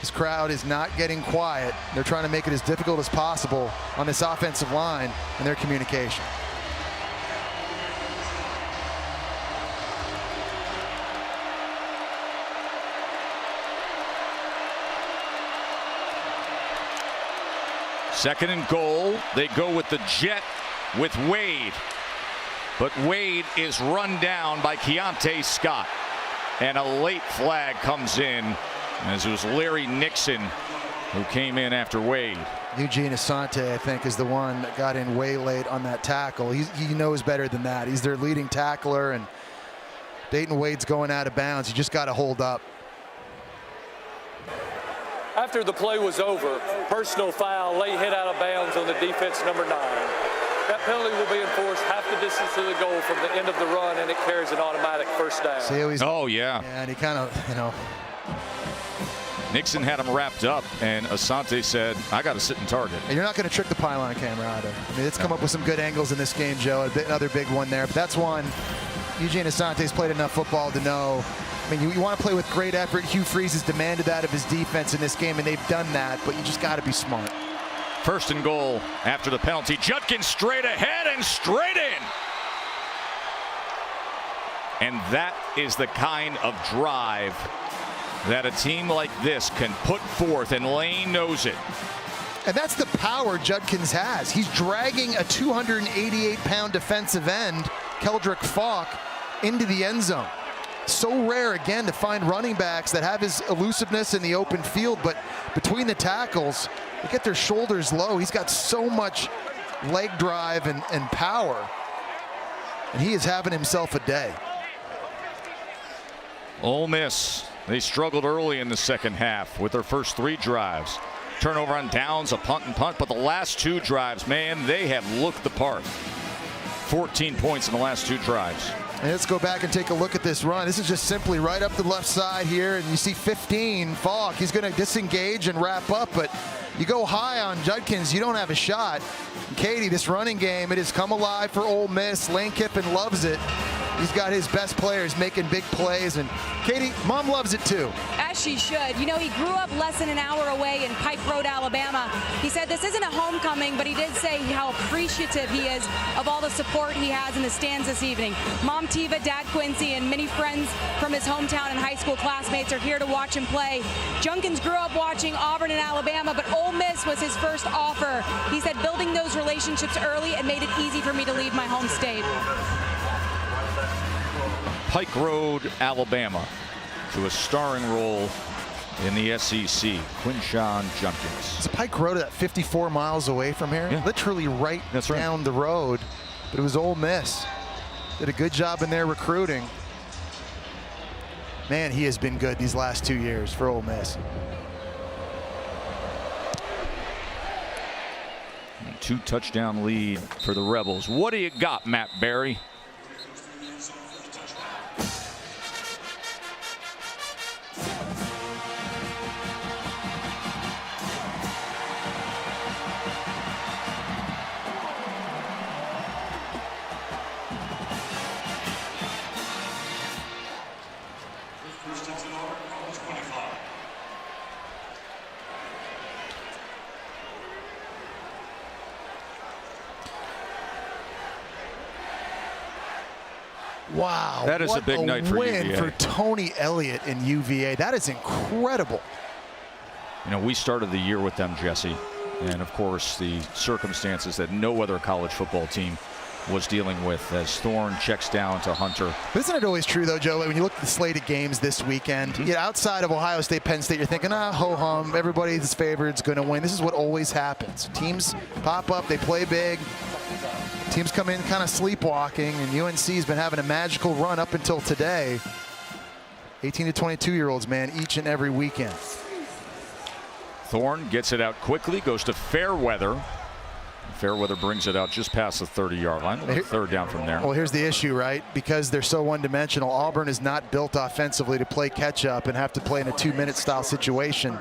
This crowd is not getting quiet. They're trying to make it as difficult as possible on this offensive line and their communication. Second and goal. They go with the jet with Wade. But Wade is run down by Keontae Scott. And a late flag comes in, as it was Larry Nixon who came in after Wade. Eugene Asante, I think, is the one that got in way late on that tackle. He knows better than that. He's their leading tackler, and Dayton Wade's going out of bounds. You just got to hold up. After the play was over, personal foul, late hit out of bounds on the defense, number 9. That penalty will be enforced half the distance to the goal from the end of the run, and it carries an automatic first down. See how he's, oh, yeah. And he kind of, you know. Nixon had him wrapped up, and Asante said, I got to sit and target. And you're not going to trick the pylon camera either. I mean, it's come up with some good angles in this game, Joe. Another big one there. But that's one. Eugene Asante's played enough football to know. I mean, you want to play with great effort. Hugh Freeze has demanded that of his defense in this game, and they've done that. But you just got to be smart. First and goal after the penalty. Judkins straight ahead and straight in. And that is the kind of drive that a team like this can put forth, and Lane knows it. And that's the power Judkins has. He's dragging a 288-pound defensive end, Keldrick Falk, into the end zone. So rare, again, to find running backs that have his elusiveness in the open field, but between the tackles, they get their shoulders low. He's got so much leg drive and power, and he is having himself a day. Ole Miss, they struggled early in the second half with their first 3 drives. Turnover on downs, a punt and punt, but the last 2 drives, man, they have looked the part. 14 points in the last 2 drives. And let's go back and take a look at this run. This is just simply right up the left side here, and you see 15, Falk. He's going to disengage and wrap up, but you go high on Judkins, you don't have a shot. And Katie, this running game, it has come alive for Ole Miss. Lane Kiffin loves it. He's got his best players making big plays, and Katie, Mom loves it too. As she should. You know, he grew up less than an hour away in Pike Road, Alabama. He said this isn't a homecoming, but he did say how appreciative he is of all the support he has in the stands this evening. Mom Tiva, Dad Quincy, and many friends from his hometown and high school classmates are here to watch him play. Judkins grew up watching Auburn and Alabama, but Ole Miss was his first offer. He said building those relationships early and made it easy for me to leave my home state. Pike Road, Alabama, to a starring role in the SEC, Quinshon Judkins. Is Pike Road at 54 miles away from here? Yeah. Literally right down the road, but it was Ole Miss. Did a good job in their recruiting. Man, he has been good these last 2 years for Ole Miss. 2-touchdown lead for the Rebels. What do you got, Matt Barry? Wow, that is a big night for win UVA. for Tony Elliott in UVA. That is incredible. You know, we started the year with them, Jesse, and of course the circumstances that no other college football team was dealing with as Thorne checks down to Hunter. Isn't it always true, though, Joe, when you look at the slate of games this weekend, outside of Ohio State, Penn State, you're thinking, ho-hum, everybody's favorit's going to win. This is what always happens. Teams pop up, they play big. Teams come in kind of sleepwalking, and UNC's been having a magical run up until today. 18 to 22-year-olds, man, each and every weekend. Thorne gets it out quickly, goes to Fairweather. Fairweather brings it out just past the 30-yard line. Third down from there. Well, here's the issue, right? Because they're so one-dimensional, Auburn is not built offensively to play catch-up and have to play in a 2-minute style situation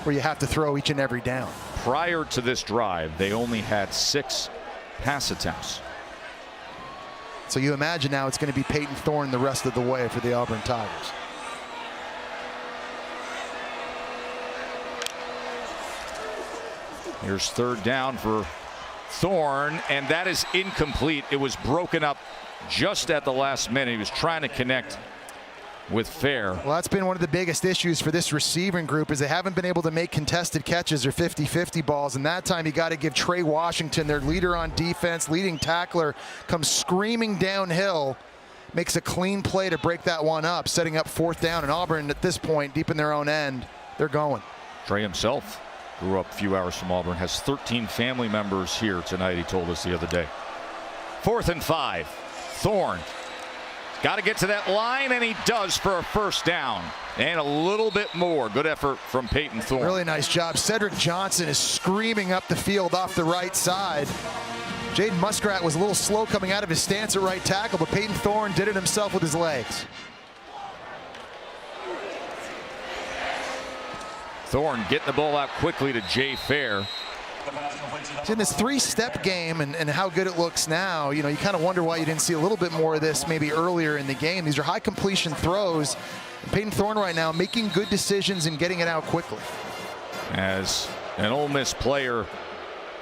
where you have to throw each and every down. Prior to this drive, they only had 6 pass attempts. So you imagine now it's going to be Peyton Thorne the rest of the way for the Auburn Tigers. Here's third down for Thorne, and that is incomplete. It was broken up just at the last minute. He was trying to connect with Fair. Well, that's been one of the biggest issues for this receiving group is they haven't been able to make contested catches or 50-50 balls, and that time you got to give Trey Washington, their leader on defense, leading tackler, comes screaming downhill, makes a clean play to break that one up, setting up fourth down. And Auburn at this point, deep in their own end, they're going. Trey himself grew up a few hours from Auburn, has 13 family members here tonight, he told us the other day. 4th and 5. Thorne got to get to that line, and he does for a first down. And a little bit more. Good effort from Peyton Thorne. Really nice job. Cedric Johnson is screaming up the field off the right side. Jaden Muskrat was a little slow coming out of his stance at right tackle, but Peyton Thorne did it himself with his legs. Thorne getting the ball out quickly to Jay Fair. In this 3-step game and how good it looks now, you know, you kind of wonder why you didn't see a little bit more of this maybe earlier in the game. These are high completion throws. Peyton Thorne right now making good decisions and getting it out quickly. As an Ole Miss player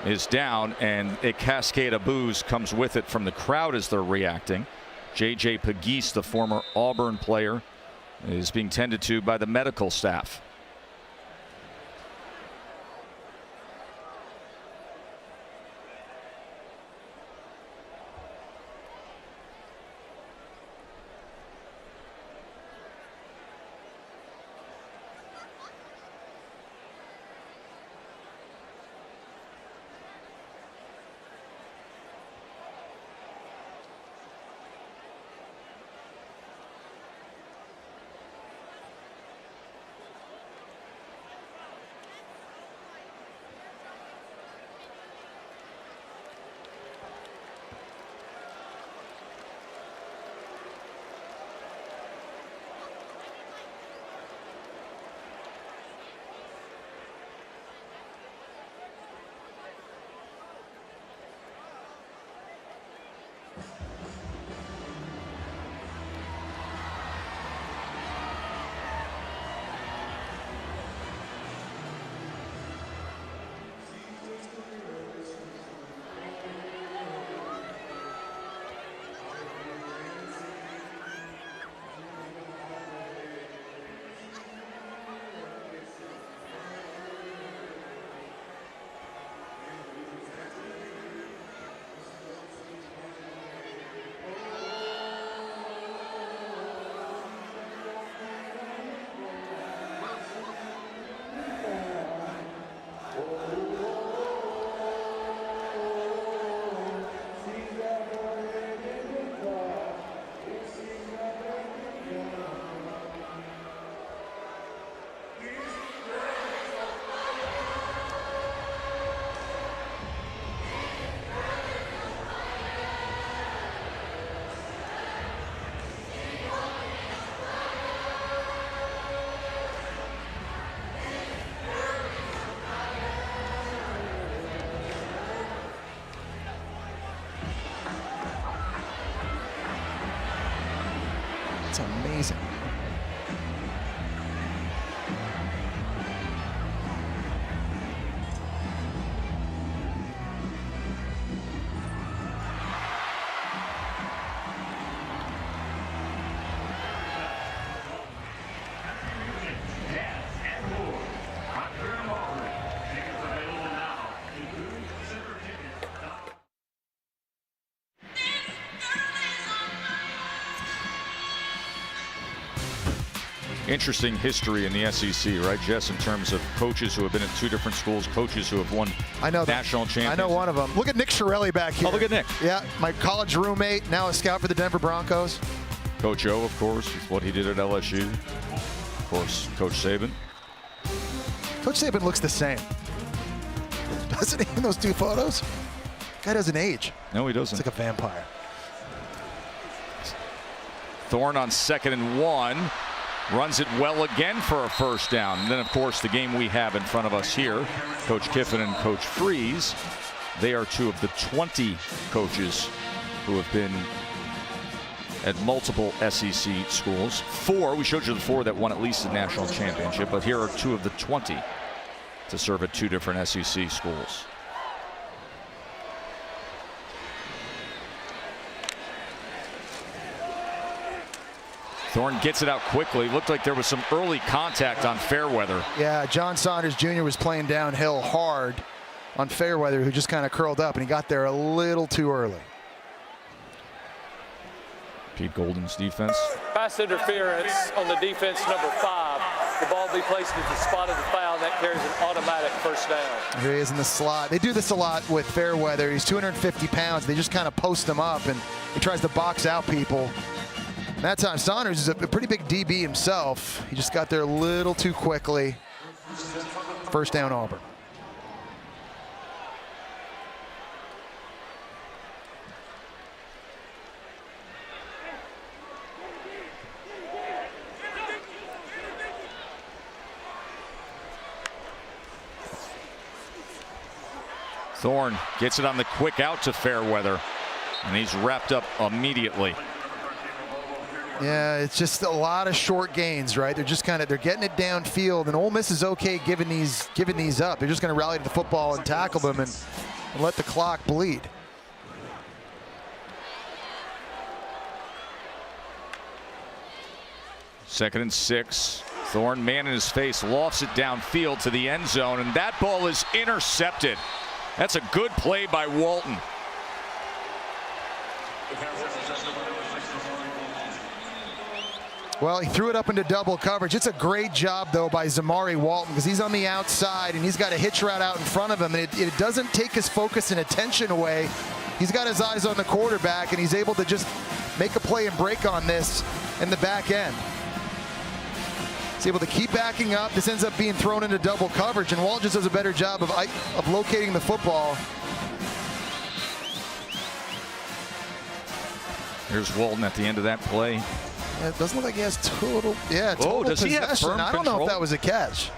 is down, and a cascade of boos comes with it from the crowd as they're reacting. J.J. Pegues, the former Auburn player, is being tended to by the medical staff. It's amazing. Interesting history in the SEC, right, Jess, in terms of coaches who have been at 2 different schools, coaches who have won national championships. I know one of them. Look at Nick Shirelli back here. Oh, look at Nick. Yeah, my college roommate, now a scout for the Denver Broncos. Coach O, of course, with what he did at LSU. Of course, Coach Saban. Coach Saban looks the same. Doesn't he in those two photos? Guy doesn't age. No, he doesn't. It's like a vampire. Thorne on 2nd and 1. Runs it well again for a first down. And then, of course, the game we have in front of us here, Coach Kiffin and Coach Freeze. They are two of the 20 coaches who have been at multiple SEC schools. 4, we showed you the 4 that won at least the national championship, but here are 2 of the 20 to serve at 2 different SEC schools. Thorne gets it out quickly. Looked like there was some early contact on Fairweather. Yeah, John Saunders Jr. was playing downhill hard on Fairweather, who just kind of curled up, and he got there a little too early. Pete Golden's defense. Pass interference on the defense, number 5. The ball will be placed at the spot of the foul, and that carries an automatic first down. Here he is in the slot. They do this a lot with Fairweather. He's 250 pounds. They just kind of post him up, and he tries to box out people. That time, Saunders is a pretty big DB himself. He just got there a little too quickly. First down, Auburn. Thorne gets it on the quick out to Fairweather, and he's wrapped up immediately. Yeah, it's just a lot of short gains, right? They're just they're getting it downfield, and Ole Miss is okay giving these up. They're just going to rally to the football and tackle them and let the clock bleed. Second and 6. Thorne, man in his face, lofts it downfield to the end zone, and that ball is intercepted. That's a good play by Walton. Well, he threw it up into double coverage. It's a great job, though, by Zamari Walton, because he's on the outside and he's got a hitch route out in front of him, and it doesn't take his focus and attention away. He's got his eyes on the quarterback, and he's able to just make a play and break on this in the back end. He's able to keep backing up. This ends up being thrown into double coverage, and Walton just does a better job of locating the football. Here's Walton at the end of that play. Yeah, it doesn't look like he has total does he have firm I don't know if that was a catch.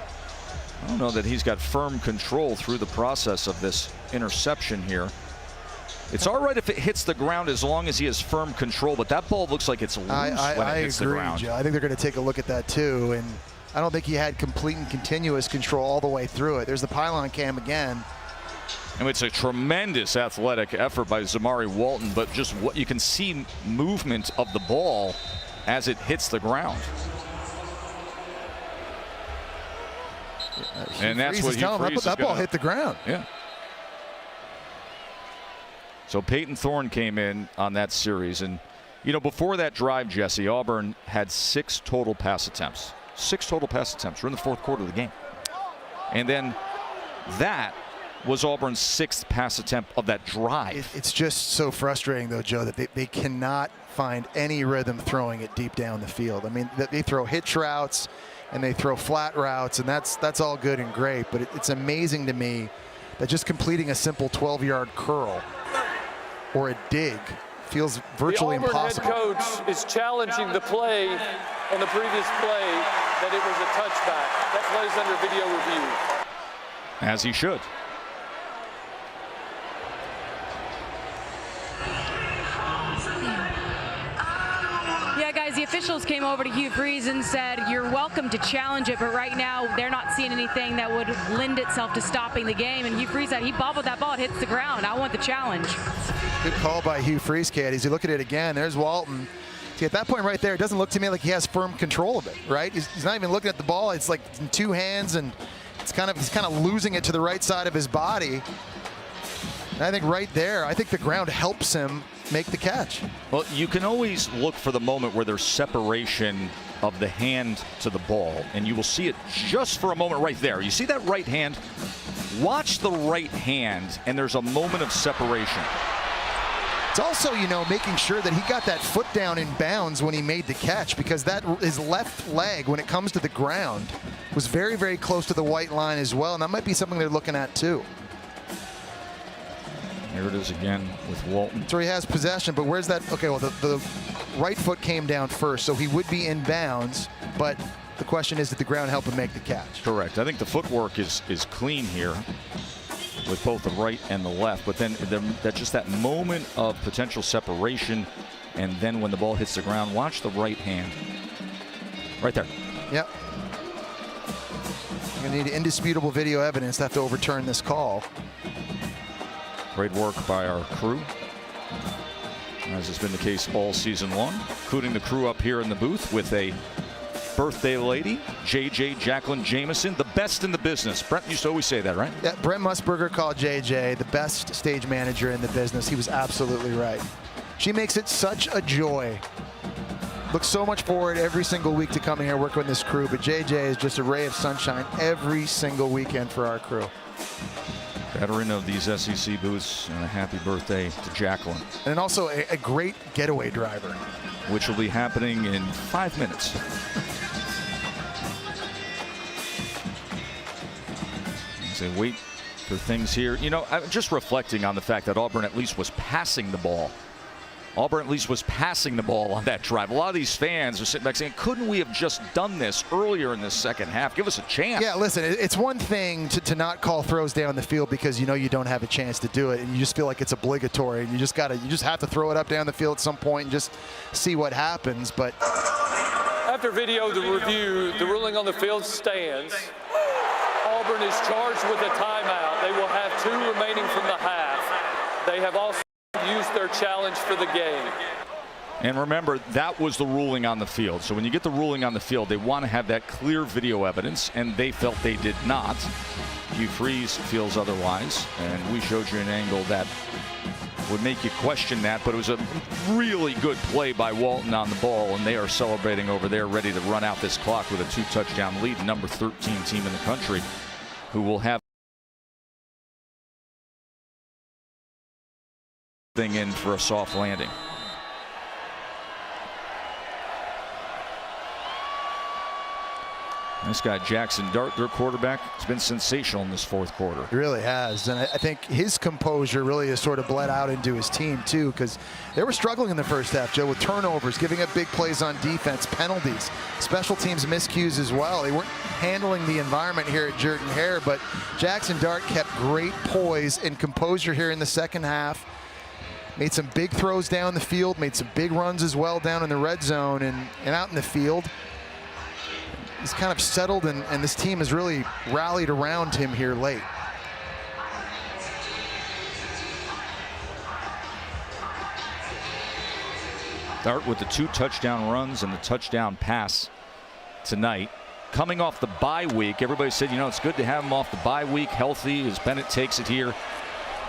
I don't know that he's got firm control through the process of this interception here. It's all right if it hits the ground as long as he has firm control, but that ball looks like it's loose when it hits the ground. Joe. I think they're going to take a look at that too, and I don't think he had complete and continuous control all the way through it. There's the pylon cam again. And it's a tremendous athletic effort by Zamari Walton, but just what you can see movement of the ball as it hits the ground. And that's what that ball hit the ground. Yeah. So Peyton Thorne came in on that series, and you know, before that drive, Jesse, Auburn had 6 total pass attempts. 6 total pass attempts. We're in the 4th quarter of the game. And then that was Auburn's 6th pass attempt of that drive. It's just so frustrating, though, Joe, that they cannot find any rhythm throwing it deep down the field. I mean, they throw hitch routes and they throw flat routes, and that's all good and great, but it's amazing to me that just completing a simple 12-yard curl or a dig feels virtually impossible. The Auburn head coach is challenging the play on the previous play that it was a touchback. That play's under video review. As he should. Yeah, guys, the officials came over to Hugh Freeze and said, you're welcome to challenge it, but right now they're not seeing anything that would lend itself to stopping the game. And Hugh Freeze said, he bobbled that ball, it hits the ground. I want the challenge. Good call by Hugh Freeze, caddies. You look at it again, there's Walton. See, at that point right there, it doesn't look to me like he has firm control of it, right? He's not even looking at the ball. It's like in 2 hands, and he's kind of losing it to the right side of his body. And I think right there, I think the ground helps him make the catch. Well, you can always look for the moment where there's separation of the hand to the ball, and you will see it just for a moment right there. You see that right hand? Watch the right hand, and there's a moment of separation. It's also, you know, making sure that he got that foot down in bounds when he made the catch, because that his left leg, when it comes to the ground, was very, very close to the white line as well, and that might be something they're looking at too. Here it is again with Walton. So he has possession, but where's that? Okay, well, the right foot came down first, so he would be in bounds, but the question is, did the ground help him make the catch? Correct. I think the footwork is clean here with both the right and the left, but then that's just that moment of potential separation, and then when the ball hits the ground, watch the right hand. Right there. Yep. You're going to need indisputable video evidence to have to overturn this call. Great work by our crew, as has been the case all season long, including the crew up here in the booth with a birthday lady, JJ Jacqueline Jameson, the best in the business. Brent used to always say that, right? Yeah, Brent Musburger called JJ the best stage manager in the business. He was absolutely right. She makes it such a joy. Look so much forward every single week to coming here working with this crew, but JJ is just a ray of sunshine every single weekend for our crew. Veteran of these SEC booths, and a happy birthday to Jacqueline. And also a great getaway driver. Which will be happening in 5 minutes. As they wait for things here. You know, I'm just reflecting on the fact that Auburn at least was passing the ball. Auburn at least was passing the ball on that drive. A lot of these fans are sitting back saying, couldn't we have just done this earlier in the second half? Give us a chance. Yeah, listen, it's one thing to not call throws down the field because you know you don't have a chance to do it, and you just feel like it's obligatory, and you just have to throw it up down the field at some point and just see what happens. But after video review, the ruling on the field stands. Auburn is charged with a timeout. They will have 2 remaining from the half. They have also used their challenge for the game. And remember, that was the ruling on the field. So when you get the ruling on the field, they want to have that clear video evidence, and they felt they did not. Hugh Freeze feels otherwise, and we showed you an angle that would make you question that, but it was a really good play by Walton on the ball, and they are celebrating over there, ready to run out this clock with a 2-touchdown lead. Number 13 team in the country, who will have thing in for a soft landing. This guy Jackson Dart, their quarterback, has been sensational in this fourth quarter. He really has, and I think his composure really has sort of bled out into his team too, because they were struggling in the first half, Joe, with turnovers, giving up big plays on defense, penalties, special teams miscues as well. They weren't handling the environment here at Jordan Hare, but Jackson Dart kept great poise and composure here in the second half. Made some big throws down the field, made some big runs as well down in the red zone and out in the field. He's kind of settled, and this team has really rallied around him here late. Dart with the 2 touchdown runs and the touchdown pass tonight. Coming off the bye week, everybody said, you know, it's good to have him off the bye week, healthy, as Bennett takes it here.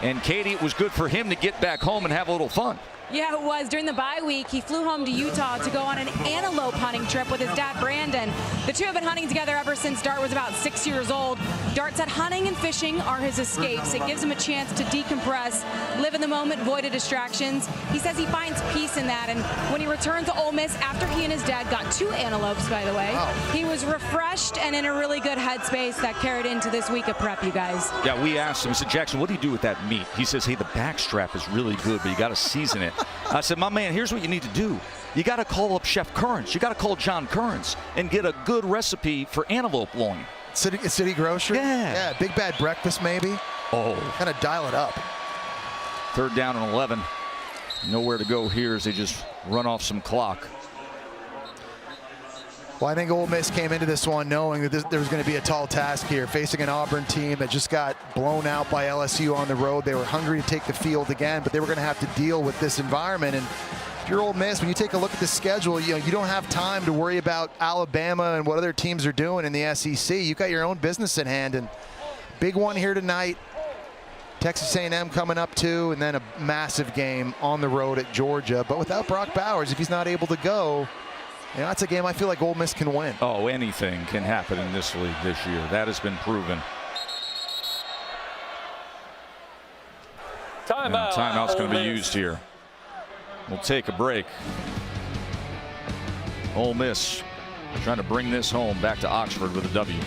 And Katie, it was good for him to get back home and have a little fun. Yeah, it was. During the bye week, he flew home to Utah to go on an antelope hunting trip with his dad, Brandon. The two have been hunting together ever since Dart was about 6 years old. Dart said hunting and fishing are his escapes. It gives him a chance to decompress, live in the moment, void of distractions. He says he finds peace in that, and when he returned to Ole Miss after he and his dad got 2 antelopes, by the way, he was refreshed and in a really good headspace that carried into this week of prep, you guys. Yeah, we asked him, we said, Jackson, what do you do with that meat? He says, hey, the backstrap is really good, but you got to season it. I said, my man, here's what you need to do. You got to call up Chef Currens. You got to call John Currens and get a good recipe for antelope loin. City grocery? Yeah, big bad breakfast maybe. Oh. Kind of dial it up. 3rd down and 11. Nowhere to go here as they just run off some clock. Well, I think Ole Miss came into this one knowing that there was going to be a tall task here, facing an Auburn team that just got blown out by LSU on the road. They were hungry to take the field again, but they were going to have to deal with this environment. And if you're Ole Miss, when you take a look at the schedule, you don't have time to worry about Alabama and what other teams are doing in the SEC. You've got your own business in hand, and big one here tonight. Texas A&M coming up too, and then a massive game on the road at Georgia. But without Brock Bowers, if he's not able to go, that's a game I feel like Ole Miss can win. Oh, anything can happen in this league this year. That has been proven. Timeout. Timeout's going to be used here. We'll take a break. Ole Miss trying to bring this home back to Oxford with a W.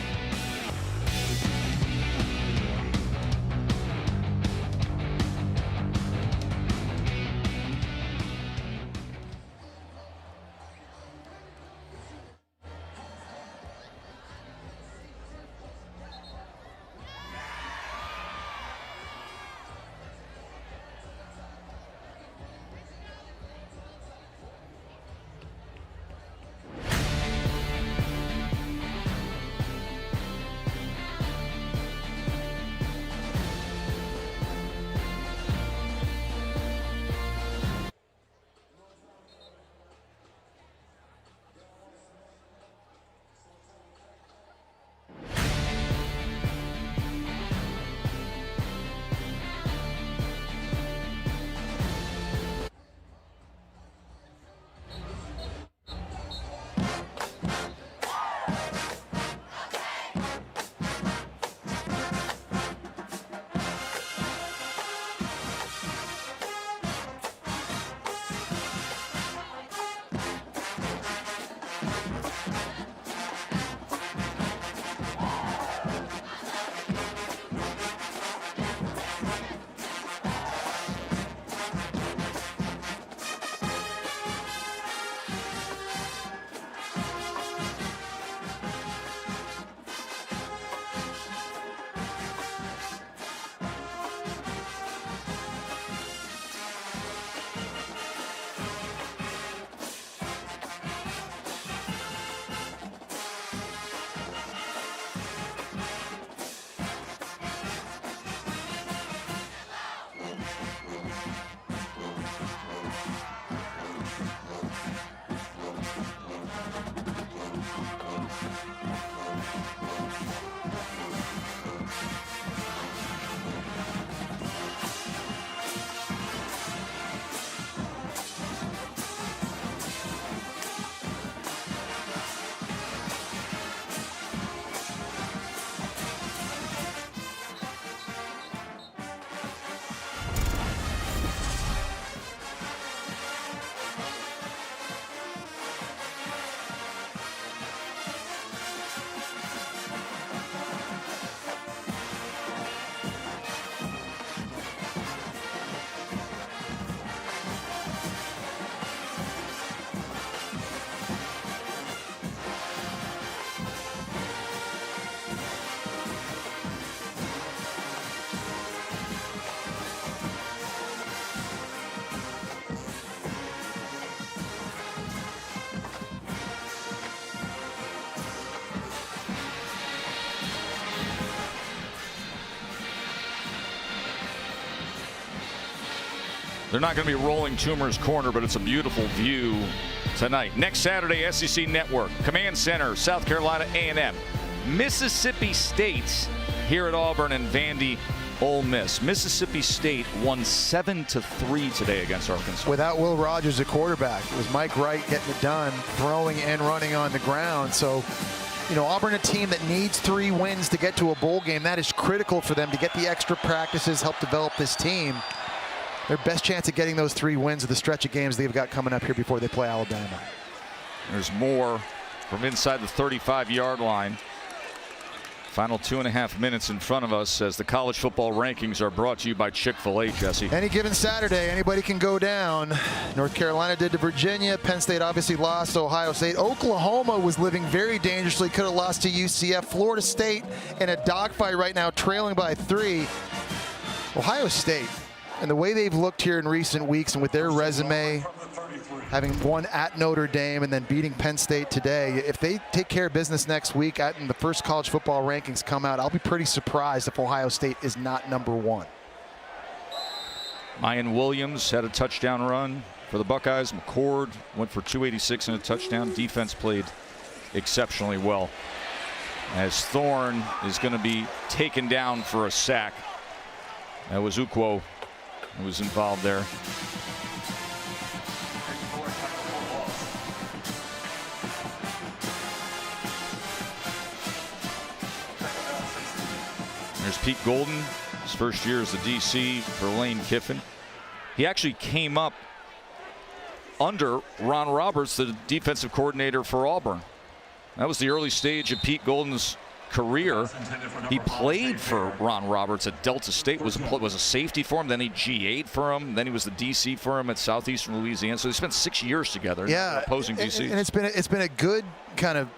They're not going to be rolling Toomer's Corner, but it's a beautiful view tonight. Next Saturday, SEC Network, Command Center, South Carolina A&M, Mississippi State here at Auburn, and Vandy, Ole Miss. Mississippi State won 7-3 today against Arkansas. Without Will Rogers at quarterback, it was Mike Wright getting it done, throwing and running on the ground. So, you know, Auburn, a team that needs 3 wins to get to a bowl game. That is critical for them to get the extra practices, help develop this team. Their best chance of getting those 3 wins of the stretch of games they've got coming up here before they play Alabama. There's more from inside the 35-yard line. Final 2.5 minutes in front of us as the college football rankings are brought to you by Chick-fil-A, Jesse. Any given Saturday, anybody can go down. North Carolina did to Virginia. Penn State obviously lost to Ohio State. Oklahoma was living very dangerously, could have lost to UCF. Florida State in a dogfight right now, trailing by 3. Ohio State, and the way they've looked here in recent weeks and with their resume, having won at Notre Dame and then beating Penn State today, if they take care of business next week and the first college football rankings come out, I'll be pretty surprised if Ohio State is not #1. Mayan Williams had a touchdown run for the Buckeyes. McCord went for 286 and a touchdown. Defense played exceptionally well, as Thorne is going to be taken down for a sack. That was Ukwo who was involved there. There's Pete Golden, his first year as the DC for Lane Kiffin. He actually came up under Ron Roberts, the defensive coordinator for Auburn. That was the early stage of Pete Golden's career. He played for Ron Roberts at Delta State, was a safety for him, then he GA'd for him, then he was the DC for him at Southeastern Louisiana. So they spent 6 years together, opposing DC. And it's been a good kind of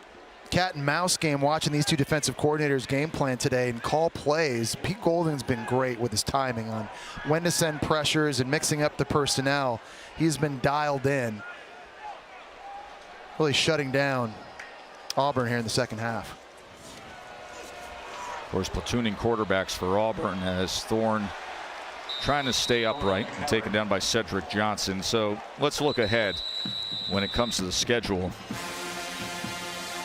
cat and mouse game watching these two defensive coordinators game plan today and call plays. Pete Golden's been great with his timing on when to send pressures and mixing up the personnel. He's been dialed in, really shutting down Auburn here in the second half. Of course, platooning quarterbacks for Auburn as Thorne trying to stay upright and taken down by Cedric Johnson. So let's look ahead when it comes to the schedule.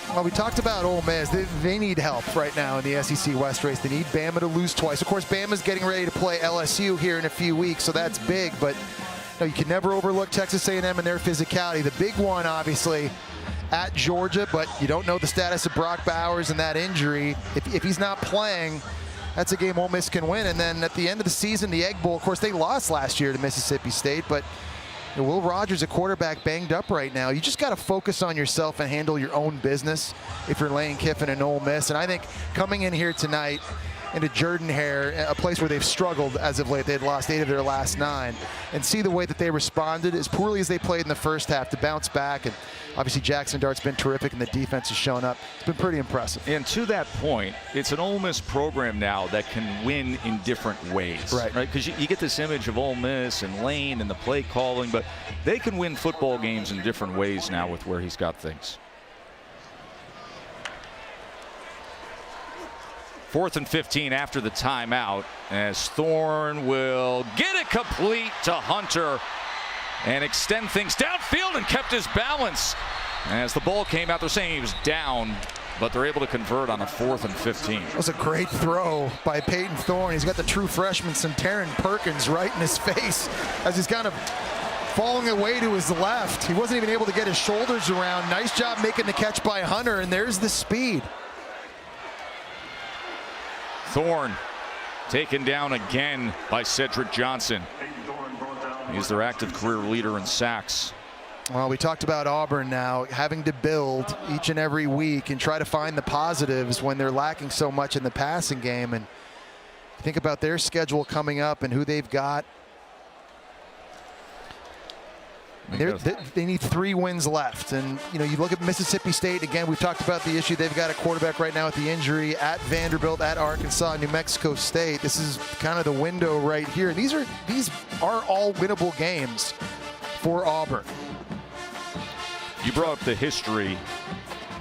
Well, we talked about Ole Miss. They need help right now in the SEC West race. They need Bama to lose twice. Of course, Bama's getting ready to play LSU here in a few weeks, so that's big. But you can never overlook Texas A&M and their physicality. The big one, obviously, at Georgia, but you don't know the status of Brock Bowers and that injury. If he's not playing, that's a game Ole Miss can win. And then at the end of the season, the Egg Bowl, of course, they lost last year to Mississippi State, but Will Rogers, a quarterback, banged up right now. You just got to focus on yourself and handle your own business if you're Lane Kiffin and Ole Miss. And I think coming in here tonight into Jordan-Hare, a place where they've struggled as of late. They had lost 8 of their last 9. And see the way that they responded as poorly as they played in the first half to bounce back. And obviously Jackson Dart's been terrific and the defense has shown up. It's been pretty impressive. And to that point, it's an Ole Miss program now that can win in different ways. Right? Because you get this image of Ole Miss and Lane and the play calling, but they can win football games in different ways now with where he's got things. 4th and 15 after the timeout as Thorne will get it complete to Hunter and extend things downfield and kept his balance. As the ball came out, they're saying he was down, but they're able to convert on a 4th and 15. That was a great throw by Peyton Thorne. He's got the true freshman Centarian Perkins right in his face as he's kind of falling away to his left. He wasn't even able to get his shoulders around. Nice job making the catch by Hunter, and there's the speed. Thorne taken down again by Cedric Johnson. He's their active career leader in sacks. Well, we talked about Auburn now having to build each and every week and try to find the positives when they're lacking so much in the passing game. And think about their schedule coming up and who they've got. They need 3 wins left. And, you look at Mississippi State. Again, we've talked about the issue. They've got a quarterback right now with the injury at Vanderbilt, at Arkansas, New Mexico State. This is kind of the window right here. These are all winnable games for Auburn. You brought up the history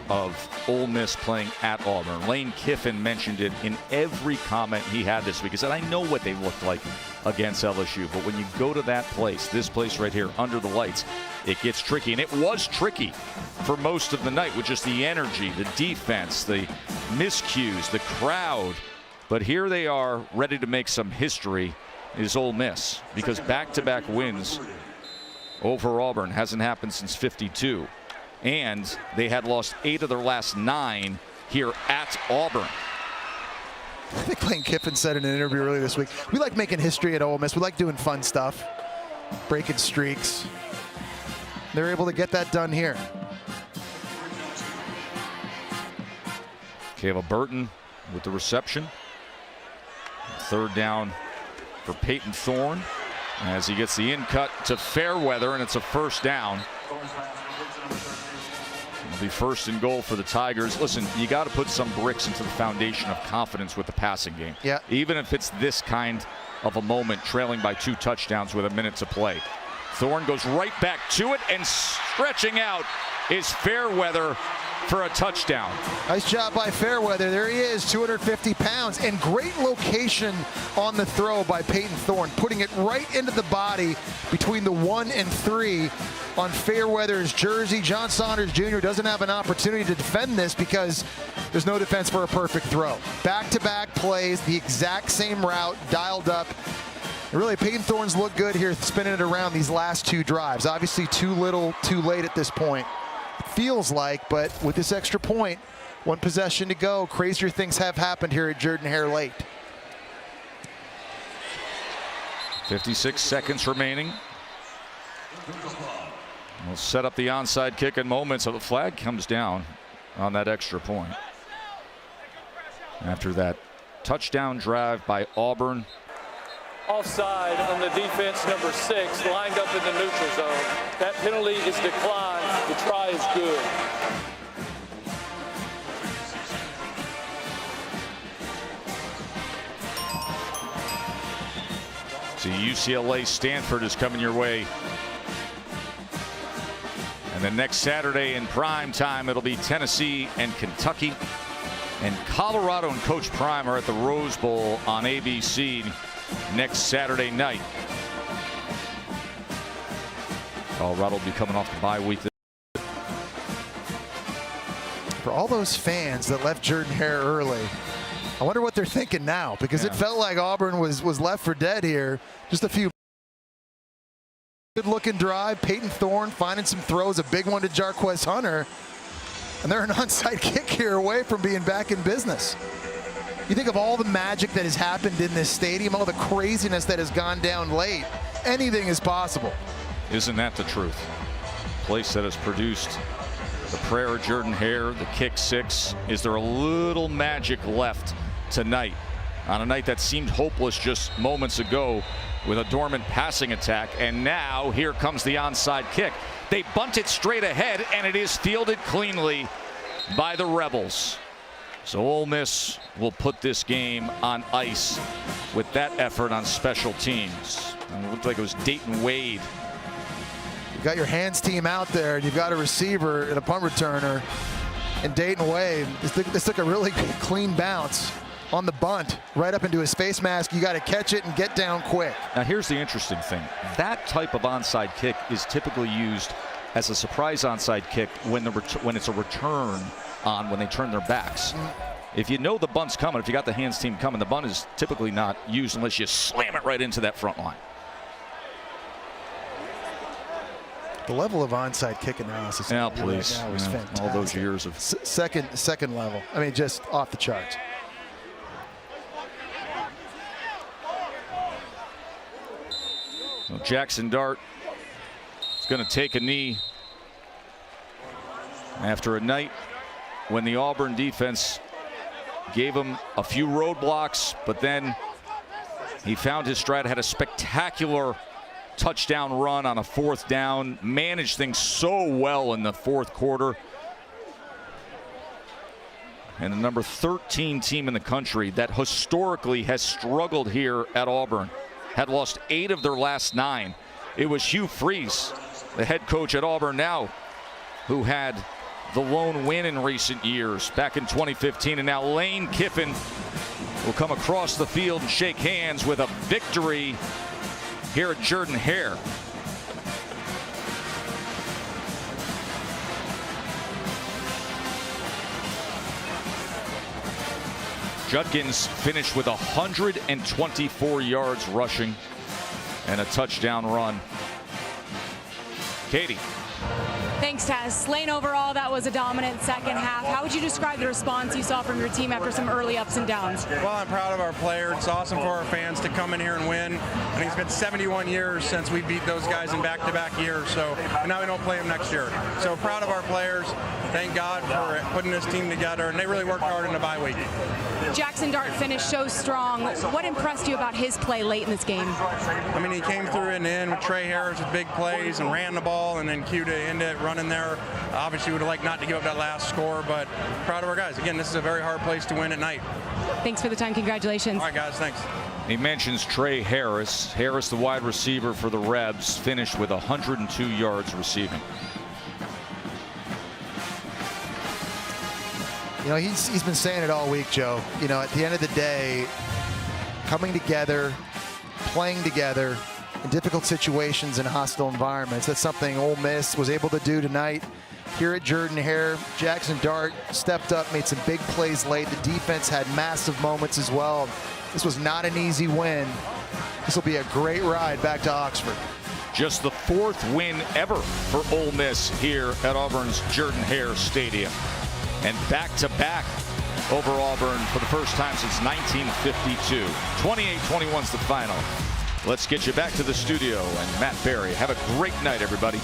of Ole Miss playing at Auburn. Lane Kiffin mentioned it in every comment he had this week. He said, I know what they looked like against LSU, but when you go to that place, this place right here under the lights, it gets tricky. And it was tricky for most of the night with just the energy, the defense, the miscues, the crowd. But here they are ready to make some history is Ole Miss, because back-to-back wins over Auburn hasn't happened since '52. And they had lost 8 of their last 9 here at Auburn. I think Lane Kiffin said in an interview earlier this week, we like making history at Ole Miss. We like doing fun stuff, breaking streaks. They're able to get that done here. Caleb Burton with the reception. 3rd down for Peyton Thorne as he gets the in-cut to Fairweather, and it's a 1st down. It'll be 1st and goal for the Tigers. Listen, you got to put some bricks into the foundation of confidence with the passing game. Yeah. Even if it's this kind of a moment, trailing by 2 touchdowns with a minute to play. Thorne goes right back to it, and stretching out is Fairweather for a touchdown. Nice job by Fairweather. There he is, 250 pounds, and great location on the throw by Peyton Thorne, putting it right into the body between the 1 and 3 on Fairweather's jersey. John Saunders Jr. doesn't have an opportunity to defend this because there's no defense for a perfect throw. Back-to-back plays, the exact same route, dialed up. And really, Peyton Thorne's looked good here, spinning it around these last 2 drives. Obviously, too little, too late at this point. Feels like, but with this extra point, 1 possession to go, crazier things have happened here at Jordan-Hare late. 56 seconds remaining. We'll set up the onside kick in moments, so the flag comes down. on that extra point. After that touchdown drive by Auburn. Offside on the defense, number 6, lined up in the neutral zone. That penalty is declined. The try is good. So UCLA Stanford is coming your way. And then next Saturday in prime time, it'll be Tennessee and Kentucky. And Colorado and Coach Prime are at the Rose Bowl on ABC next Saturday night. Colorado will be coming off the bye week. For all those fans that left Jordan-Hare early, I wonder what they're thinking now, because it felt like Auburn was left for dead here. Just a few good-looking drive. Peyton Thorne finding some throws, a big one to Jarquez Hunter. And they're an onside kick here away from being back in business. You think of all the magic that has happened in this stadium, all the craziness that has gone down late. Anything is possible. Isn't that the truth? Place that has produced the prayer of Jordan-Hare, the kick 6. Is there a little magic left tonight on a night that seemed hopeless just moments ago with a dormant passing attack? And now here comes the onside kick. They bunt it straight ahead, and it is fielded cleanly by the Rebels. So Ole Miss will put this game on ice with that effort on special teams. And it looked like it was Dayton Wade. You've got your hands team out there, and you've got a receiver and a punt returner. And Dayton Wade, this took a really clean bounce on the bunt right up into his face mask. You got to catch it and get down quick. Now here's the interesting thing. That type of onside kick is typically used as a surprise onside kick when it's a return on when they turn their backs. If you know the bunt's coming, if you got the hands team coming, the bunt is typically not used unless you slam it right into that front line. The level of onside kick analysis now, please, right now is fantastic. All those years of second level. I mean, just off the charts. So Jackson Dart is going to take a knee after a night when the Auburn defense gave him a few roadblocks, but then he found his stride, had a spectacular touchdown run on a 4th down, managed things so well in the 4th quarter. And the number 13 team in the country that historically has struggled here at Auburn, had lost 8 of their last 9. It was Hugh Freeze, the head coach at Auburn now, who had the lone win in recent years back in 2015. And now Lane Kiffin will come across the field and shake hands with a victory here at Jordan-Hare. Judkins finished with 124 yards rushing and a touchdown run. Katie. Thanks, Taz. Lane, overall, that was a dominant second half. How would you describe the response you saw from your team after some early ups and downs? Well, I'm proud of our players. It's awesome for our fans to come in here and win. I think it's been 71 years since we beat those guys in back-to-back years, so and now we don't play them next year. So proud of our players. Thank God for putting this team together, and they really worked hard in the bye week. Jackson Dart finished so strong. What impressed you about his play late in this game? I mean, he came through in the end with Trey Harris with big plays and ran the ball, and then Q to end it, running there. Obviously would have liked not to give up that last score, but proud of our guys. Again, this is a very hard place to win at night. Thanks for the time. Congratulations. All right, guys. Thanks. He mentions Trey Harris. Harris, the wide receiver for the Rebs, finished with 102 yards receiving. You know, he's been saying it all week, Joe. You know, at the end of the day, coming together, playing together in difficult situations in hostile environments, that's something Ole Miss was able to do tonight here at Jordan-Hare. Jackson Dart stepped up, made some big plays late. The defense had massive moments as well. This was not an easy win. This will be a great ride back to Oxford. Just the 4th win ever for Ole Miss here at Auburn's Jordan-Hare Stadium. And back-to-back over Auburn for the first time since 1952. 28-21's the final. Let's get you back to the studio and Matt Berry. Have a great night, everybody.